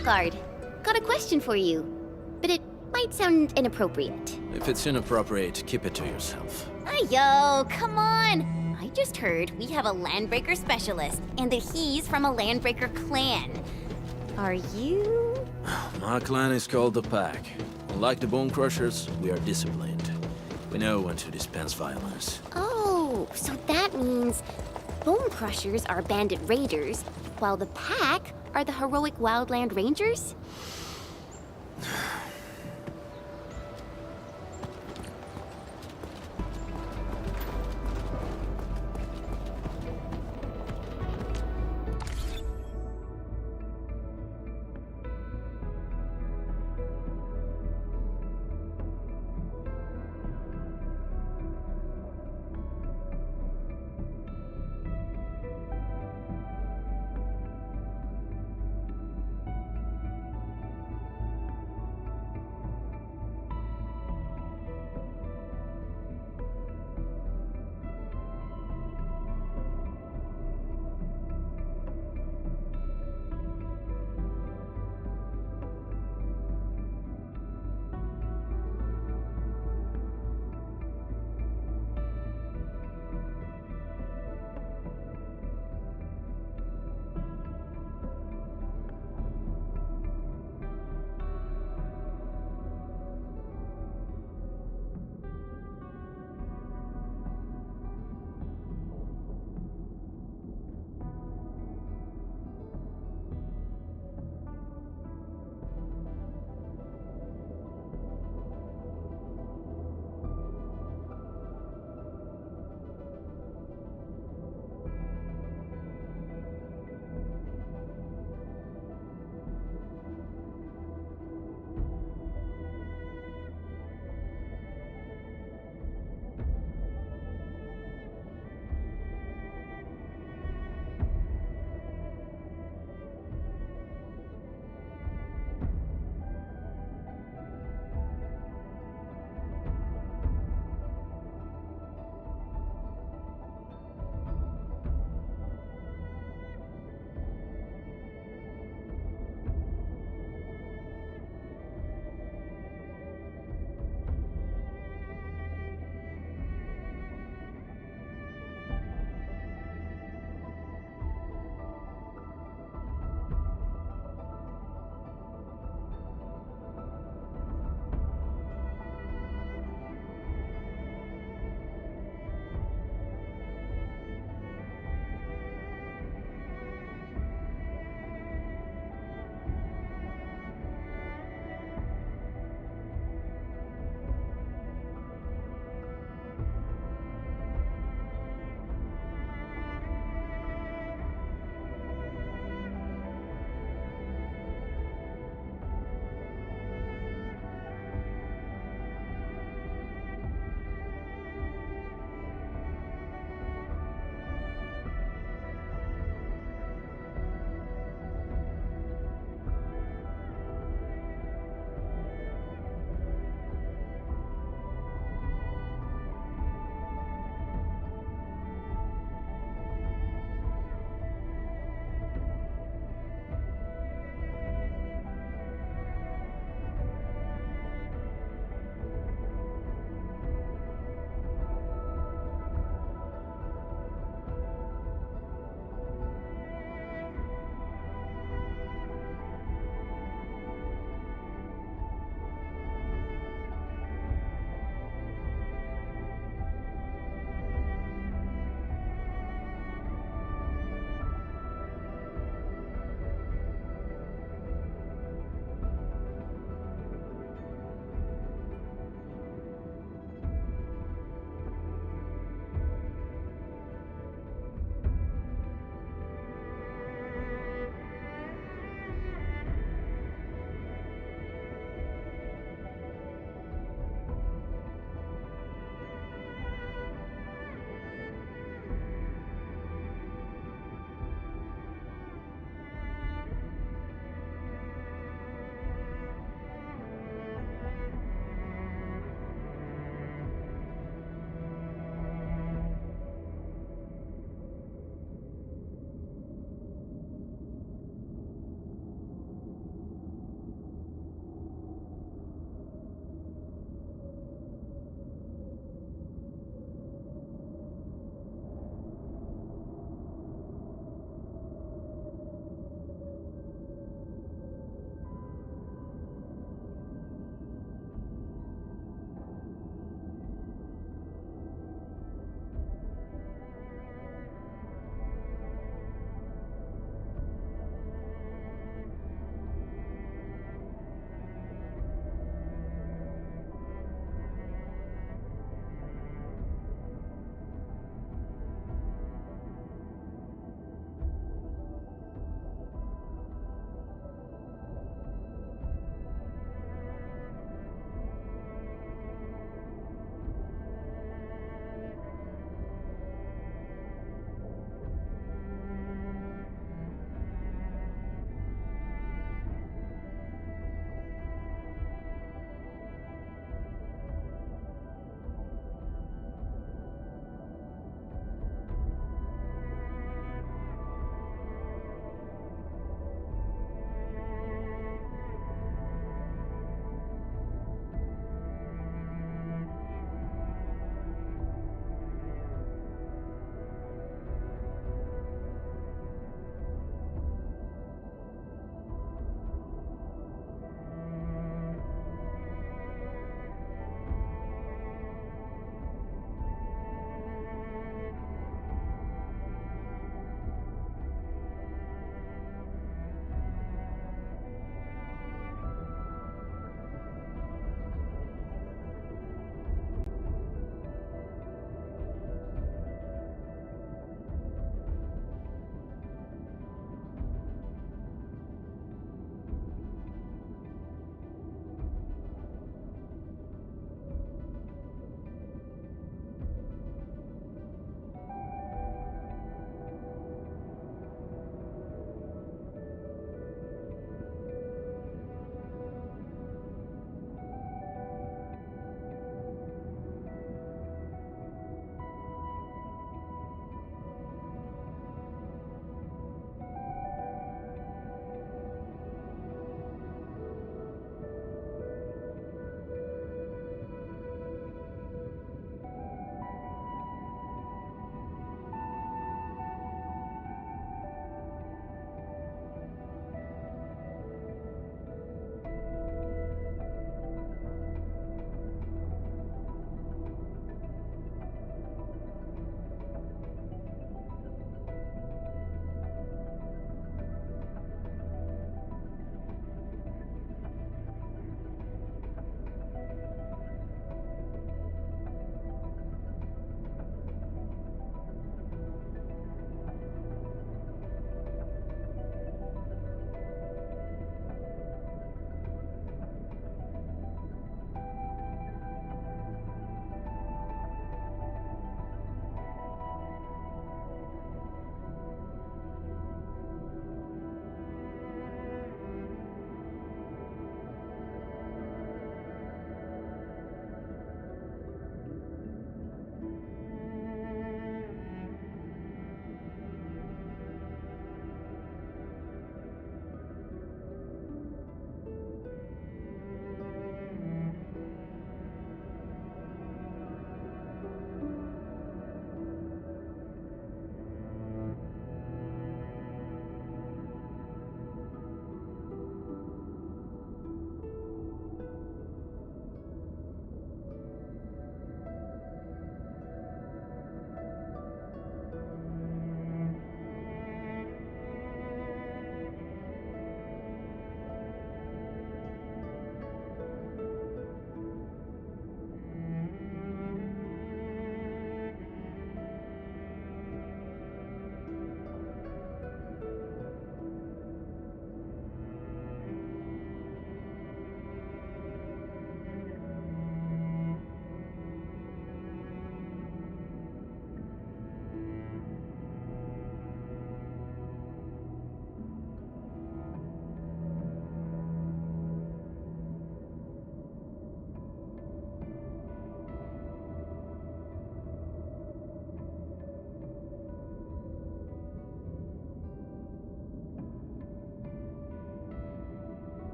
off guard. Got a question for you, but it might sound inappropriate. If it's inappropriate, keep it to yourself. Yo, come on! I just heard we have a Landbreaker specialist, and that he's from a Landbreaker clan. Are you? My clan is called the Pack. Unlike the Bone Crushers, we are disciplined. We know when to dispense violence. Oh, so that means Bone Crushers are bandit raiders, while the Pack are the heroic Wildland Rangers?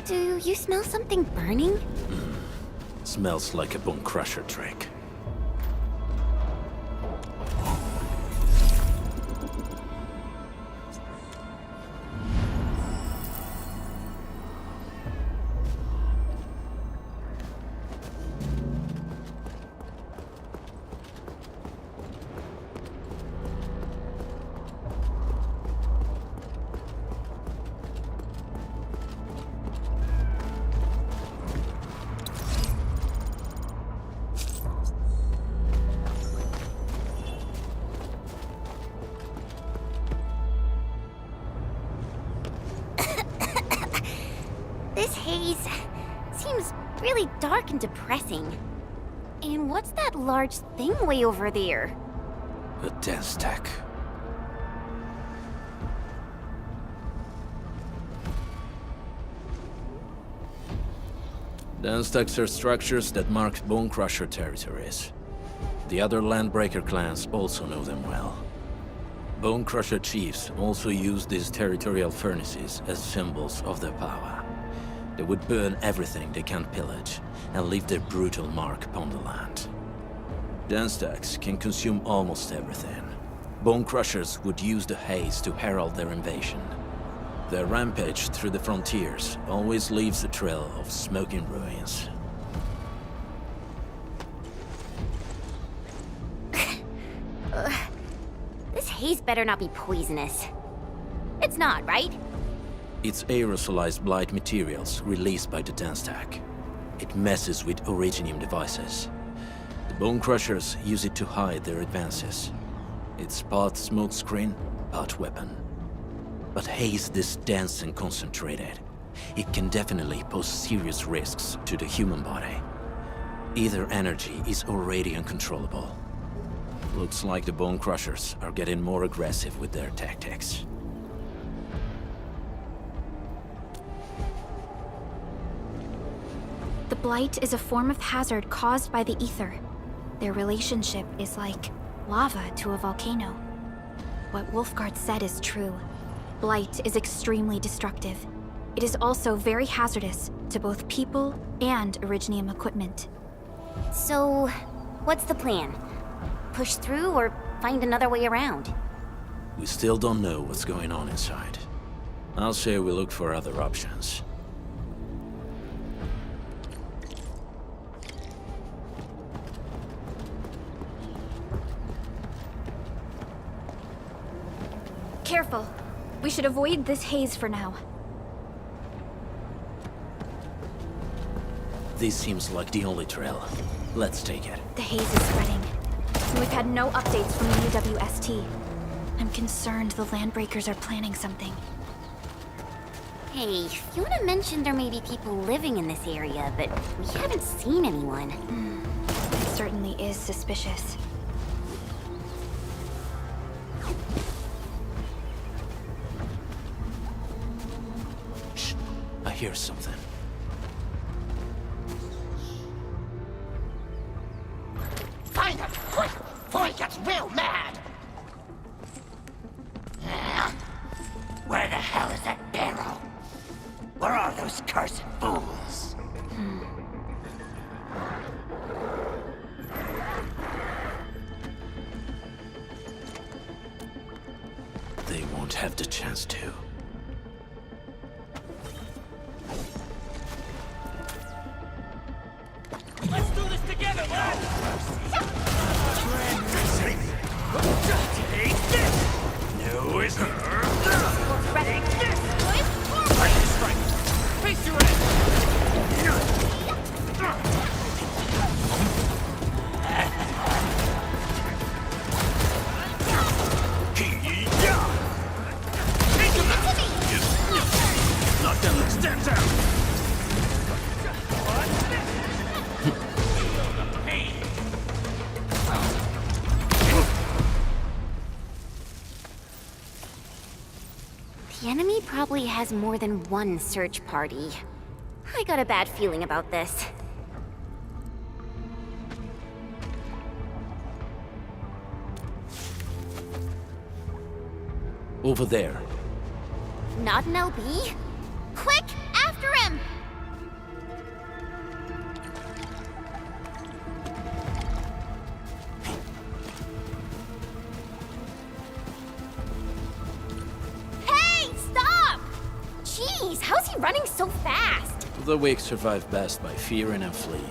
Do you smell something burning? Smells like a bone crusher trick. This haze seems really dark and depressing. And what's that large thing way over there? A dense stack. Dense stacks are structures that mark Bone Crusher territories. The other Landbreaker clans also know them well. Bone Crusher chiefs also use these territorial furnaces as symbols of their power. They would burn everything they can't pillage, and leave their brutal mark upon the land. Dense stacks can consume almost everything. Bone Crushers would use the haze to herald their invasion. Their rampage through the frontiers always leaves a trail of smoking ruins. This haze better not be poisonous. It's not, right? It's aerosolized blight materials released by the dense stack. It messes with Originium devices. The Bone Crushers use it to hide their advances. It's part smokescreen, part weapon. But haze this dense and concentrated. It can definitely pose serious risks to the human body. Either energy is already uncontrollable. Looks like the Bone Crushers are getting more aggressive with their tactics. The blight is a form of hazard caused by the ether. Their relationship is like lava to a volcano. What Wolfguard said is true. Blight is extremely destructive. It is also very hazardous to both people and Originium equipment. So, what's the plan? Push through or find another way around? We still don't know what's going on inside. I'll say we look for other options. Careful. We should avoid this haze for now. This seems like the only trail. Let's take it. The haze is spreading. We've had no updates from the UWST. I'm concerned the Landbreakers are planning something. Hey, Fiona mentioned there may be people living in this area, but we haven't seen anyone. It certainly is suspicious. Shh, I hear something. Find him, quick, before he gets real mad! Where the hell is that barrel? Where are those cursed fools? They won't have the chance to. Let's do this together, lad! Take this! No, it's Take this! Lightning strike! Face your Knock down the stand down! The enemy probably has more than one search party. I got a bad feeling about this. Over there. Not an LB? Quick, after him! he running so fast? The weak survive best by fearing and fleeing.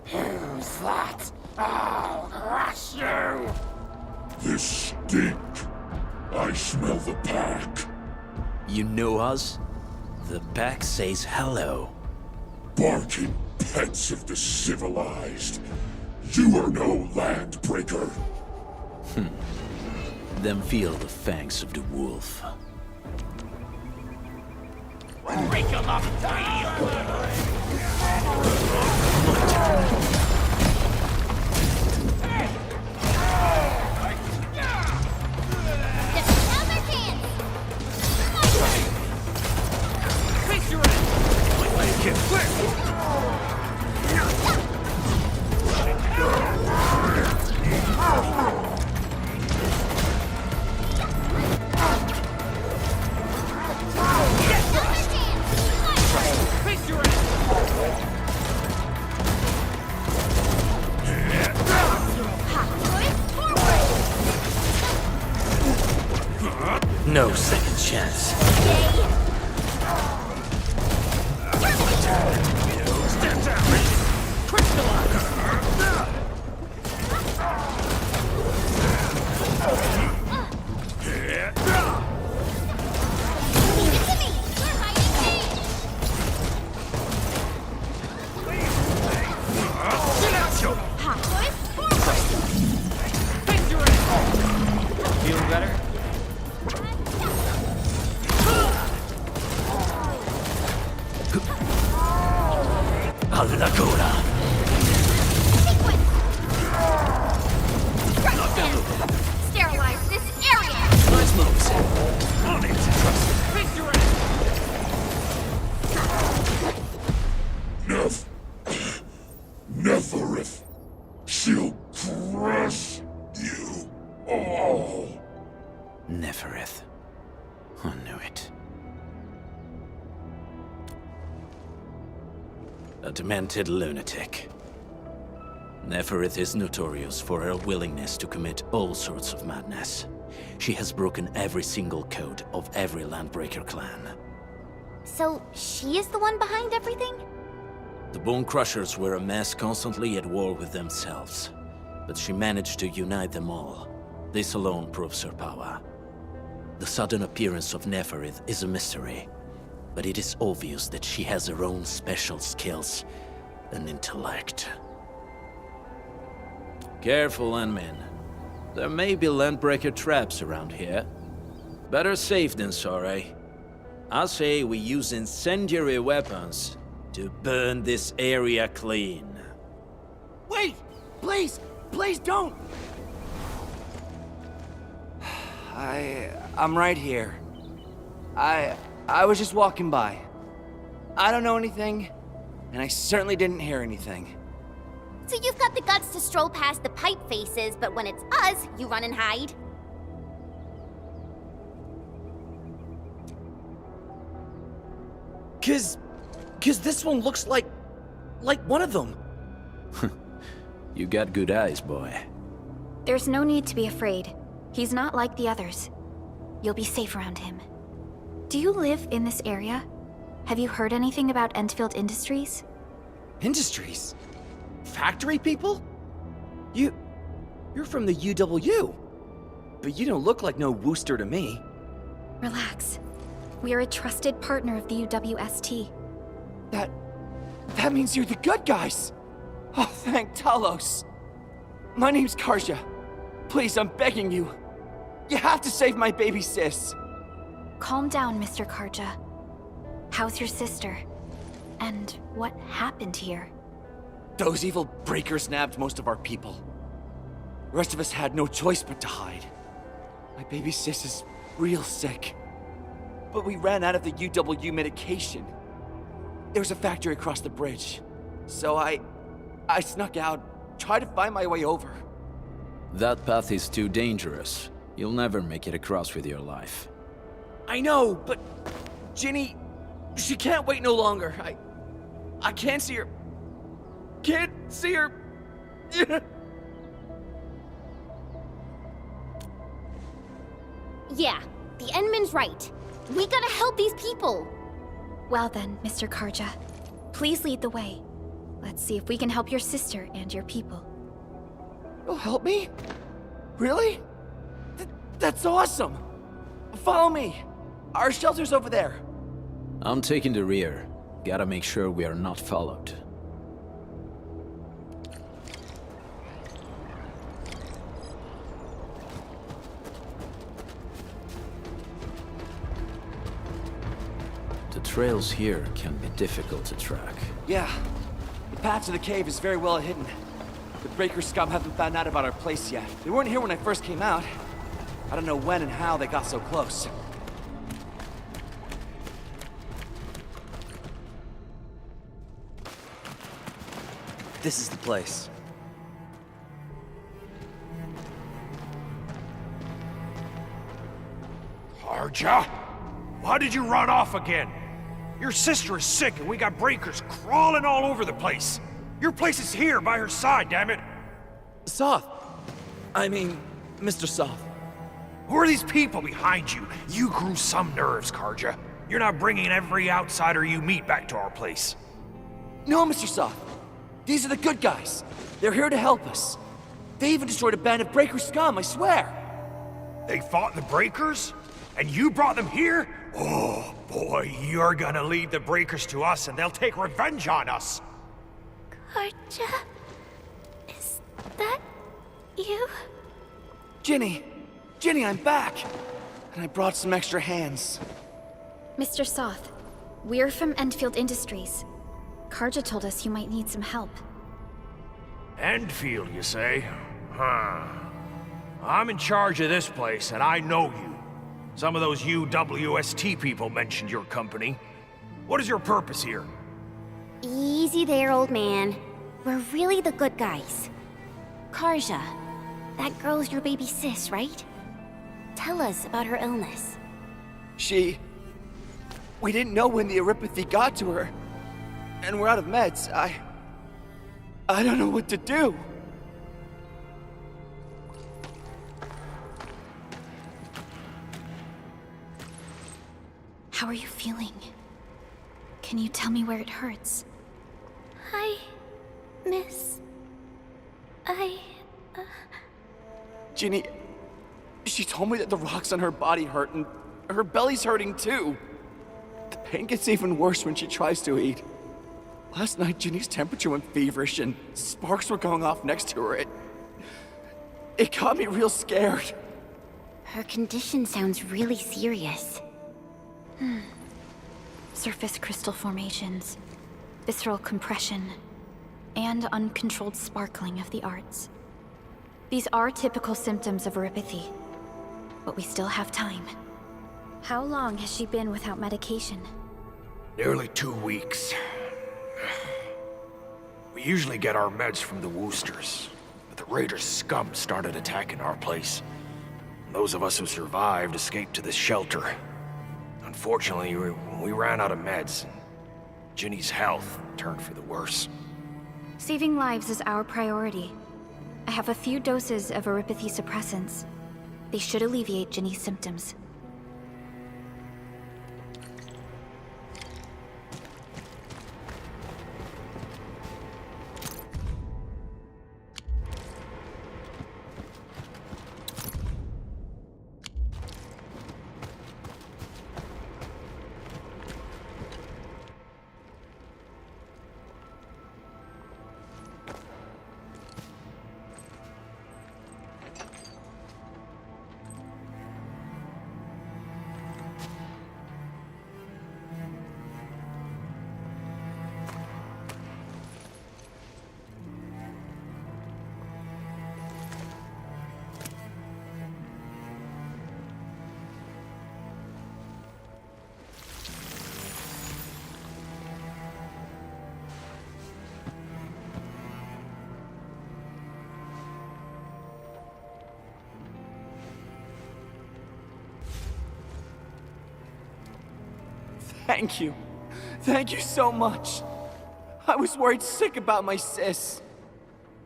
Who's that? I'll crush you! This stink. I smell the pack. You know us? The pack says hello. Barking pets of the civilized. You are no landbreaker. Then feel the fangs of the wolf. Break him up! No second chance. Stand down! Feel better? Laguna. Sterilize this area! Nice moves. On it! Face your Neferith. She'll crush you all. Neferith. I knew it. A demented lunatic. Neferith is notorious for her willingness to commit all sorts of madness. She has broken every single code of every Landbreaker clan. So, she is the one behind everything? The Bone Crushers were a mess constantly at war with themselves, but she managed to unite them all. This alone proves her power. The sudden appearance of Neferith is a mystery, but it is obvious that she has her own special skills and intellect. Careful, Landman. There may be Landbreaker traps around here. Better safe than sorry. I say we use incendiary weapons to burn this area clean. Wait! Please! Please don't! I'm right here. I was just walking by. I don't know anything, and I certainly didn't hear anything. So you've got the guts to stroll past the pipe faces, but when it's us, you run and hide? Cause this one looks like one of them. You got good eyes, boy. There's no need to be afraid. He's not like the others. You'll be safe around him. Do you live in this area? Have you heard anything about Endfield Industries? Industries? Factory people? You're from the UW. But you don't look like no Wooster to me. Relax. We are a trusted partner of the UWST. That means you're the good guys! Oh, thank Talos. My name's Karja. Please, I'm begging you. You have to save my baby sis. Calm down, Mr. Karja. How's your sister? And what happened here? Those evil breakers nabbed most of our people. The rest of us had no choice but to hide. My baby sis is real sick. But we ran out of the UW medication. There was a factory across the bridge. So I snuck out, tried to find my way over. That path is too dangerous. You'll never make it across with your life. I know, but Ginny, she can't wait no longer. I can't see her. Can't see her. Yeah, the Endman's right. We gotta help these people. Well then, Mr. Karja, please lead the way. Let's see if we can help your sister and your people. You'll help me? Really? That's awesome! Follow me! Our shelter's over there. I'm taking the rear. Gotta make sure we are not followed. The trails here can be difficult to track. Yeah. The path to the cave is very well hidden. The Breaker scum haven't found out about our place yet. They weren't here when I first came out. I don't know when and how they got so close. This is the place. Karja? Why did you run off again? Your sister is sick and we got breakers crawling all over the place. Your place is here by her side, damn it. Soth. I mean, Mr. Soth. Who are these people behind you? You grew some nerves, Karja. You're not bringing every outsider you meet back to our place. No, Mr. Soth. These are the good guys. They're here to help us. They even destroyed a band of Breaker scum, I swear. They fought the Breakers? And you brought them here? Oh, boy, you're gonna lead the Breakers to us and they'll take revenge on us. Karja? Is that you? Ginny! Ginny, I'm back! And I brought some extra hands. Mr. Soth, we're from Endfield Industries. Karja told us you might need some help. Endfield, you say? Huh. I'm in charge of this place, and I know you. Some of those UWST people mentioned your company. What is your purpose here? Easy there, old man. We're really the good guys. Karja, that girl's your baby sis, right? Tell us about her illness. We didn't know when the Eripathy got to her. And we're out of meds. I don't know what to do. How are you feeling? Can you tell me where it hurts? Hi, miss. Ginny, she told me that the rocks on her body hurt and her belly's hurting too. The pain gets even worse when she tries to eat. Last night, Ginny's temperature went feverish and sparks were going off next to her. It got me real scared. Her condition sounds really serious. Surface crystal formations, visceral compression, and uncontrolled sparkling of the arts. These are typical symptoms of Eripathy, but we still have time. How long has she been without medication? Nearly 2 weeks. We usually get our meds from the Woosters, but the Raiders' scum started attacking our place. Those of us who survived escaped to this shelter. Unfortunately, we ran out of meds, and Ginny's health turned for the worse. Saving lives is our priority. I have a few doses of Eripathy suppressants. They should alleviate Ginny's symptoms. Thank you. Thank you so much. I was worried sick about my sis.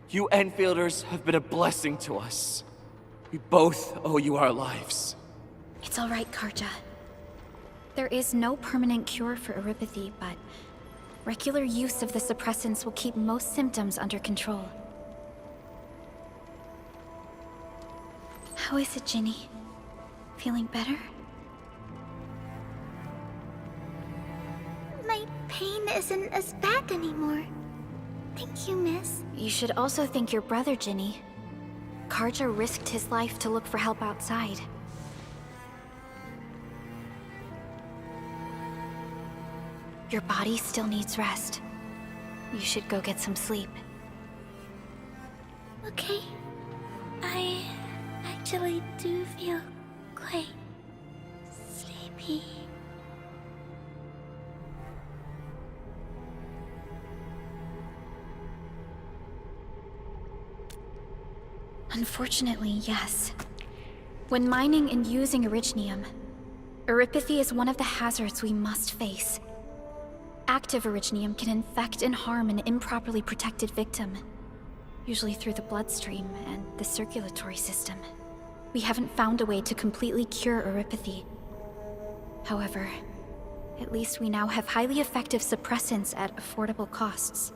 You Enfielders have been a blessing to us. We both owe you our lives. It's all right, Karja. There is no permanent cure for erypathy, but regular use of the suppressants will keep most symptoms under control. How is it, Ginny? Feeling better? My pain isn't as bad anymore. Thank you, miss. You should also thank your brother, Ginny. Karja risked his life to look for help outside. Your body still needs rest. You should go get some sleep. Okay. I actually do feel quite sleepy. Unfortunately, yes. When mining and using originium, erypathy is one of the hazards we must face. Active originium can infect and harm an improperly protected victim, usually through the bloodstream and the circulatory system. We haven't found a way to completely cure erypathy. However, at least we now have highly effective suppressants at affordable costs.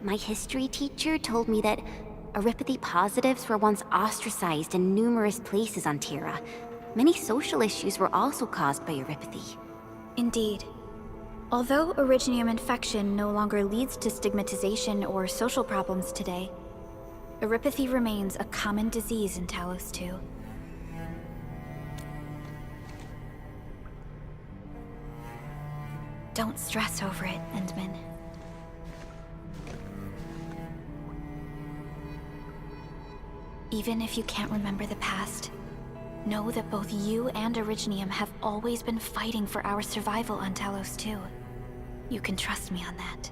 My history teacher told me that erypathy positives were once ostracized in numerous places on Terra. Many social issues were also caused by erypathy. Indeed. Although originium infection no longer leads to stigmatization or social problems today, erypathy remains a common disease in Talos 2. Don't stress over it, Endman. Even if you can't remember the past, know that both you and Originium have always been fighting for our survival on Talos 2. You can trust me on that.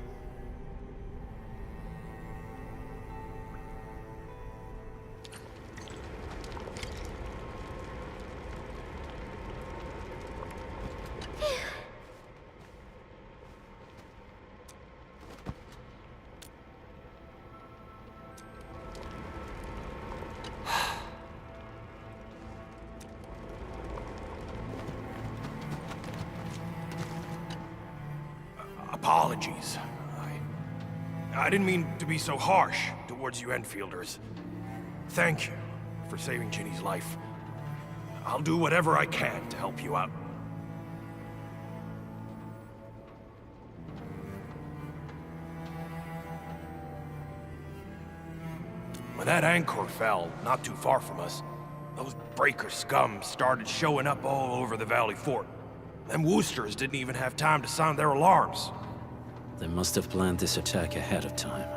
Apologies. I didn't mean to be so harsh towards you Enfielders. Thank you for saving Ginny's life. I'll do whatever I can to help you out. When that anchor fell, not too far from us, those breaker scum started showing up all over the Valley Fort. Them Woosters didn't even have time to sound their alarms. They must have planned this attack ahead of time.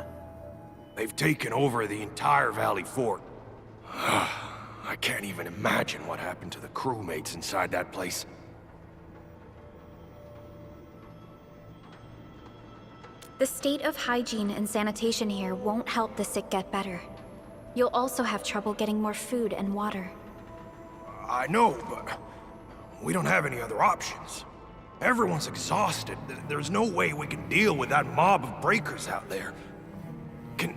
They've taken over the entire Valley Fort. I can't even imagine what happened to the crewmates inside that place. The state of hygiene and sanitation here won't help the sick get better. You'll also have trouble getting more food and water. I know, but we don't have any other options. Everyone's exhausted. There's no way we can deal with that mob of breakers out there. Can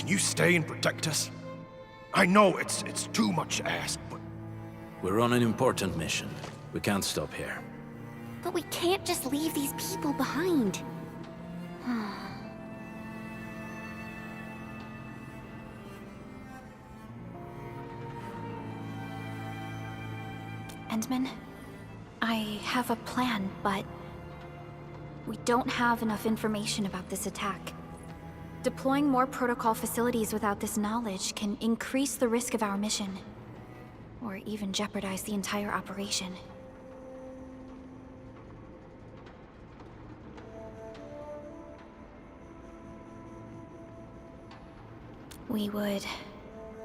you stay and protect us? I know it's too much to ask, but... We're on an important mission. We can't stop here. But we can't just leave these people behind. Endman, I have a plan, but we don't have enough information about this attack. Deploying more protocol facilities without this knowledge can increase the risk of our mission, or even jeopardize the entire operation. We would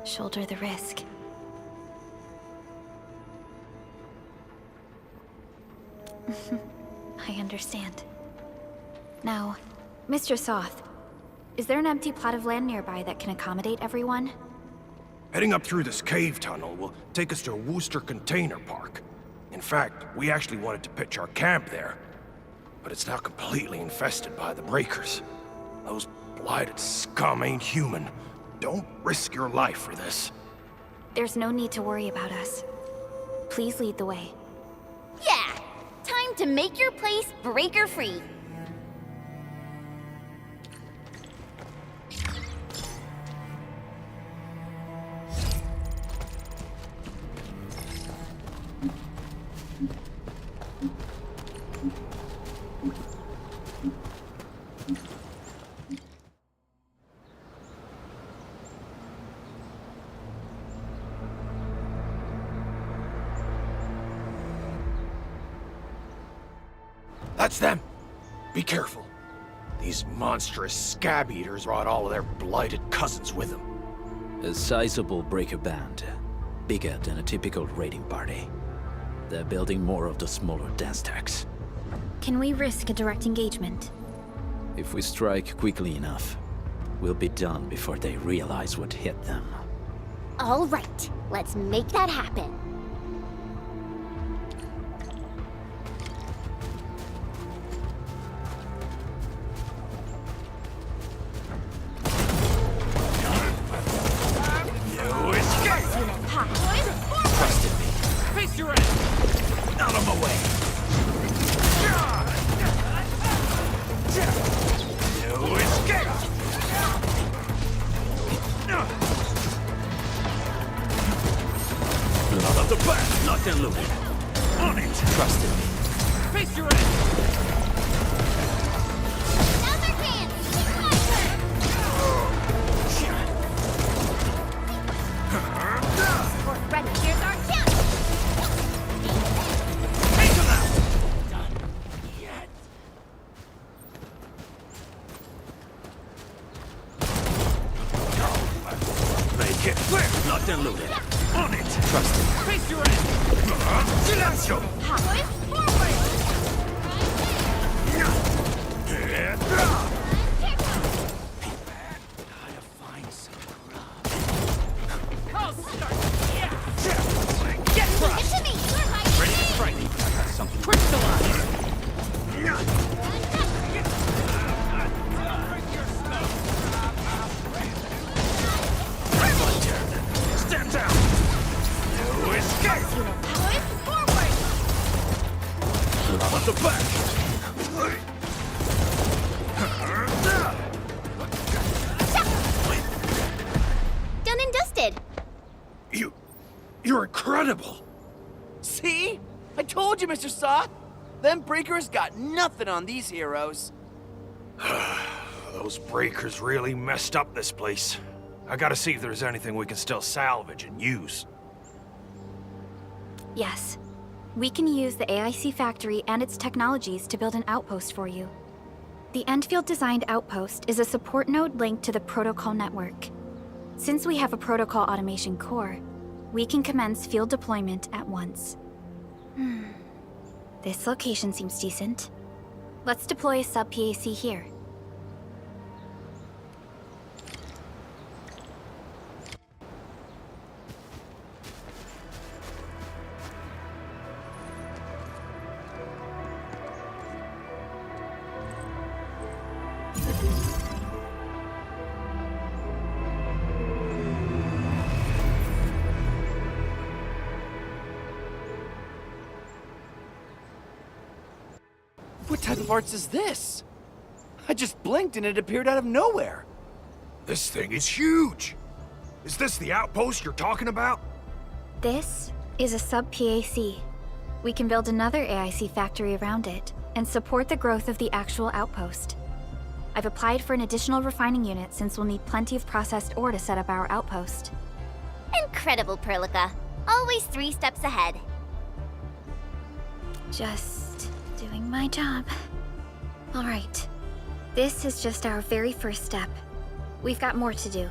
shoulder the risk. I understand. Now, Mr. Soth, is there an empty plot of land nearby that can accommodate everyone? Heading up through this cave tunnel will take us to a Wooster container park. In fact, we actually wanted to pitch our camp there. But it's now completely infested by the Breakers. Those blighted scum ain't human. Don't risk your life for this. There's no need to worry about us. Please lead the way. Yeah! Time to make your place breaker-free. That's them! Be careful. These monstrous scab eaters brought all of their blighted cousins with them. A sizable breaker band, bigger than a typical raiding party. They're building more of the smaller dance tags. Can we risk a direct engagement? If we strike quickly enough, we'll be done before they realize what hit them. All right, let's make that happen. Done and dusted. You're incredible! See? I told you, Mr. Soth! Them breakers got nothing on these heroes. Those breakers really messed up this place. I gotta see if there's anything we can still salvage and use. Yes. We can use the AIC factory and its technologies to build an outpost for you. The Endfield designed outpost is a support node linked to the protocol network. Since we have a protocol automation core, we can commence field deployment at once. This location seems decent. Let's deploy a sub-PAC here. What type of arts is this? I just blinked and it appeared out of nowhere. This thing is huge! Is this the outpost you're talking about? This is a sub-PAC. We can build another AIC factory around it and support the growth of the actual outpost. I've applied for an additional refining unit since we'll need plenty of processed ore to set up our outpost. Incredible, Perlica. Always 3 steps ahead. Just doing my job. All right. This is just our very first step. We've got more to do.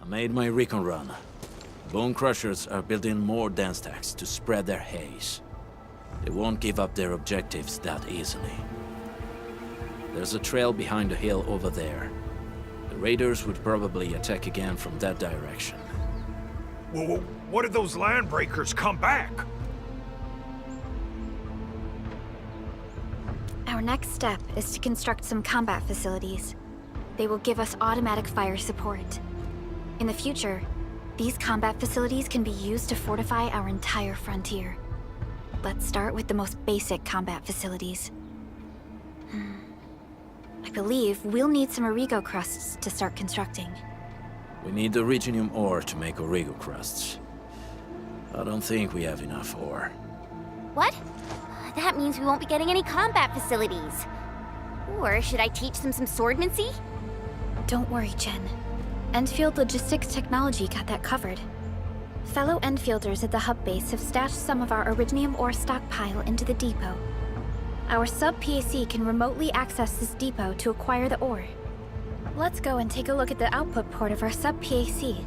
I made my recon run. Bone Crushers are building more dance stacks to spread their haze. They won't give up their objectives that easily. There's a trail behind the hill over there. The raiders would probably attack again from that direction. Well, what if those landbreakers come back? Our next step is to construct some combat facilities. They will give us automatic fire support. In the future, these combat facilities can be used to fortify our entire frontier. Let's start with the most basic combat facilities. I believe we'll need some Origo crusts to start constructing. We need the Originium ore to make Origo crusts. I don't think we have enough ore. What? That means we won't be getting any combat facilities. Or should I teach them some swordmancy? Don't worry, Chen. Endfield Logistics Technology got that covered. Fellow Enfielders at the hub base have stashed some of our Originium ore stockpile into the depot. Our sub-PAC can remotely access this depot to acquire the ore. Let's go and take a look at the output port of our sub-PAC.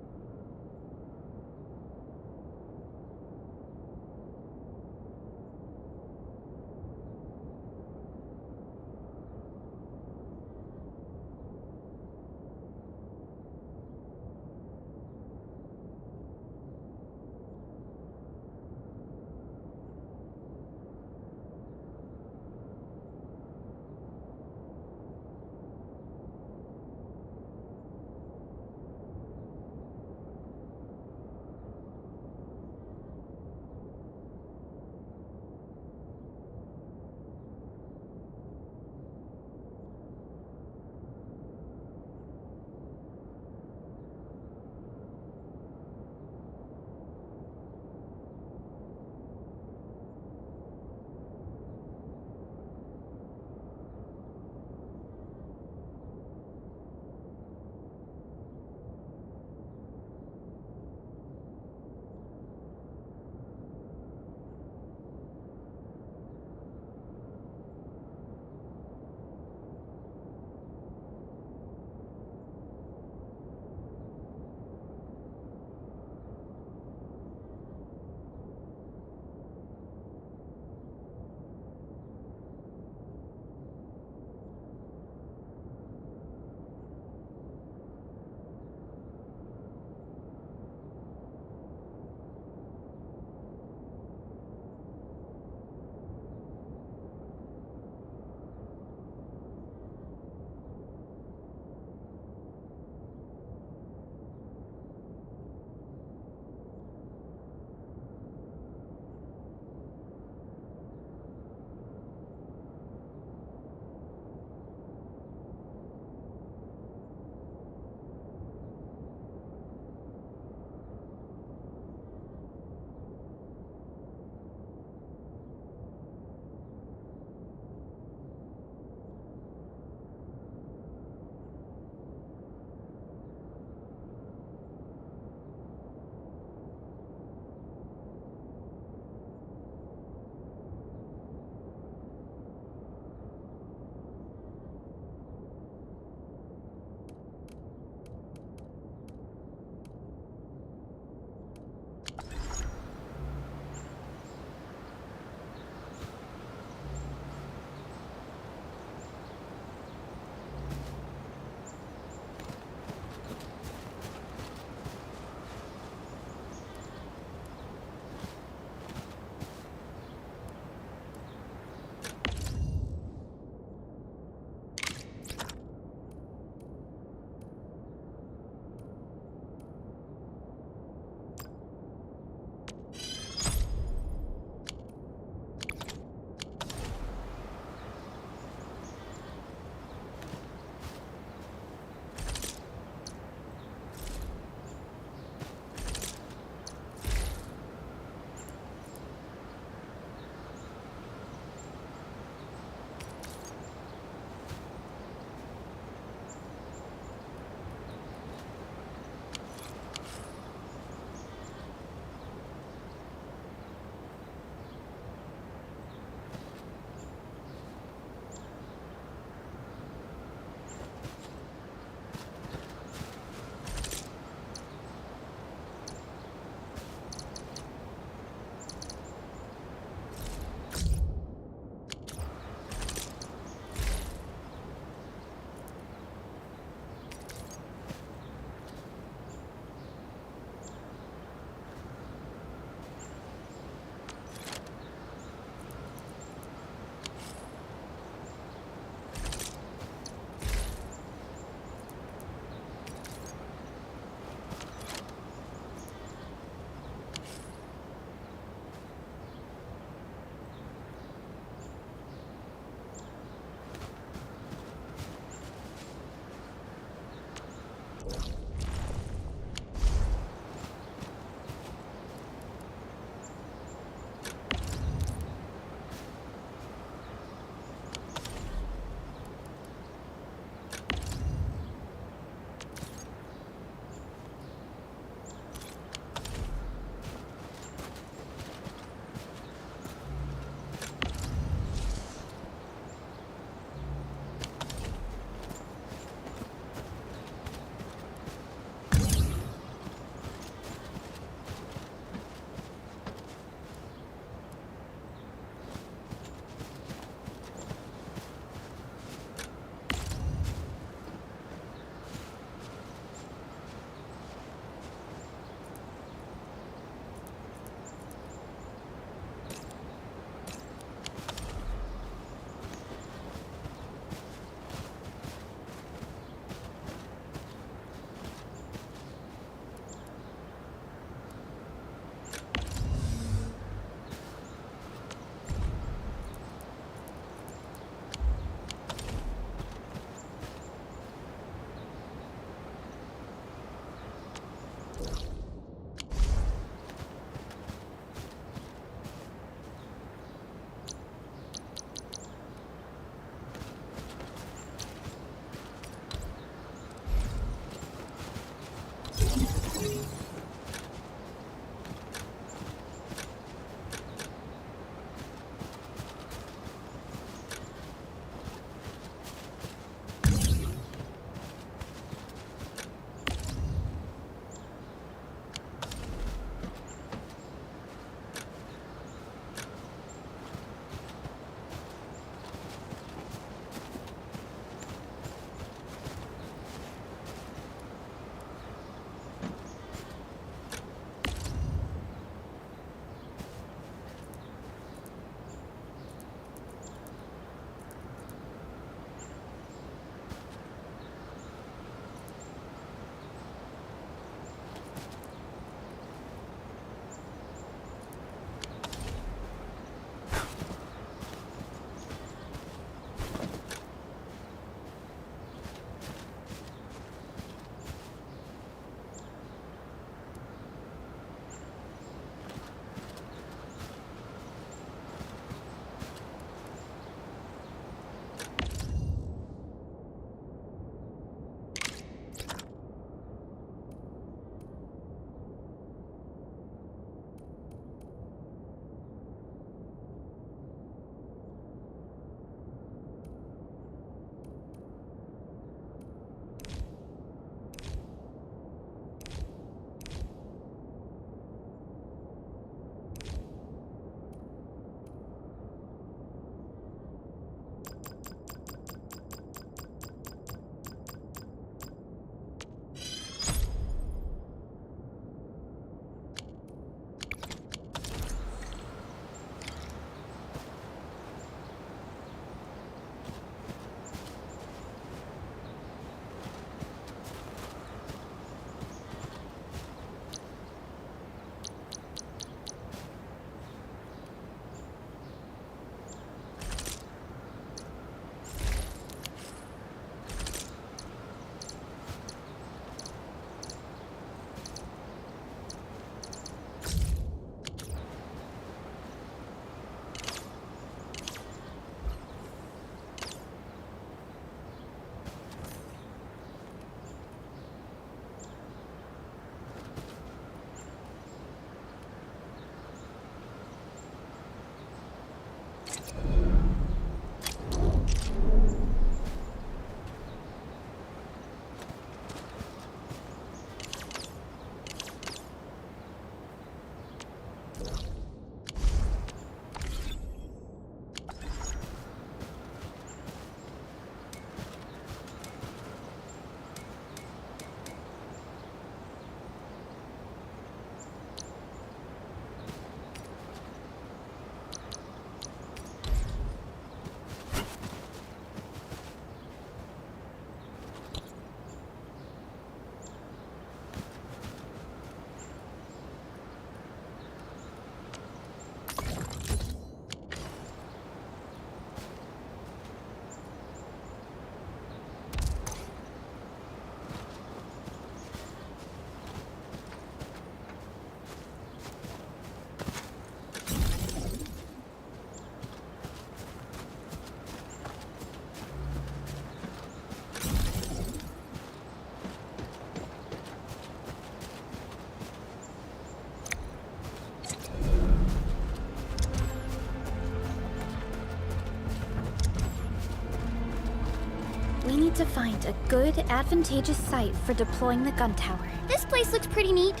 We need to find a good, advantageous site for deploying the gun tower. This place looks pretty neat.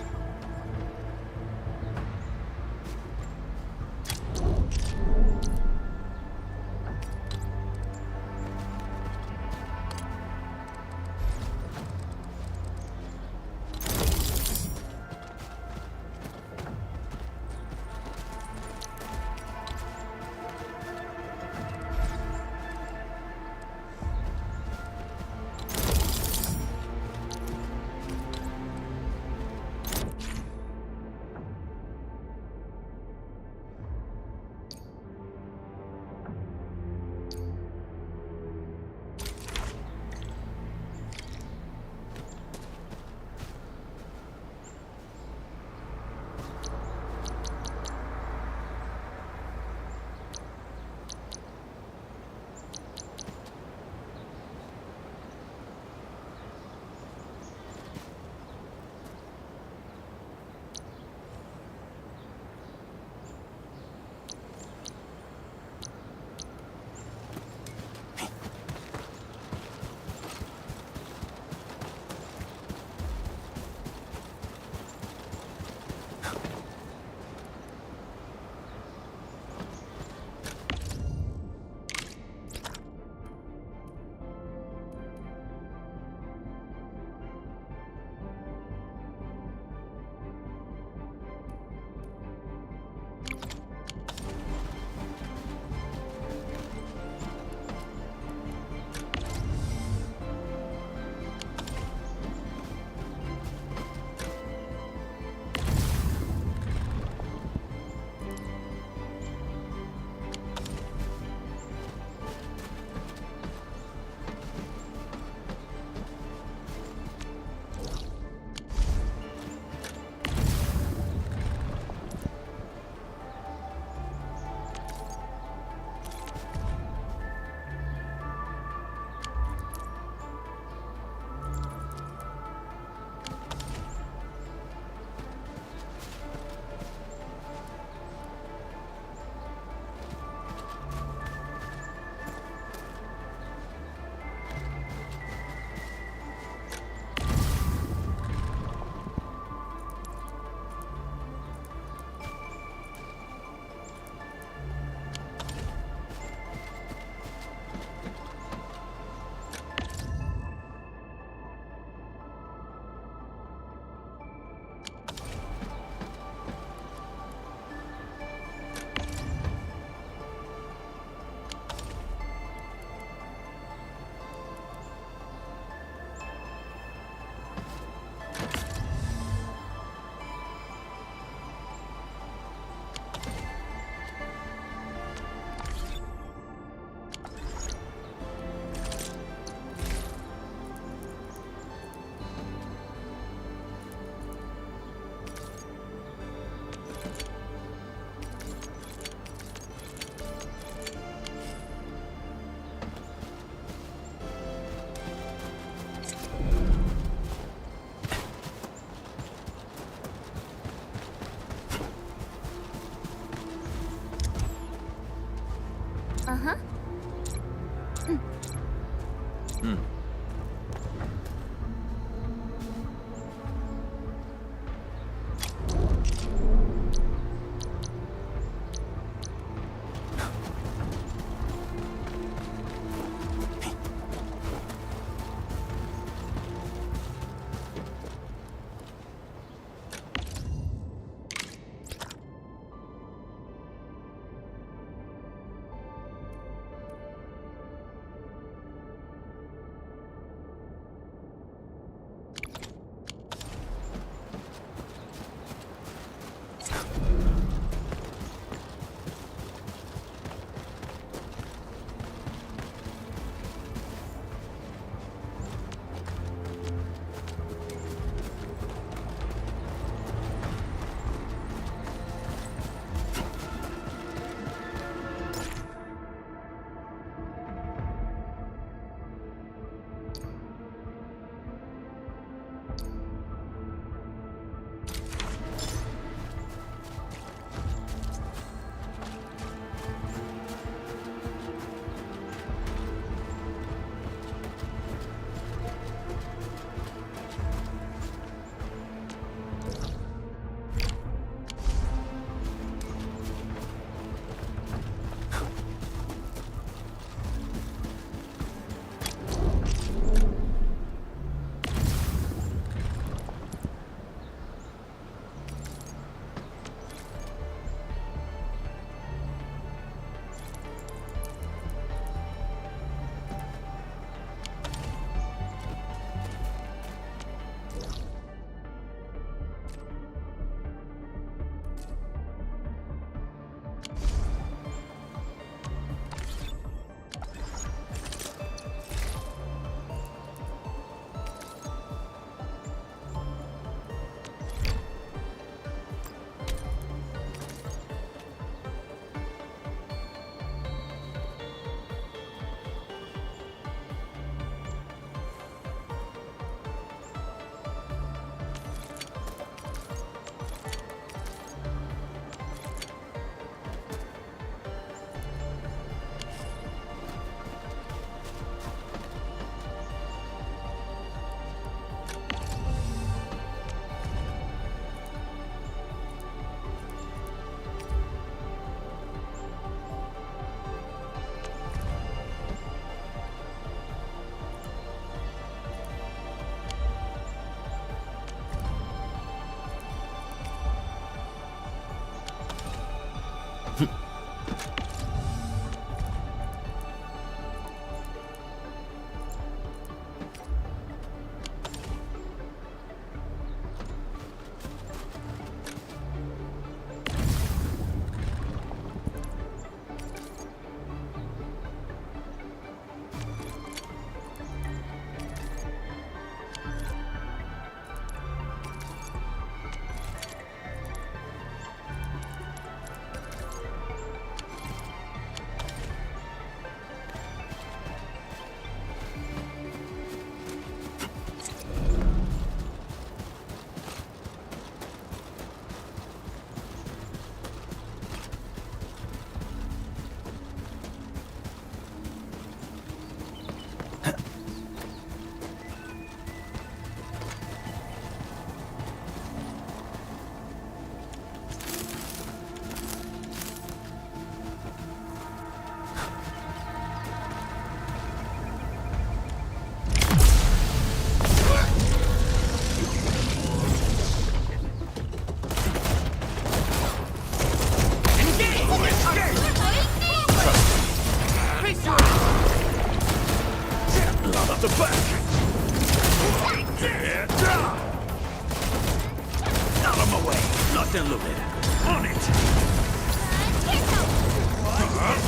and loaded. On it!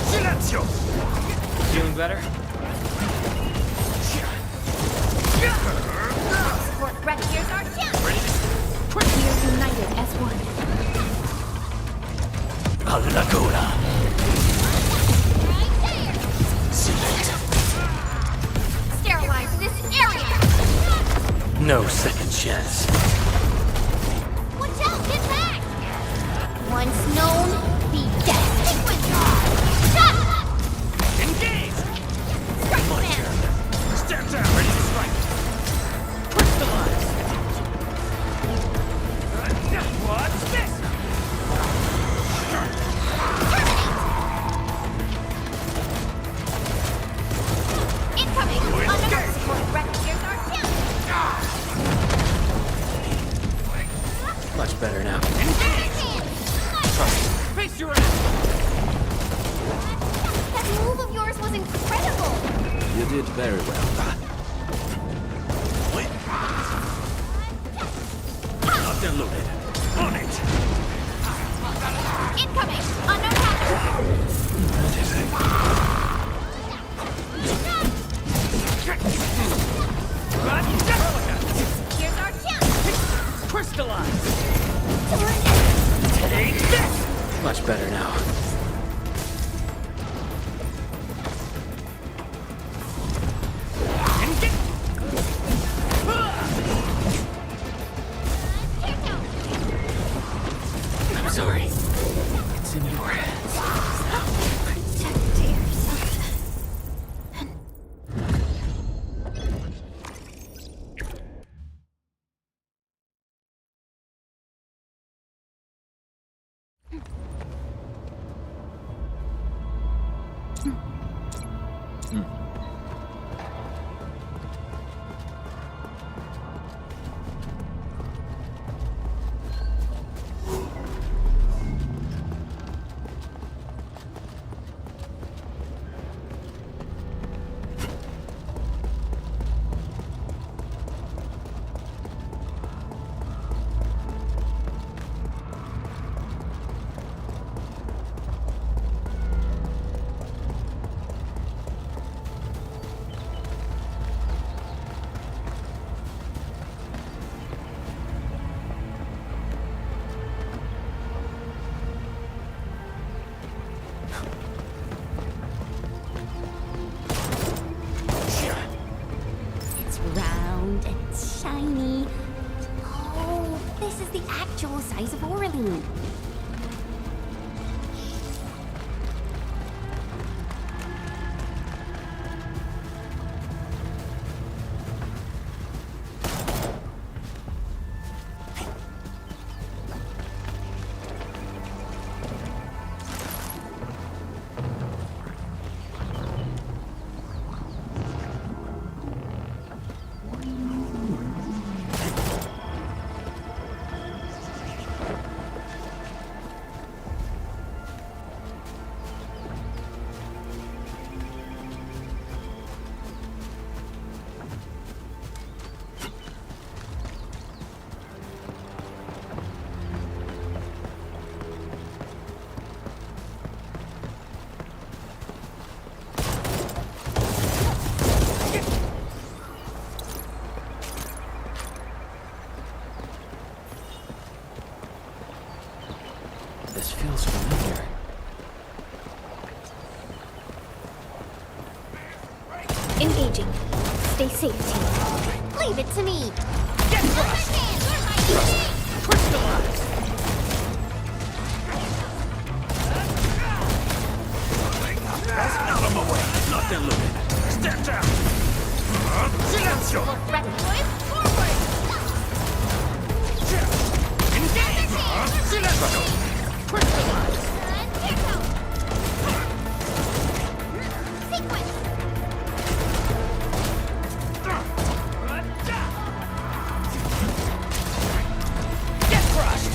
Silenzio! Feeling better? Support ready. Here's our chance. We are united as one. Alla gola! Sterilize this area. No second chance. Watch out! Get back. Once known, be dead. Stick with me. Stop! Engage! Strike command. Step down, ready to strike. Crystallize! What's this? Incoming. Another support ready. Here's our chance. Much better now. Face your ass! That move of yours was incredible. You did very well. Locked and loaded. On it! Incoming. Unknown hazard. Here's our chance. Crystallize! Take this. Much better now. I'm sorry. It's in your hands. Protect yourself. It's round and it's shiny. Oh, this is the actual size of Orlean. This feels familiar. Engaging. Stay safe, team. Leave it to me. Get crushed! Crystallize! Out of my way! Locked and loaded. Step down! Silenzio! Ready. Forward. Engage! Silenzio! Crystallize! Sequence. Get crushed!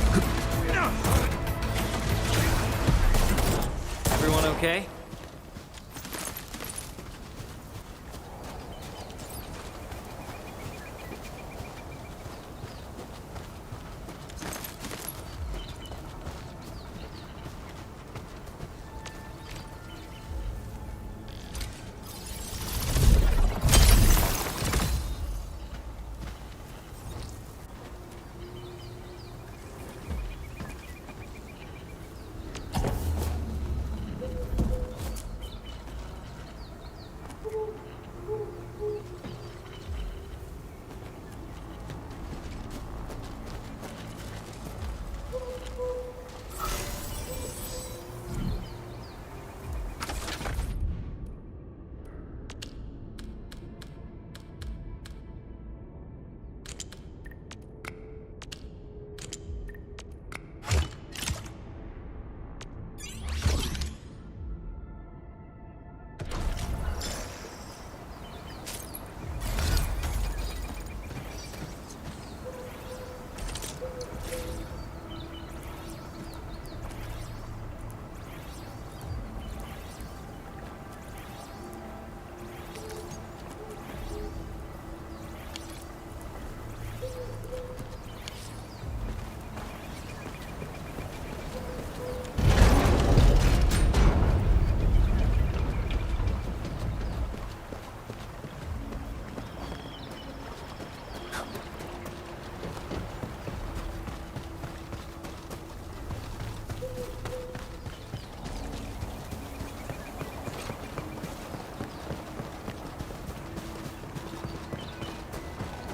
Everyone okay?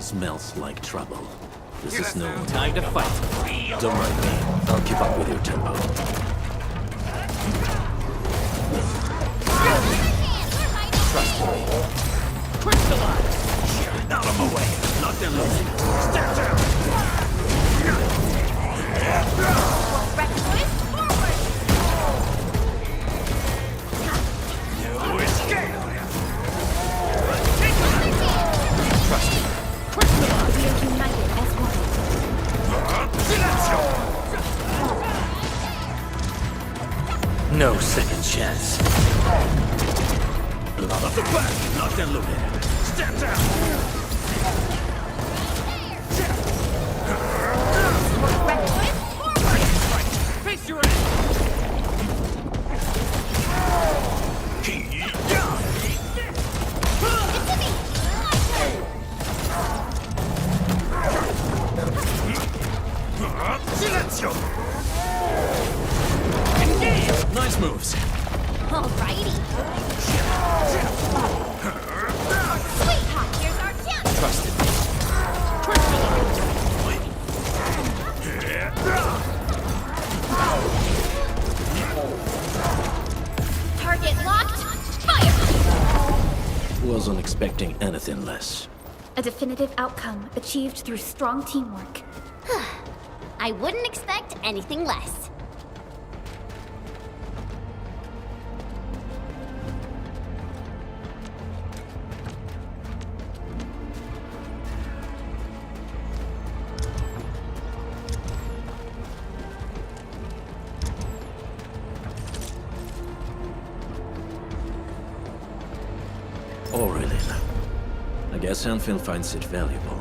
Smells like trouble. This is no Time to fight. Don't mind me. I'll keep up with your tempo. Trust me. Crystallize! Out of my way! Not them losing! Step down! No escape! Trust me. Crystallize! We are united as one. No second chance. Out of the back! Not them looted! Step down! Face your enemy! Silencio! Nice moves. Alrighty. Sweetheart, here's our chance. Trusted me. Target locked. Fire! Wasn't expecting anything less. A definitive outcome achieved through strong teamwork. I wouldn't expect anything less. Aurelin. I guess Endfield finds it valuable.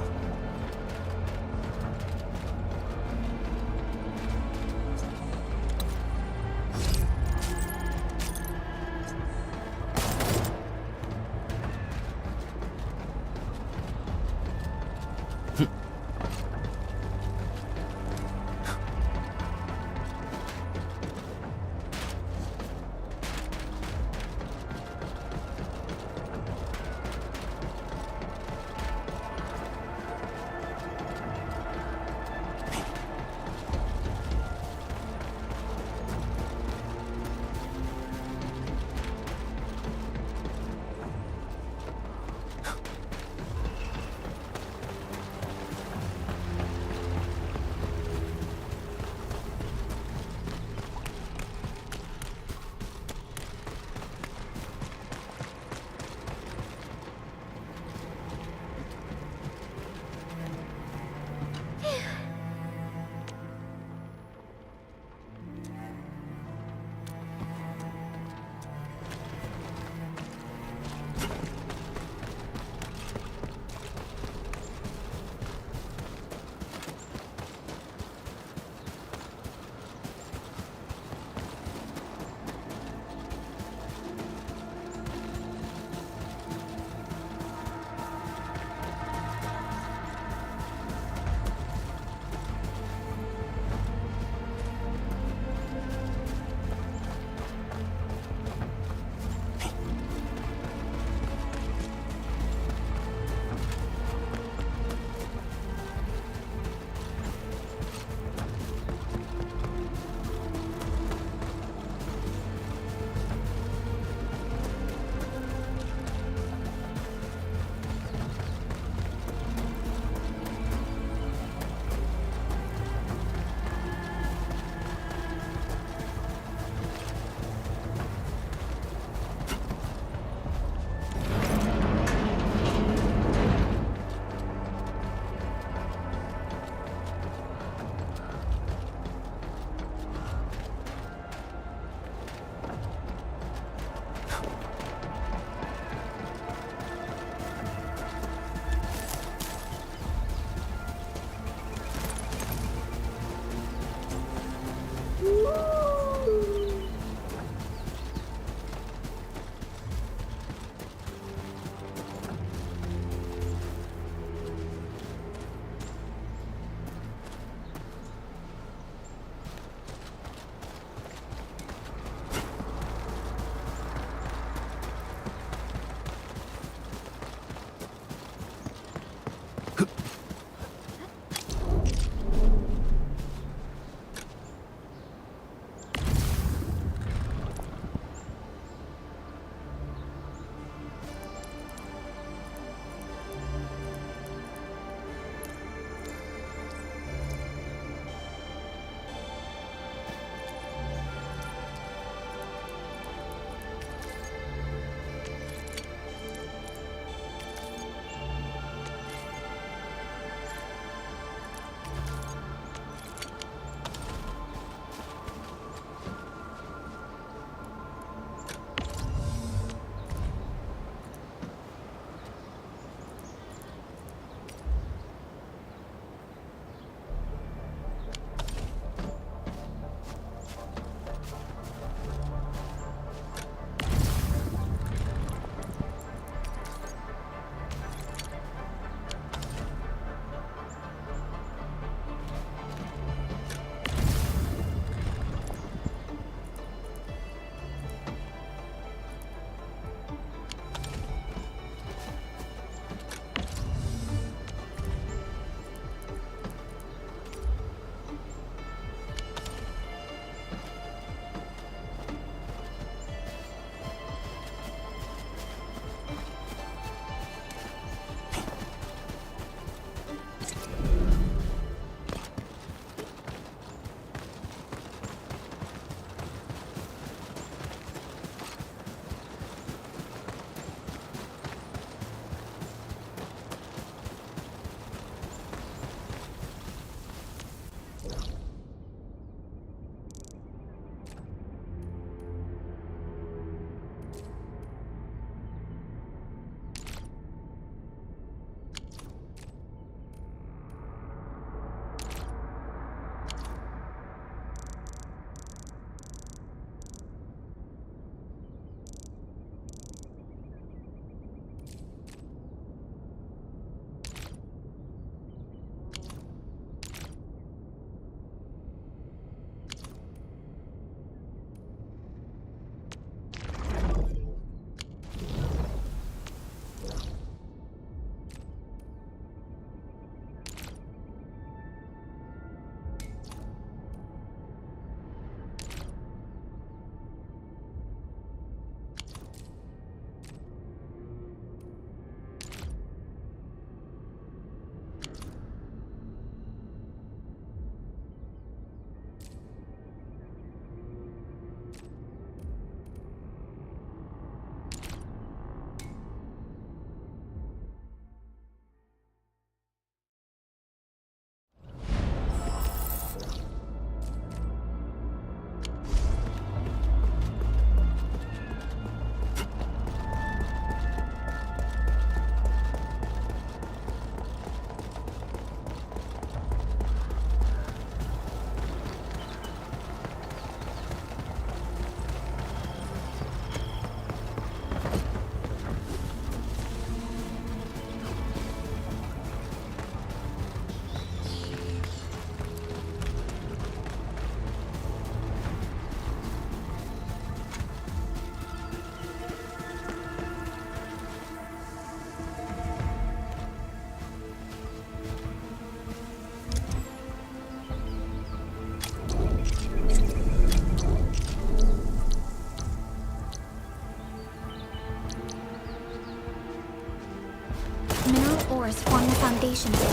towers form the foundation of this.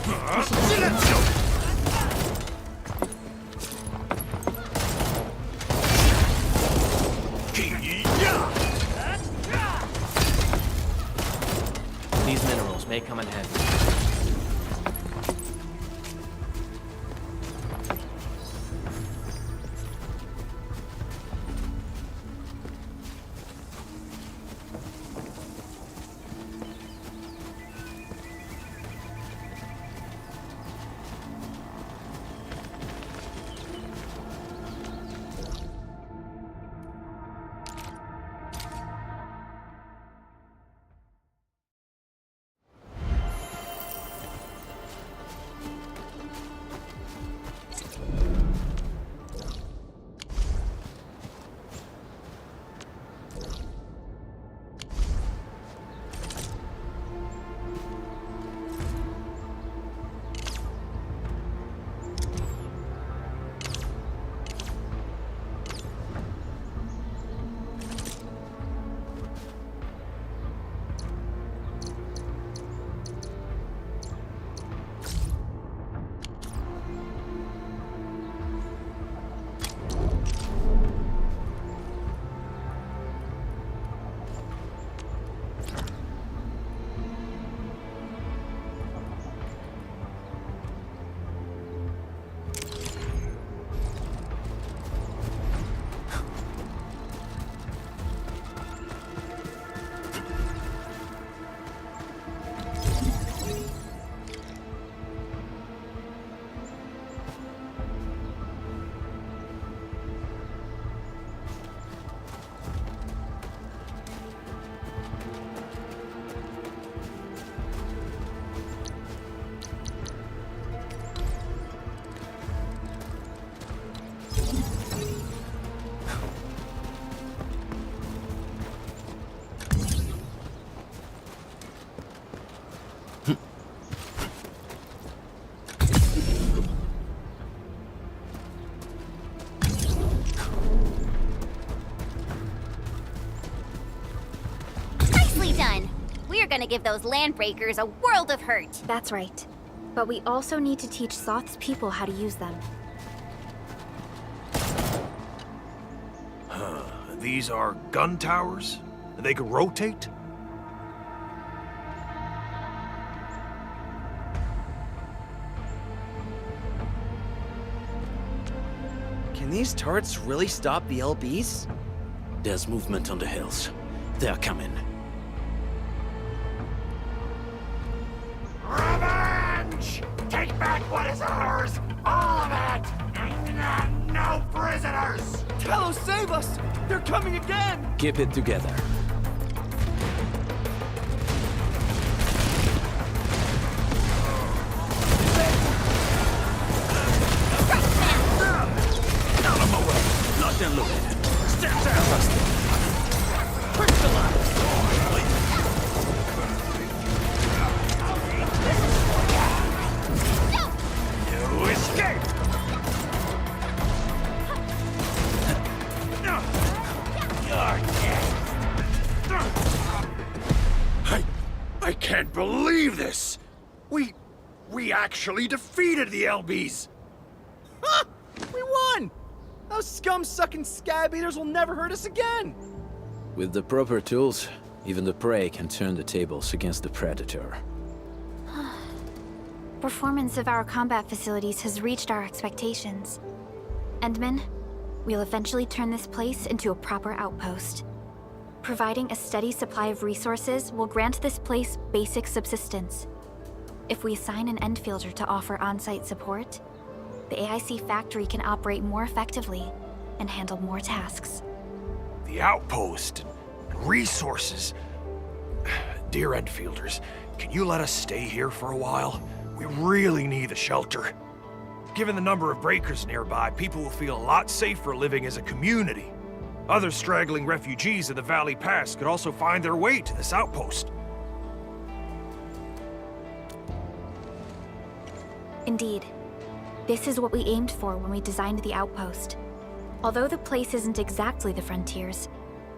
We should get These minerals may come in handy. Nicely done. We're gonna give those landbreakers a world of hurt. That's right. But we also need to teach Thoth's people how to use them. These are gun towers? They could rotate? Can these turrets really stop the LBs? There's movement on the hills. They're coming. Revenge! Take back what is ours! All of it! And no prisoners! Talos, save us! They're coming again! Keep it together. Out of my way! Locked and loaded. Step down! Push the line! No escape! I can't believe this! We actually defeated the LBs! Ha! We won! Those scum-sucking scab eaters will never hurt us again! With the proper tools, even the prey can turn the tables against the predator. Performance of our combat facilities has reached our expectations. Endman, we'll eventually turn this place into a proper outpost. Providing a steady supply of resources will grant this place basic subsistence. If we assign an Endfielder to offer on-site support, the AIC factory can operate more effectively and handle more tasks. The outpost and resources. Dear Endfielders, can you let us stay here for a while? We really need the shelter. Given the number of breakers nearby, people will feel a lot safer living as a community. Other straggling refugees of the Valley Pass could also find their way to this outpost. Indeed. This is what we aimed for when we designed the outpost. Although the place isn't exactly the frontiers,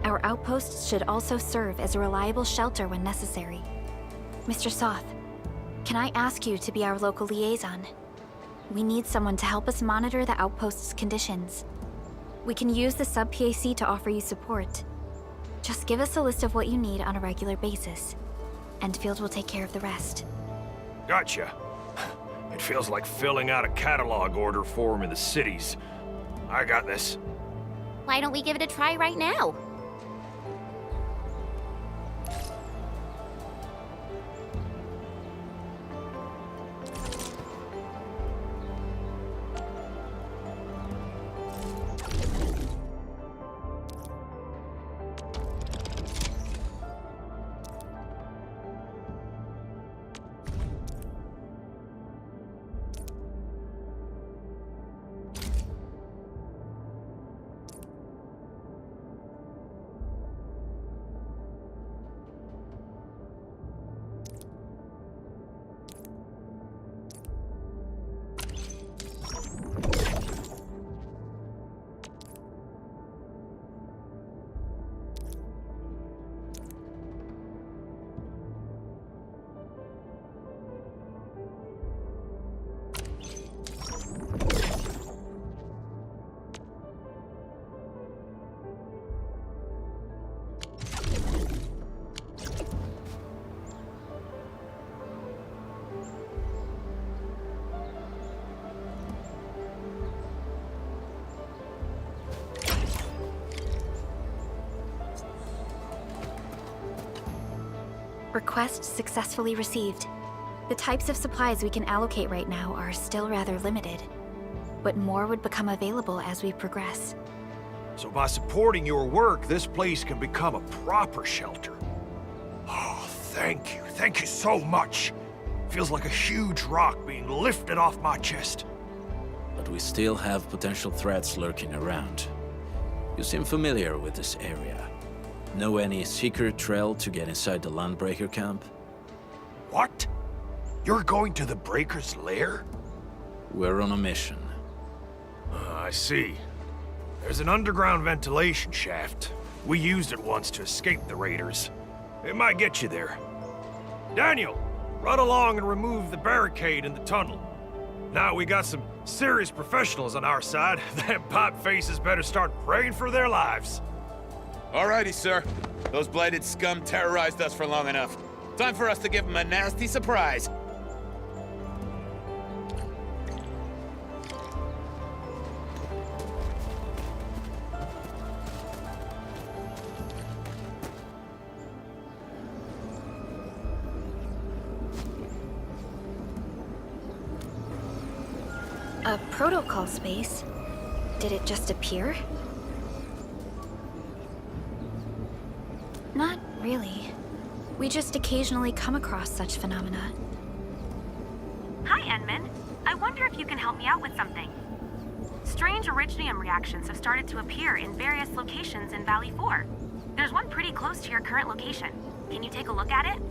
our outposts should also serve as a reliable shelter when necessary. Mr. Soth, can I ask you to be our local liaison? We need someone to help us monitor the outpost's conditions. We can use the sub-PAC to offer you support. Just give us a list of what you need on a regular basis. Endfield will take care of the rest. Gotcha. It feels like filling out a catalog order form in the cities. I got this. Why don't we give it a try right now? Request successfully received. The types of supplies we can allocate right now are still rather limited, but more would become available as we progress. So by supporting your work, this place can become a proper shelter. Oh, thank you. Thank you so much. Feels like a huge rock being lifted off my chest. But we still have potential threats lurking around. You seem familiar with this area. Know any secret trail to get inside the Landbreaker camp? What? You're going to the Breaker's lair? We're on a mission. I see. There's an underground ventilation shaft. We used it once to escape the raiders. It might get you there. Daniel, run along and remove the barricade in the tunnel. Now we got some serious professionals on our side. Them pipe faces better start praying for their lives. Alrighty, sir. Those blighted scum terrorized us for long enough. Time for us to give them a nasty surprise. A protocol space? Did it just appear? Not really. We just occasionally come across such phenomena. Hi, Enman. I wonder if you can help me out with something. Strange originium reactions have started to appear in various locations in Valley 4. There's one pretty close to your current location. Can you take a look at it?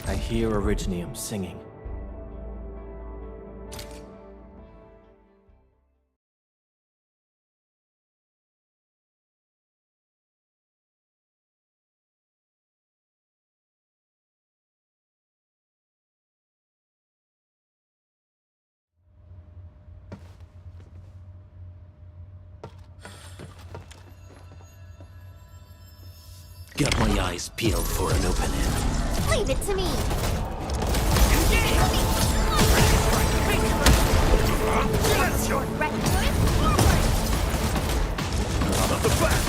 I hear Originium singing. Got my eyes peeled for an opening. Leave it to me. Out of the back!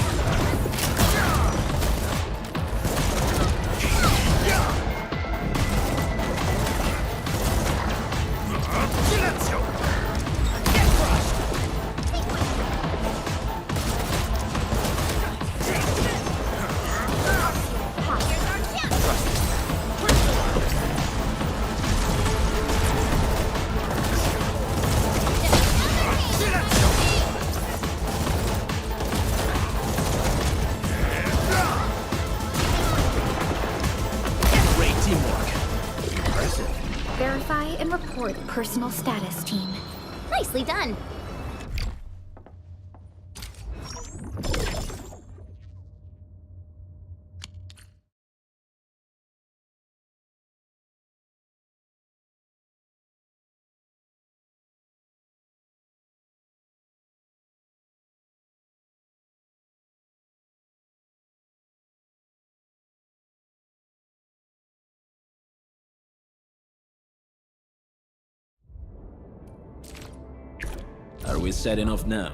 report personal status, team. Nicely done. Are we setting off now?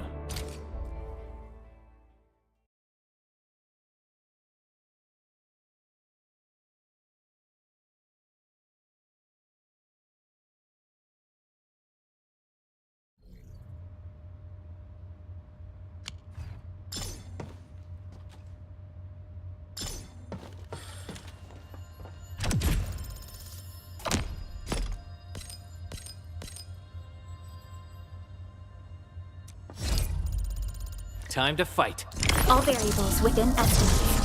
Time to fight. All variables within estimates.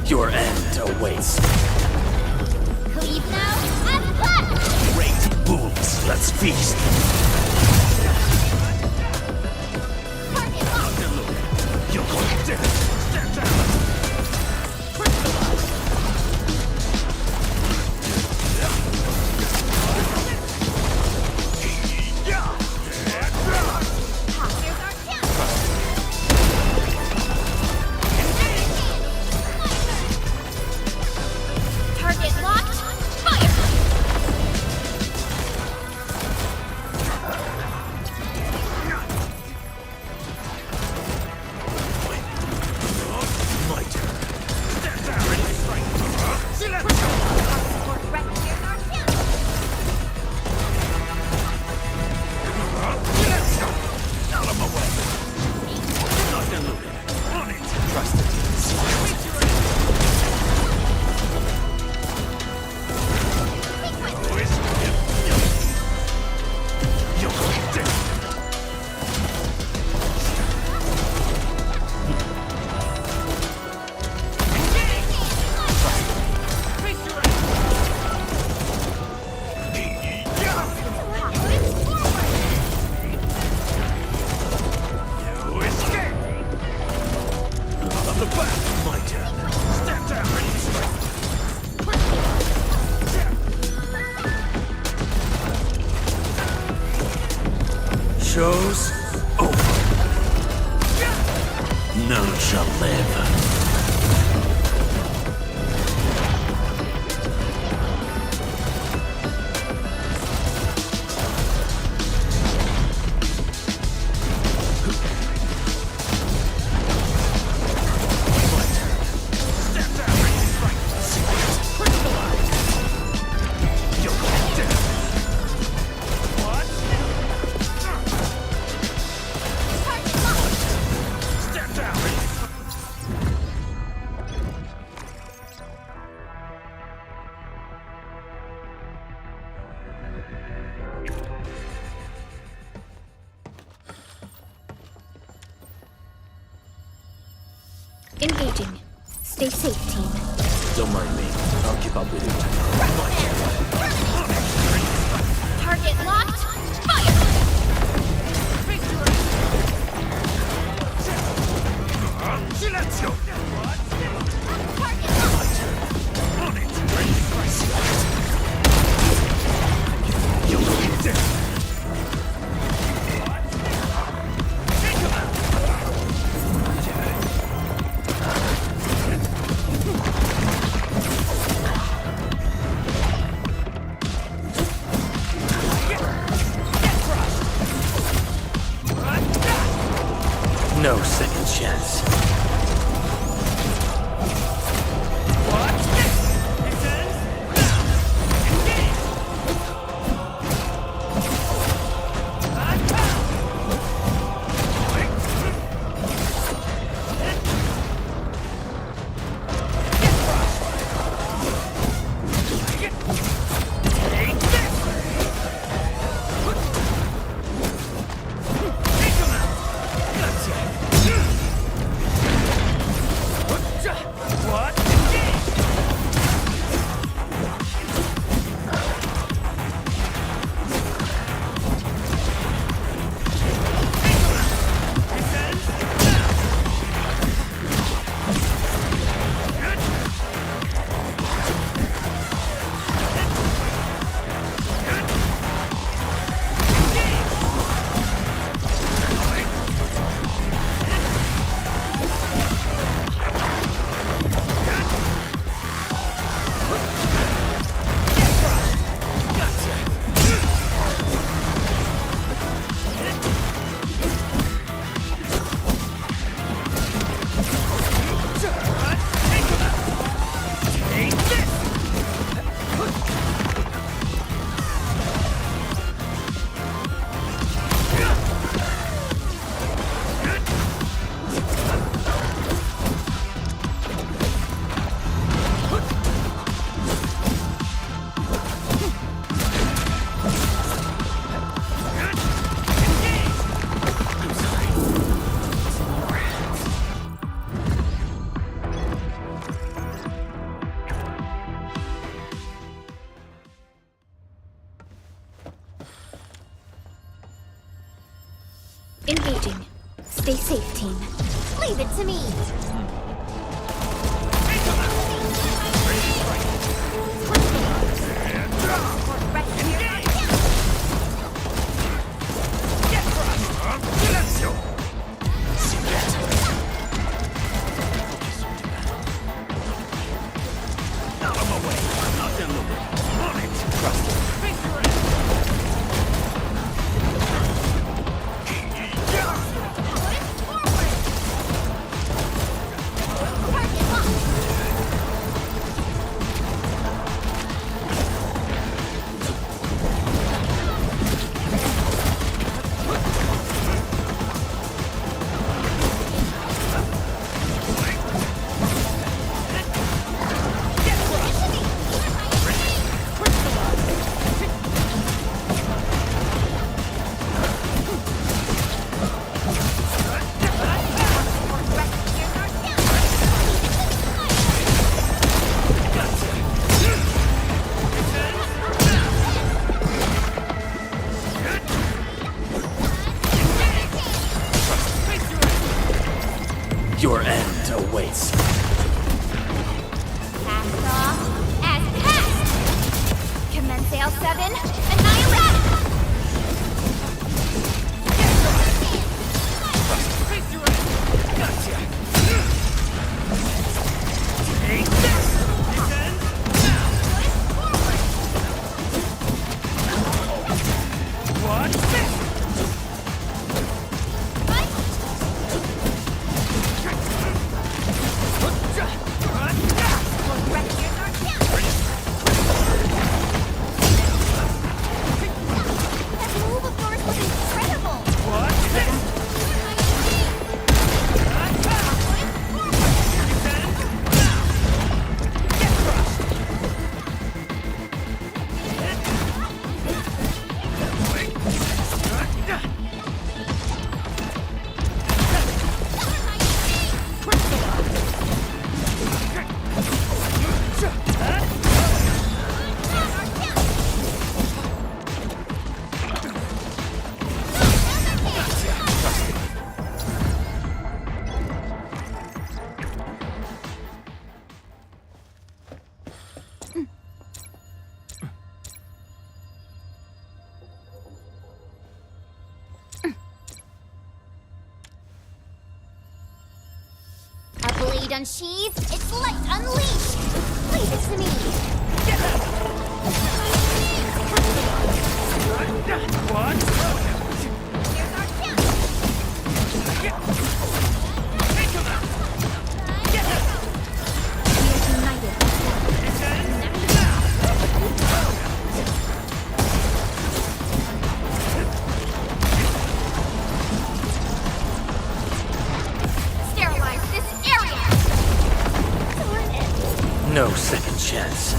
Your end awaits. Cleave now and cut! Great bulls, let's feast. You're going to step down. Target locked. Fire! My turn. Step down. Ready to strike. Support right here, Arknights. Out of my way. Not deluded. On it. Trust it. You're dead. You escape. Of the back, my turn. Step down, ready to strike. Show's over. None shall live. Step down, ready to strike. You're dead. What? Step down, ready to strike. Engaging. Stay safe, team. Don't mind me. I'll keep up with you. Target locked. Fire! Silenzio! Target locked. On it! Ready to strike. You're dead. Take him out! No second chance. safe, team. Leave it to me. Your end awaits. Cast off as cast! Commence L7, annihilate! A blade unsheathed, its light unleashed! Leave it to me! Sterilize this area! No second chance.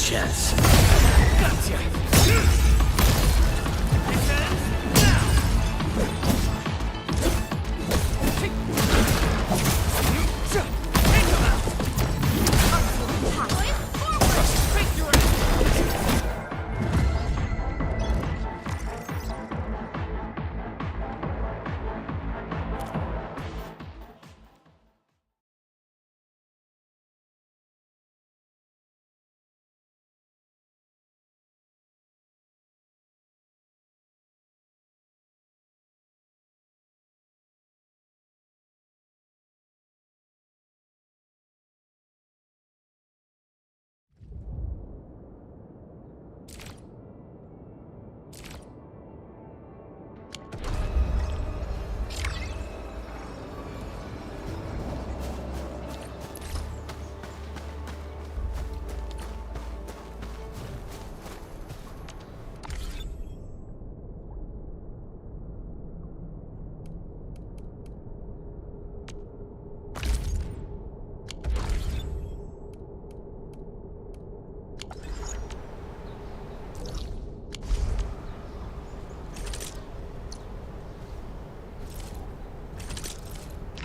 chance.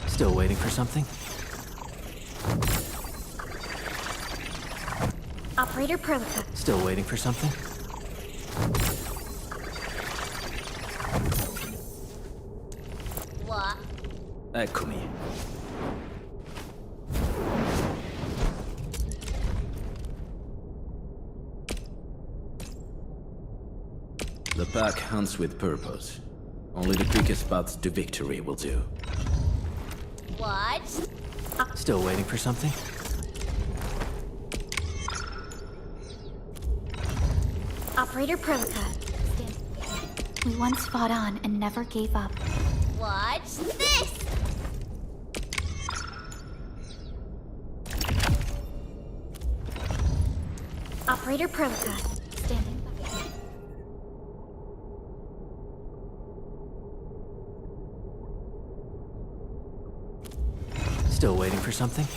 Still waiting for something? Operator Protocol. Still waiting for something? What? Eccomi. The pack hunts with purpose. Only the quickest paths to victory will do. What? Still waiting for something? Operator Protocol. We once fought on and never gave up. Watch this! Operator Protocol. Standing by. Still waiting for something?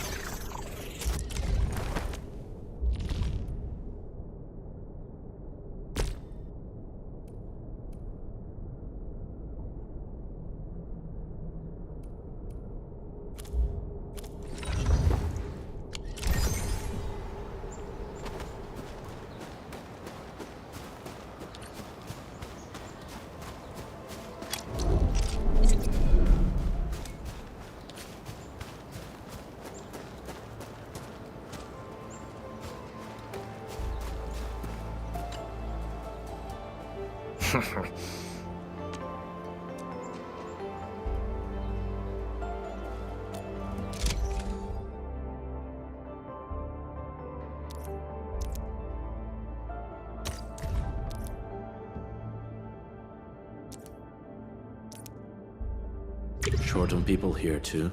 Short on people here too.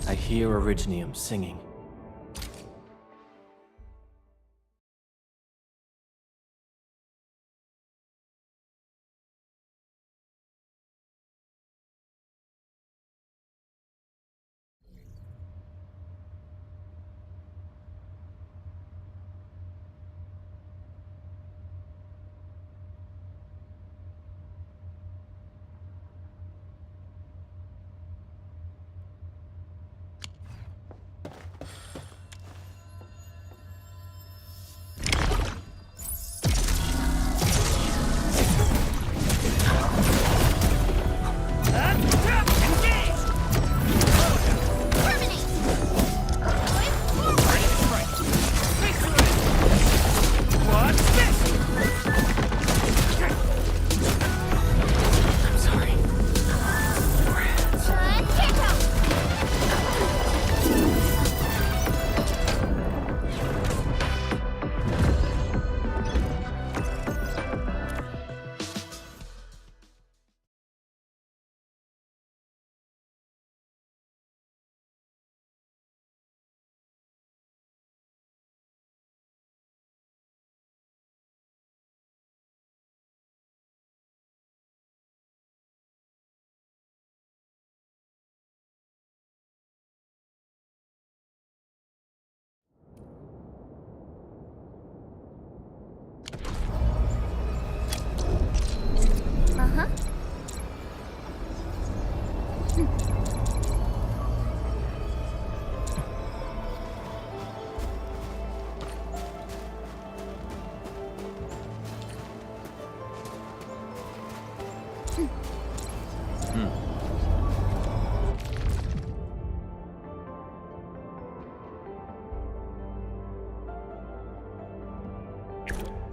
I hear Originium singing.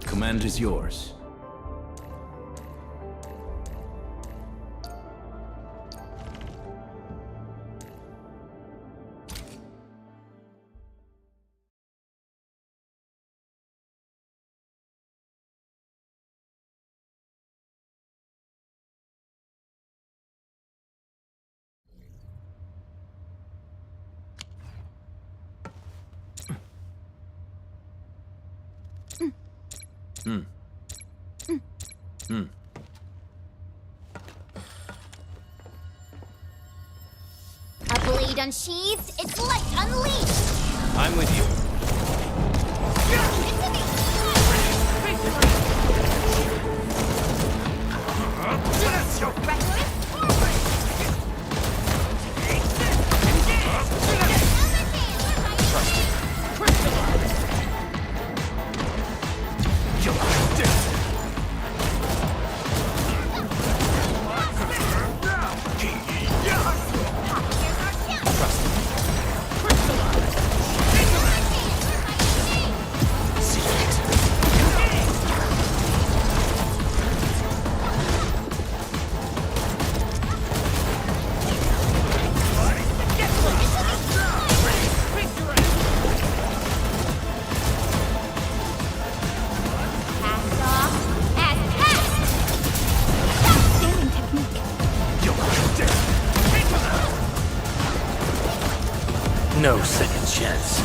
Command is yours. A blade unsheathed, its light unleashed! I'm with you. No second chance.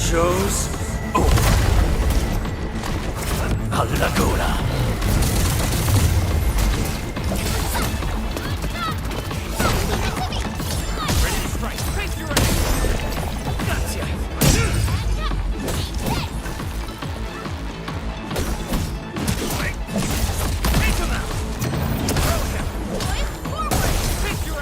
Show's over. Halagora. Ready to strike. Face your Gotcha. Take him out. Throw him. Forward. Face your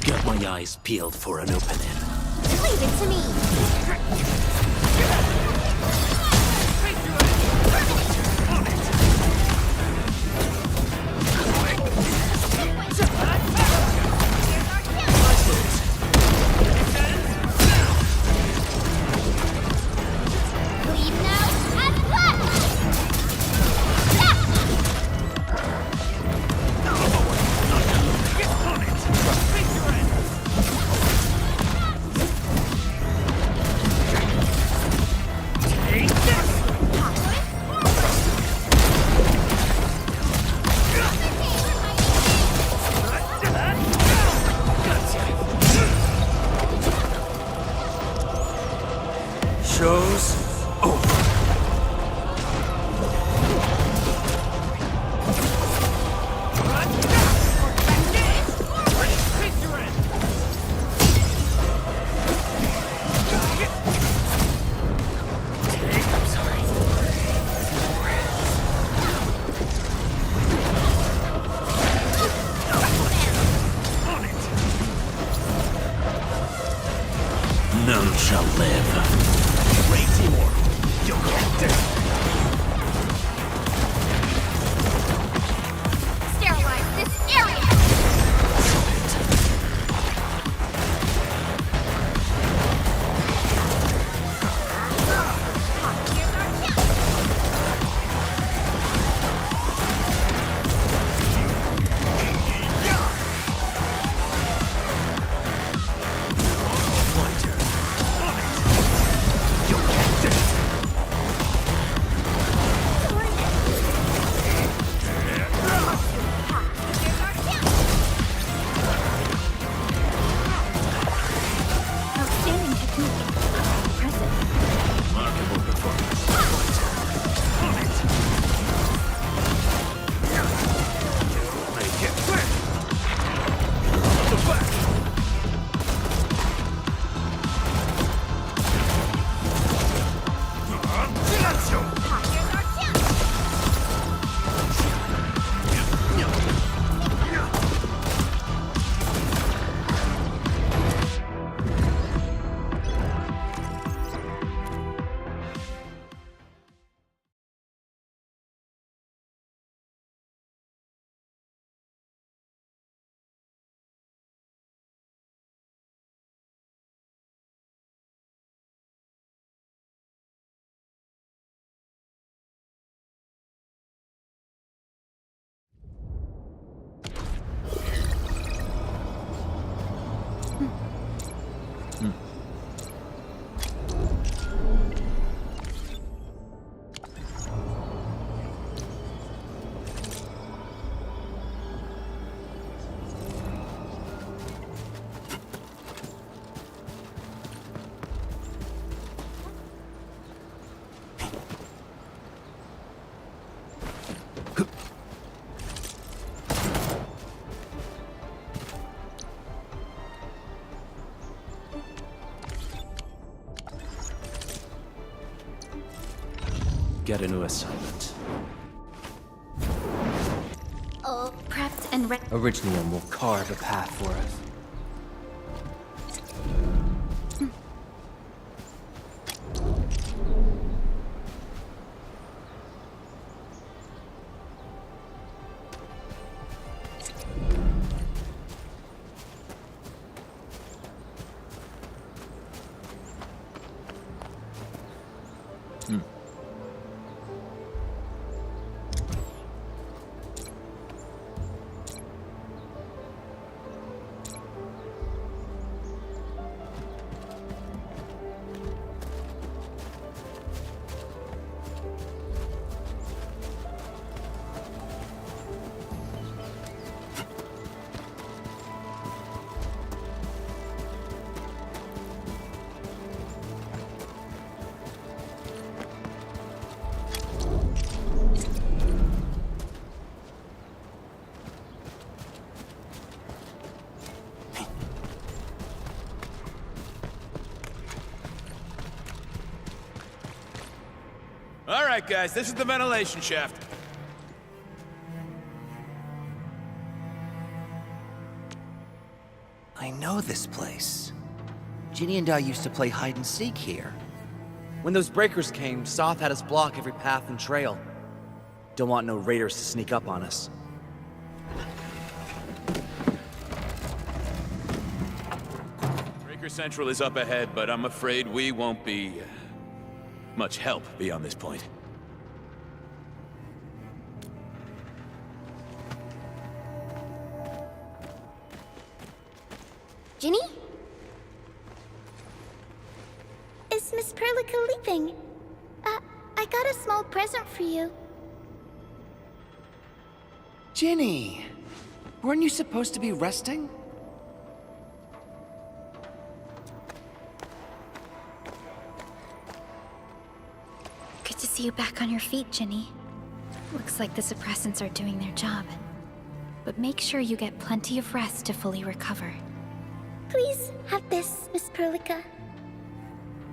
Got my eyes peeled for an opening. Leave it to me! Leave now and left! Show's over. None shall live. Great teamwork. You'll go down. get a new assignment. All prepped and ready. Originium will carve a path for us. All right, guys, this is the ventilation shaft. I know this place. Ginny and I used to play hide and seek here. When those breakers came, Soth had us block every path and trail. Don't want no raiders to sneak up on us. Breaker Central is up ahead, but I'm afraid we won't be much help beyond this point. Ginny? Is Miss Perlica leaving? I got a small present for you. Ginny! Weren't you supposed to be resting? Good to see you back on your feet, Ginny. Looks like the suppressants are doing their job. But make sure you get plenty of rest to fully recover. Please have this, Miss Perlica.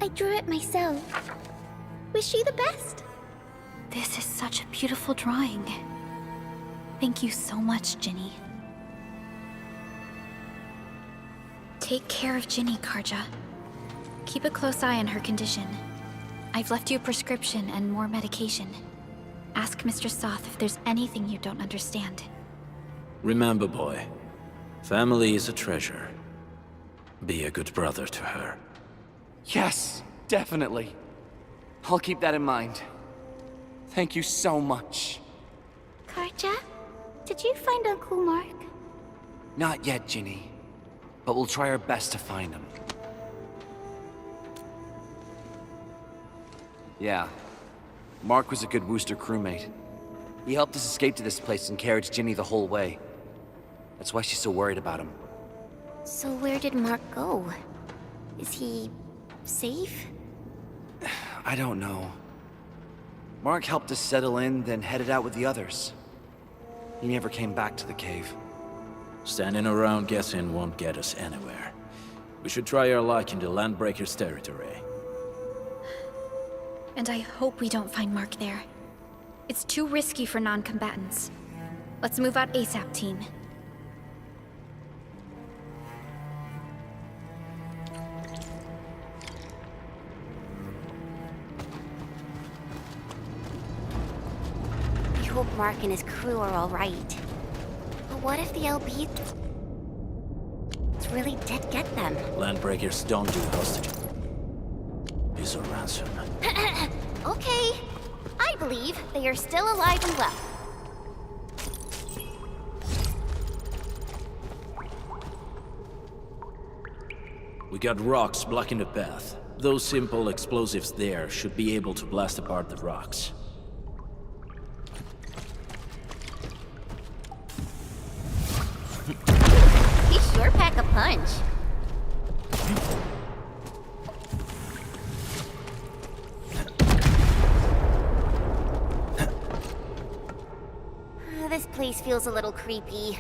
I drew it myself. Wish you the best. This is such a beautiful drawing. Thank you so much, Ginny. Take care of Ginny, Karja. Keep a close eye on her condition. I've left you a prescription and more medication. Ask Mr. Soth if there's anything you don't understand. Remember, boy, family is a treasure. Be a good brother to her. Yes, definitely. I'll keep that in mind. Thank you so much. Karja, did you find Uncle Mark? Not yet, Ginny. But we'll try our best to find him. Yeah. Mark was a good Wooster crewmate. He helped us escape to this place and carried Ginny the whole way. That's why she's so worried about him. So where did Mark go? Is he safe? I don't know. Mark helped us settle in, then headed out with the others. He never came back to the cave. Standing around guessing won't get us anywhere. We should try our luck in the Landbreakers' territory. And I hope we don't find Mark there. It's too risky for non-combatants. Let's move out ASAP, team. I hope Mark and his crew are all right. But what if the LB really did get them? Landbreakers don't do hostage. Is a ransom. Okay. I believe they are still alive and well. We got rocks blocking the path. Those simple explosives there should be able to blast apart the rocks. He sure pack a punch. This place feels a little creepy.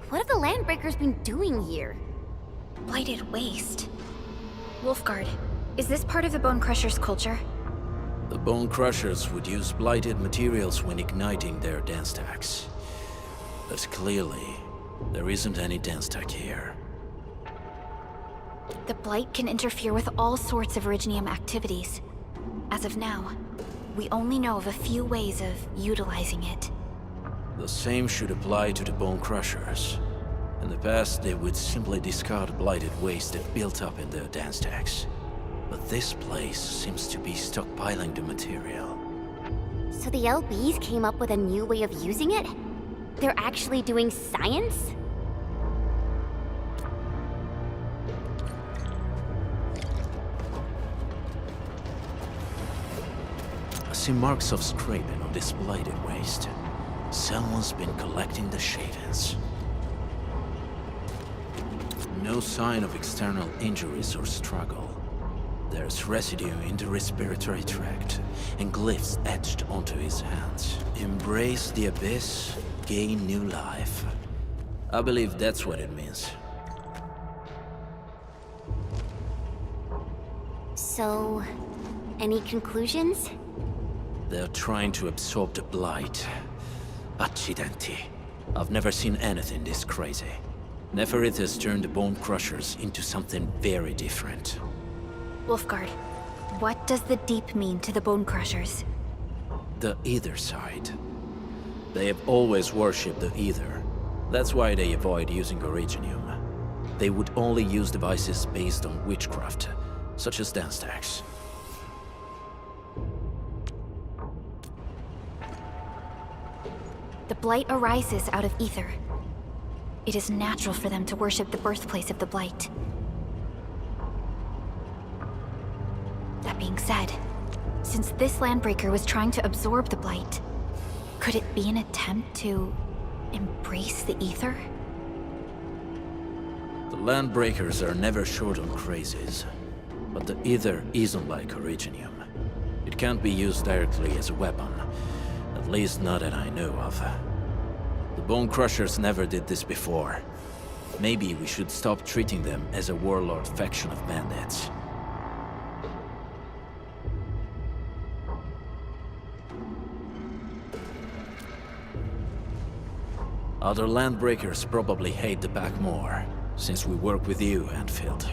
What have the Landbreakers been doing here? Blighted waste. Wolfguard, is this part of the Bone Crusher's culture? The Bone Crushers would use blighted materials when igniting their dance stacks. But clearly, there isn't any dance stack here. The Blight can interfere with all sorts of Originium activities. As of now, we only know of a few ways of utilizing it. The same should apply to the Bone Crushers. In the past, they would simply discard blighted waste that built up in their dance stacks. But this place seems to be stockpiling the material. So the LBs came up with a new way of using it? They're actually doing science? I see marks of scraping on this blighted waste. Someone's been collecting the shavings. No sign of external injuries or struggle. There's residue in the respiratory tract, and glyphs etched onto his hands. Embrace the abyss, gain new life. I believe that's what it means. So, any conclusions? They're trying to absorb the blight. Accidenti. I've never seen anything this crazy. Neferith has turned the Bone Crushers into something very different. Wolfguard, what does the Deep mean to the Bone Crushers? The Ether side. They have always worshipped the Ether. That's why they avoid using Originium. They would only use devices based on witchcraft, such as dance stacks. The Blight arises out of Ether. It is natural for them to worship the birthplace of the Blight. That being said, since this Landbreaker was trying to absorb the Blight, could it be an attempt to embrace the Ether? The Landbreakers are never short on crazes, but the Ether isn't like Originium. It can't be used directly as a weapon, at least not that I know of. The Bone Crushers never did this before. Maybe we should stop treating them as a warlord faction of bandits. Other Landbreakers probably hate the pack more, since we work with you, Endfield.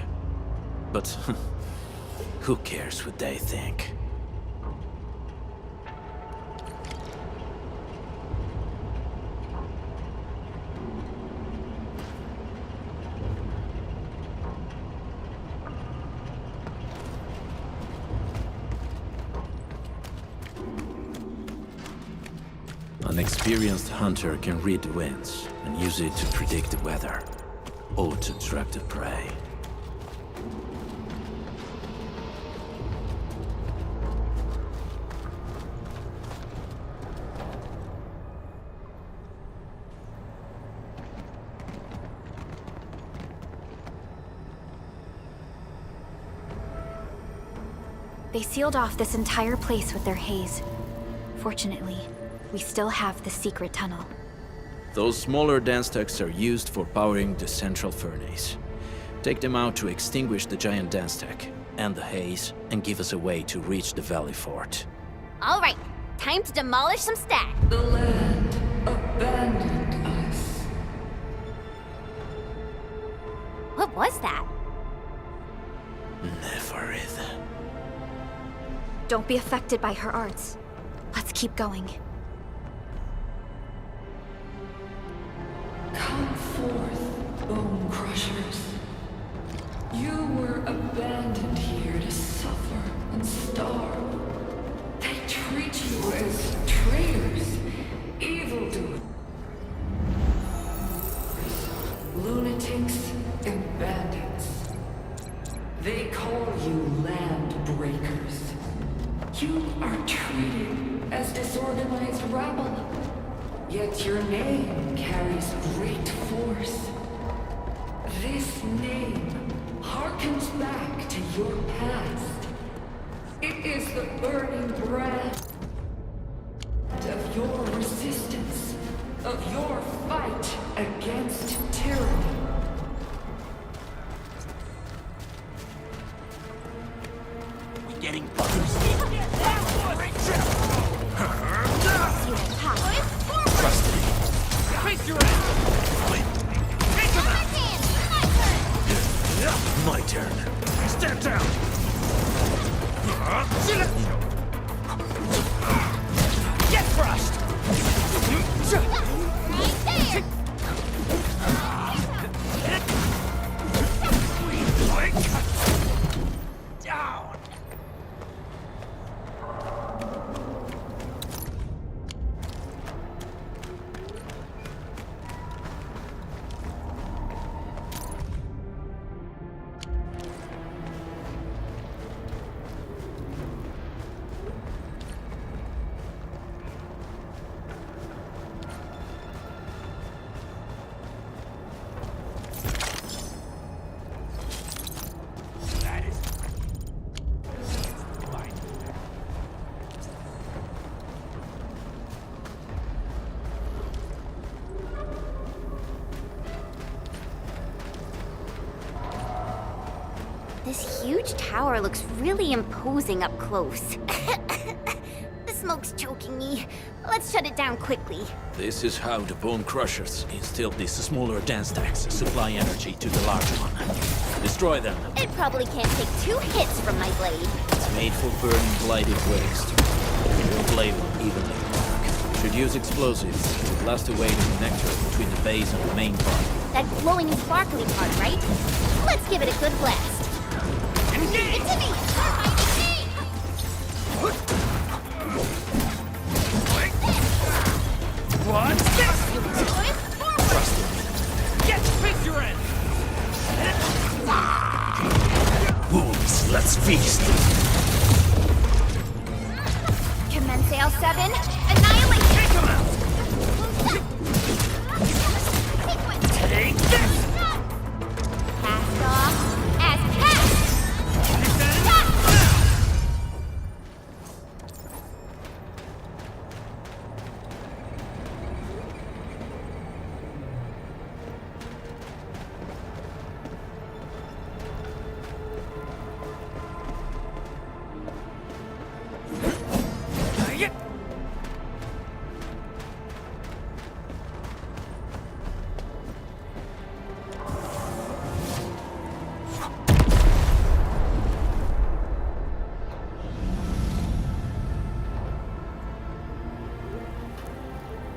But who cares what they think? An experienced hunter can read the winds and use it to predict the weather, or to track the prey. They sealed off this entire place with their haze. Fortunately, we still have the secret tunnel. Those smaller dance stacks are used for powering the central furnace. Take them out to extinguish the giant dance stack and the haze, and give us a way to reach the valley fort. All right, time to demolish some stacks. The land abandoned us. What was that? Neferith. Don't be affected by her arts. Let's keep going. Come forth, Bone Crushers. You were abandoned here to suffer and starve. They treat you as traitors, evildoers, lunatics, and bandits. They call you Landbreakers. You are treated as disorganized rabble. Yet your name carries great force. This name harkens back to your past. It is the burning brand of your resistance, of your fight against tyranny. We're getting close. Trust me. Face your end! My turn. Step down! Get crushed! Down! This huge tower looks really imposing up close. The smoke's choking me. Let's shut it down quickly. This is how the Bone Crushers instilled these smaller dance stacks supply energy to the large one. Destroy them. It probably can't take 2 hits from my blade. It's made for burning blighted waste. Your blade will evenly work. Should use explosives to blast away the connector between the base and the main part. That glowing and sparkly part, right? Let's give it a good blast. Engage! It's me! What? Trust me. Get face your end! Wolves, let's feast. Commence L7. Annihilate! Take him out! Take this! Cast off as cast!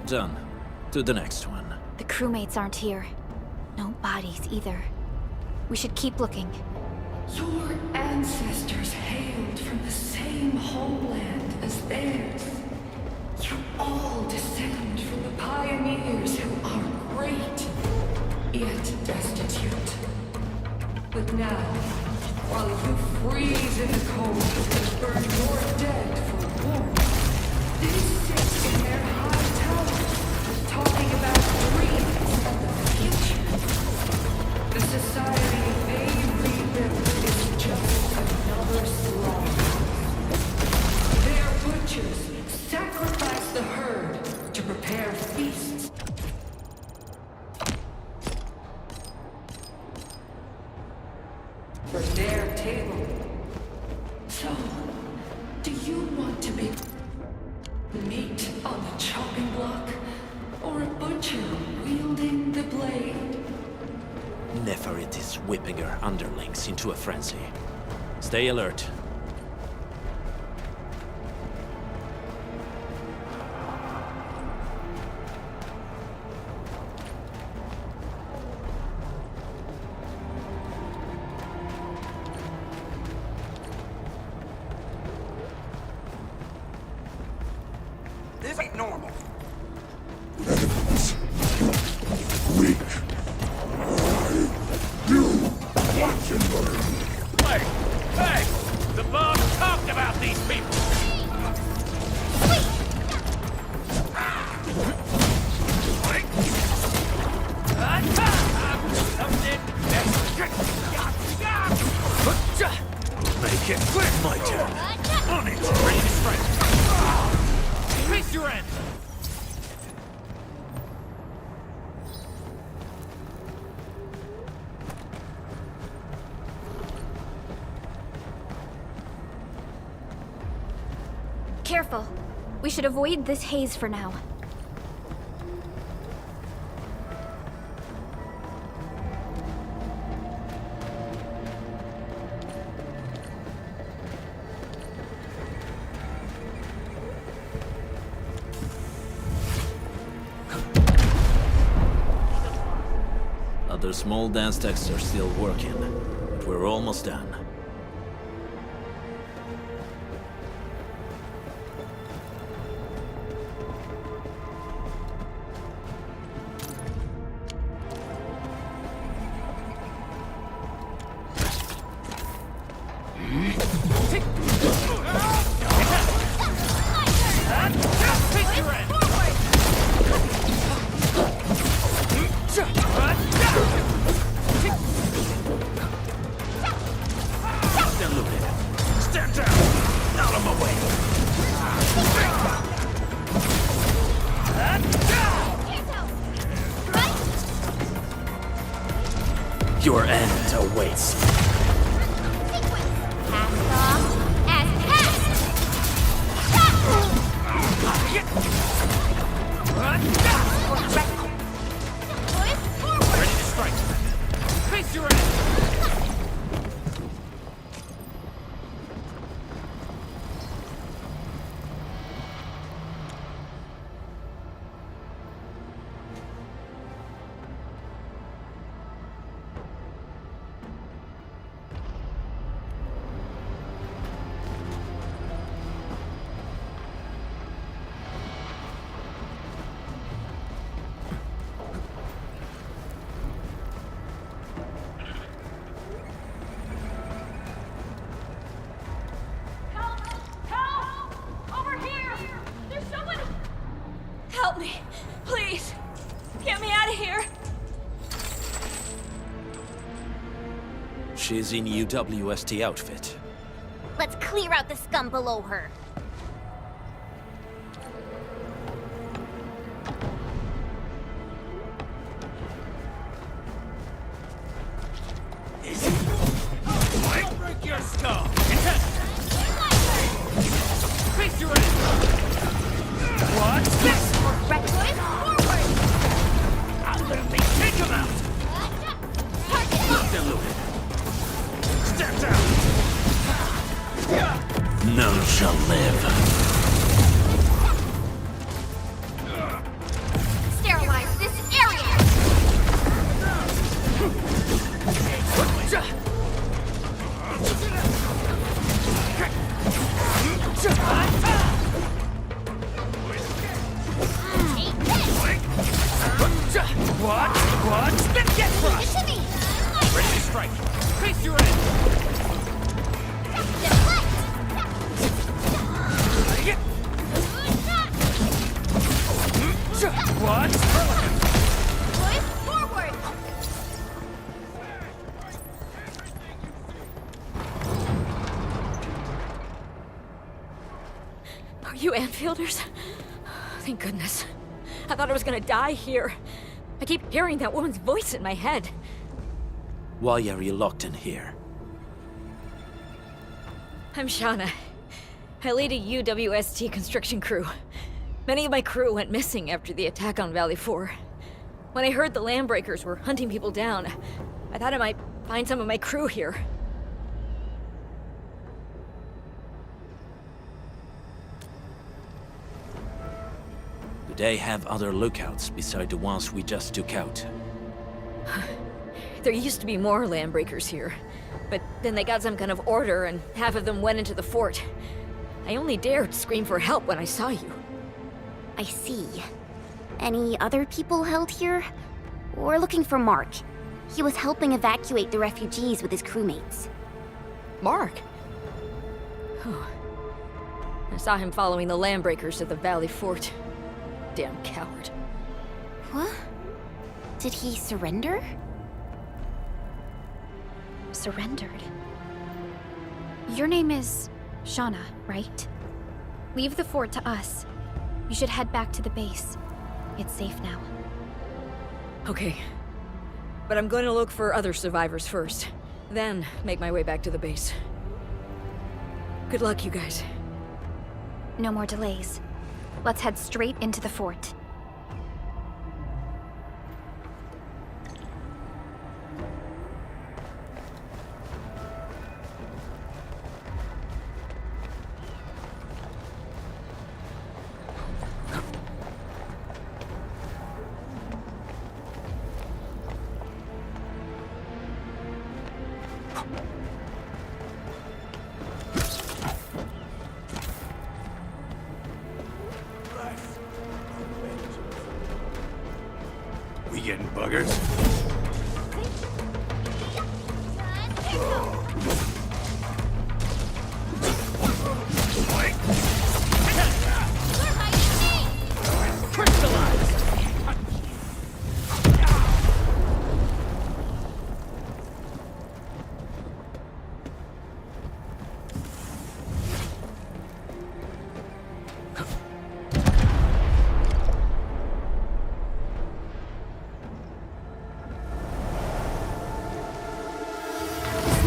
Done. To the next one. The crewmates aren't here. No bodies either. We should keep looking. Your ancestors hailed from the same homeland as theirs. You all descend from the pioneers who are great, yet destitute. But now, while you freeze in the cold and burn your dead for warmth, they sit in their high towers, talking about dreams and the future. The society they rebuilt is just another slaughter. Their butchers sacrifice the herd to prepare feasts. For their table. So, do you want to be meat on the chopping block, or a butcher wielding the blade? Neferit is whipping her underlings into a frenzy. Stay alert. This ain't normal. Evidence. Weak. You watch and learn. Hey! Hey! The boss talked about these people! Make it my turn. On it! Ready to strike! Face your end! Careful. We should avoid this haze for now. Other small dance techs are still working, but we're almost done. Your end awaits. Ready to strike. Face your end. Help me, please. Get me out of here. She's in UWST outfit. Let's clear out the scum below her. Break your skull. Contest. Face your end. What? This. Forward. Let me take him out. Diluted. Step down. None shall live. Sterilize this area. What? Then get crushed. Ready to strike. Face your end. What? Forward. Are you Enfielders? Thank goodness. I thought I was gonna die here. I keep hearing that woman's voice in my head. Why are you locked in here? I'm Shauna. I lead a UWST construction crew. Many of my crew went missing after the attack on Valley 4. When I heard the Landbreakers were hunting people down, I thought I might find some of my crew here. Do they have other lookouts beside the ones we just took out? There used to be more Landbreakers here, but then they got some kind of order and half of them went into the fort. I only dared scream for help when I saw you. I see. Any other people held here? We're looking for Mark. He was helping evacuate the refugees with his crewmates. Mark? I saw him following the Landbreakers to the Valley Fort. Damn coward. What? Did he surrender? Surrendered. Your name is Shauna, right? Leave the fort to us. You should head back to the base. It's safe now. Okay. But I'm going to look for other survivors first. Then make my way back to the base. Good luck, you guys. No more delays. Let's head straight into the fort. We getting buggers?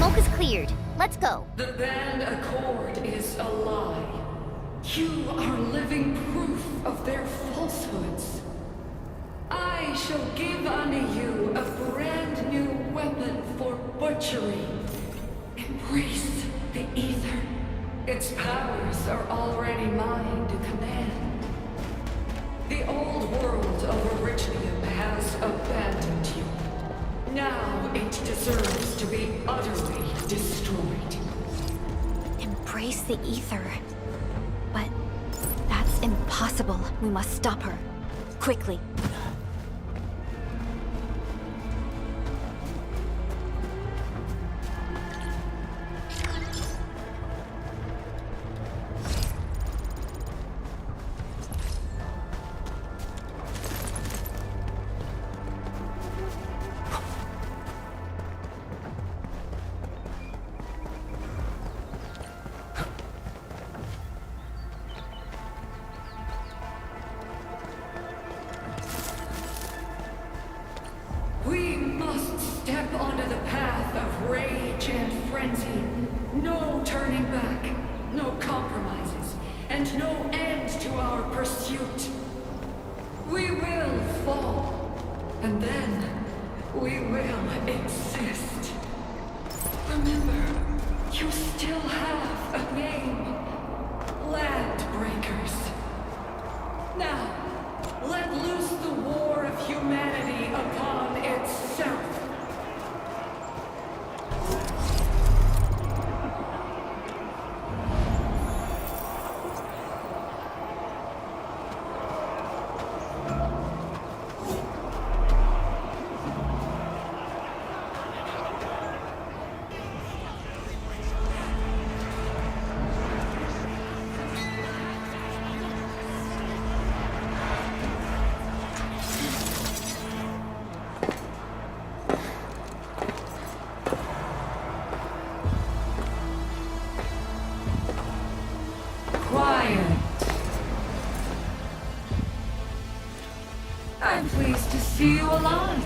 Smoke is cleared. Let's go. The band accord is a lie. You are living proof of their falsehoods. I shall give unto you a brand new weapon for butchery. Embrace the ether. Its powers are already mine to command. The old world of Originium has abandoned you. Now it deserves to be utterly destroyed. Embrace the ether. But that's impossible. We must stop her. Quickly. We must step onto the path of rage and frenzy. No turning back, no compromises, and no end to our pursuit. We will fall, and then we will exist. Remember, you still have a name. Landbreakers. Now, let loose the war of humanity upon itself. Quiet. I'm pleased to see you alive.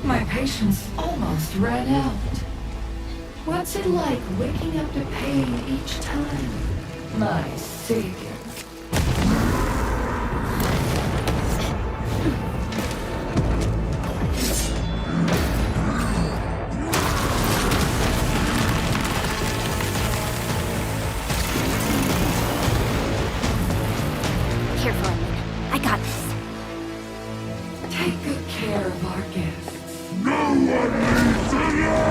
My patience almost ran out. What's it like waking up to pain each time, my savior? Careful, Emin. I got this. Take good care of our guests. No one needs to know!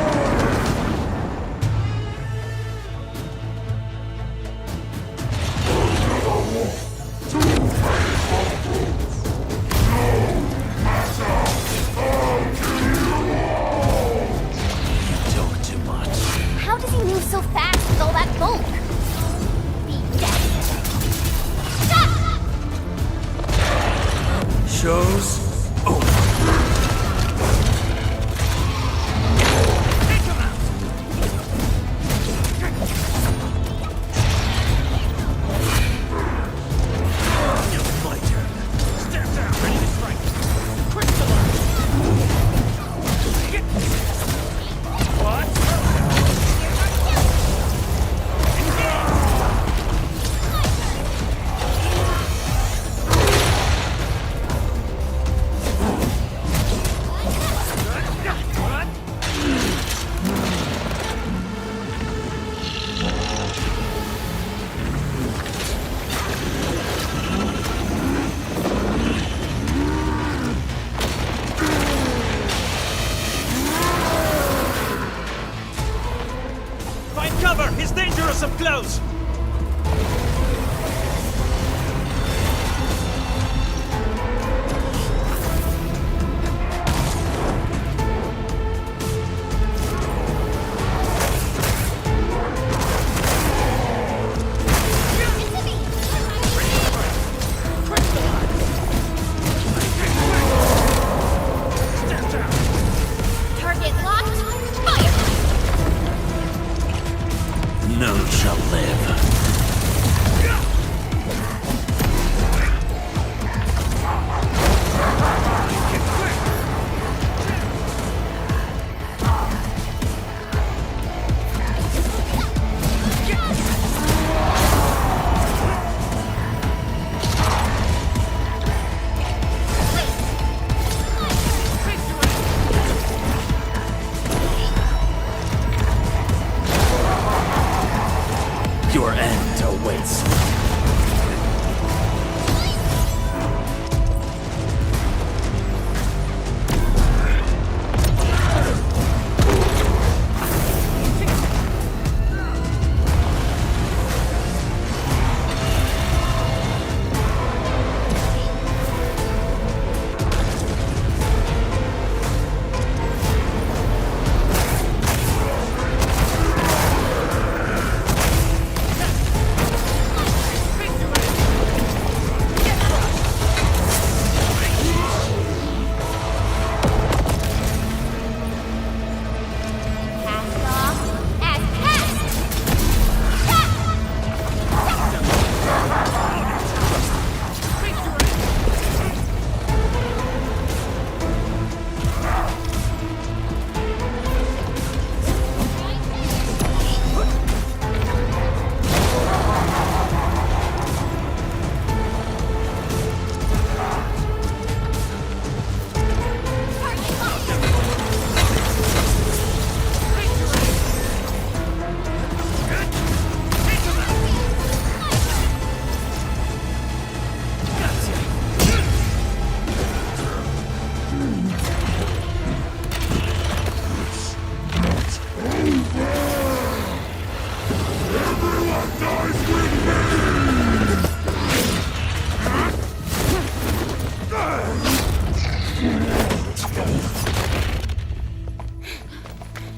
awaits.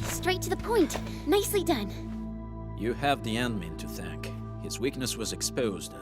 Straight to the point. Nicely done. You have the admin to thank. His weakness was exposed and...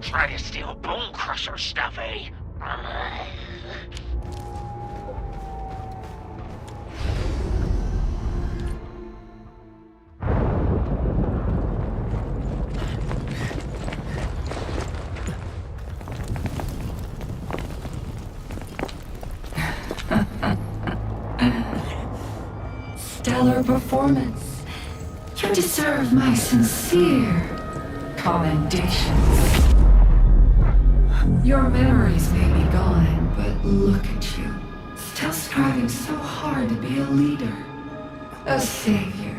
Try to steal Bone Crusher stuff, eh? Stellar performance. You deserve my sincere commendations. Your memories may be gone, but look at you. Still striving so hard to be a leader, a savior,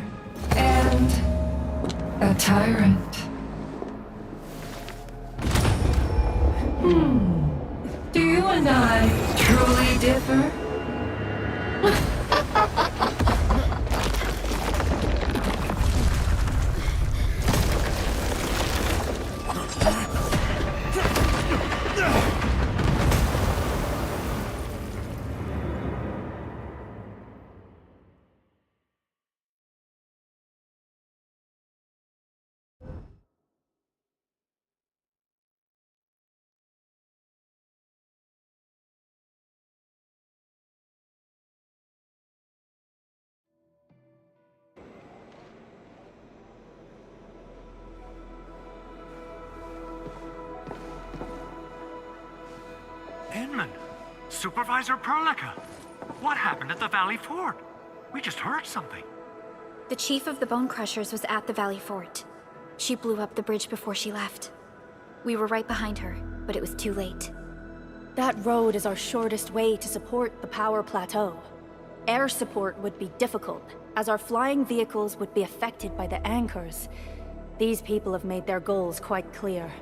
and a tyrant. Do you and I truly differ? Inman! Supervisor Perlica! What happened at the Valley Fort? We just heard something. The chief of the Bone Crushers was at the Valley Fort. She blew up the bridge before she left. We were right behind her, but it was too late. That road is our shortest way to support the power plateau. Air support would be difficult, as our flying vehicles would be affected by the anchors. These people have made their goals quite clear.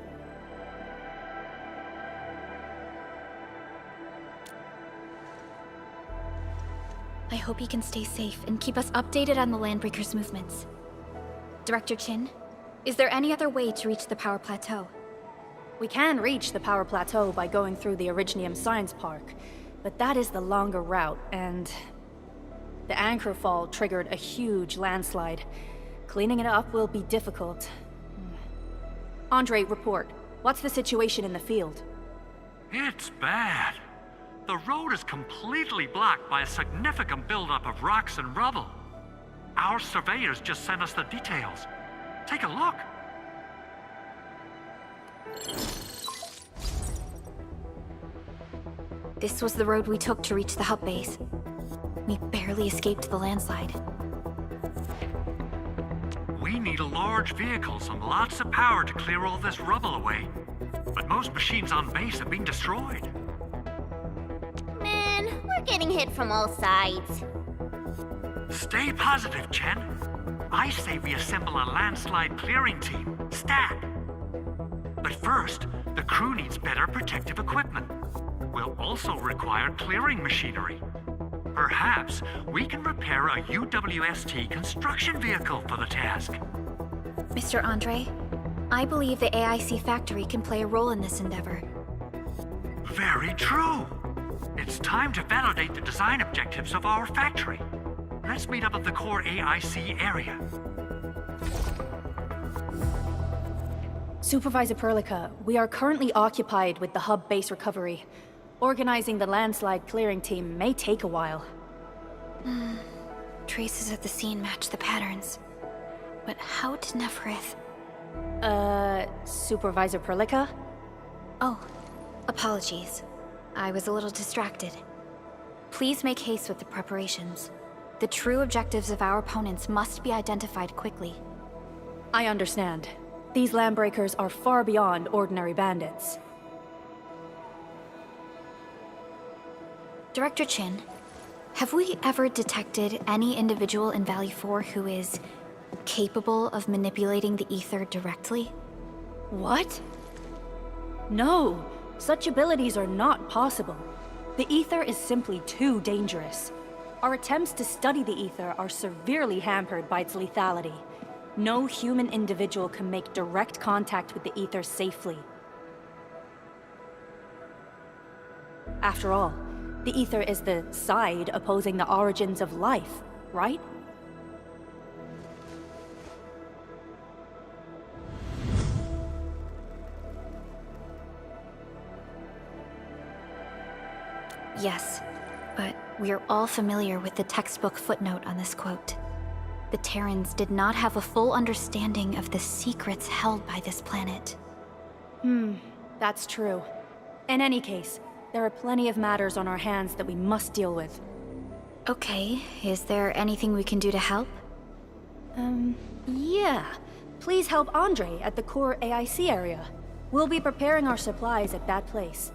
I hope he can stay safe and keep us updated on the Landbreakers' movements. Director Chin, is there any other way to reach the power plateau? We can reach the power plateau by going through the Originium Science Park, but that is the longer route, and... the anchor fall triggered a huge landslide. Cleaning it up will be difficult. Andre, report. What's the situation in the field? It's bad. The road is completely blocked by a significant buildup of rocks and rubble. Our surveyors just sent us the details. Take a look. This was the road we took to reach the hub base. We barely escaped the landslide. We need a large vehicle, and lots of power to clear all this rubble away. But most machines on base have been destroyed. Man, we're getting hit from all sides. Stay positive, Chen. I say we assemble a landslide clearing team, stat. But first, the crew needs better protective equipment. We'll also require clearing machinery. Perhaps we can repair a UWST construction vehicle for the task. Mr. Andre, I believe the AIC factory can play a role in this endeavor. Very true. It's time to validate the design objectives of our factory. Let's meet up at the core AIC area. Supervisor Perlica, we are currently occupied with the hub base recovery. Organizing the landslide clearing team may take a while. Traces at the scene match the patterns. But how did Neferith... Supervisor Perlica? Oh, apologies. I was a little distracted. Please make haste with the preparations. The true objectives of our opponents must be identified quickly. I understand. These landbreakers are far beyond ordinary bandits. Director Chin, have we ever detected any individual in Valley 4 who is capable of manipulating the ether directly? What? No, such abilities are not possible. The ether is simply too dangerous. Our attempts to study the ether are severely hampered by its lethality. No human individual can make direct contact with the ether safely. After all, the ether is the side opposing the origins of life, right? Yes, but we are all familiar with the textbook footnote on this quote. The Terrans did not have a full understanding of the secrets held by this planet. That's true. In any case, there are plenty of matters on our hands that we must deal with. Okay, is there anything we can do to help? Yeah. Please help Andre at the core AIC area. We'll be preparing our supplies at that place.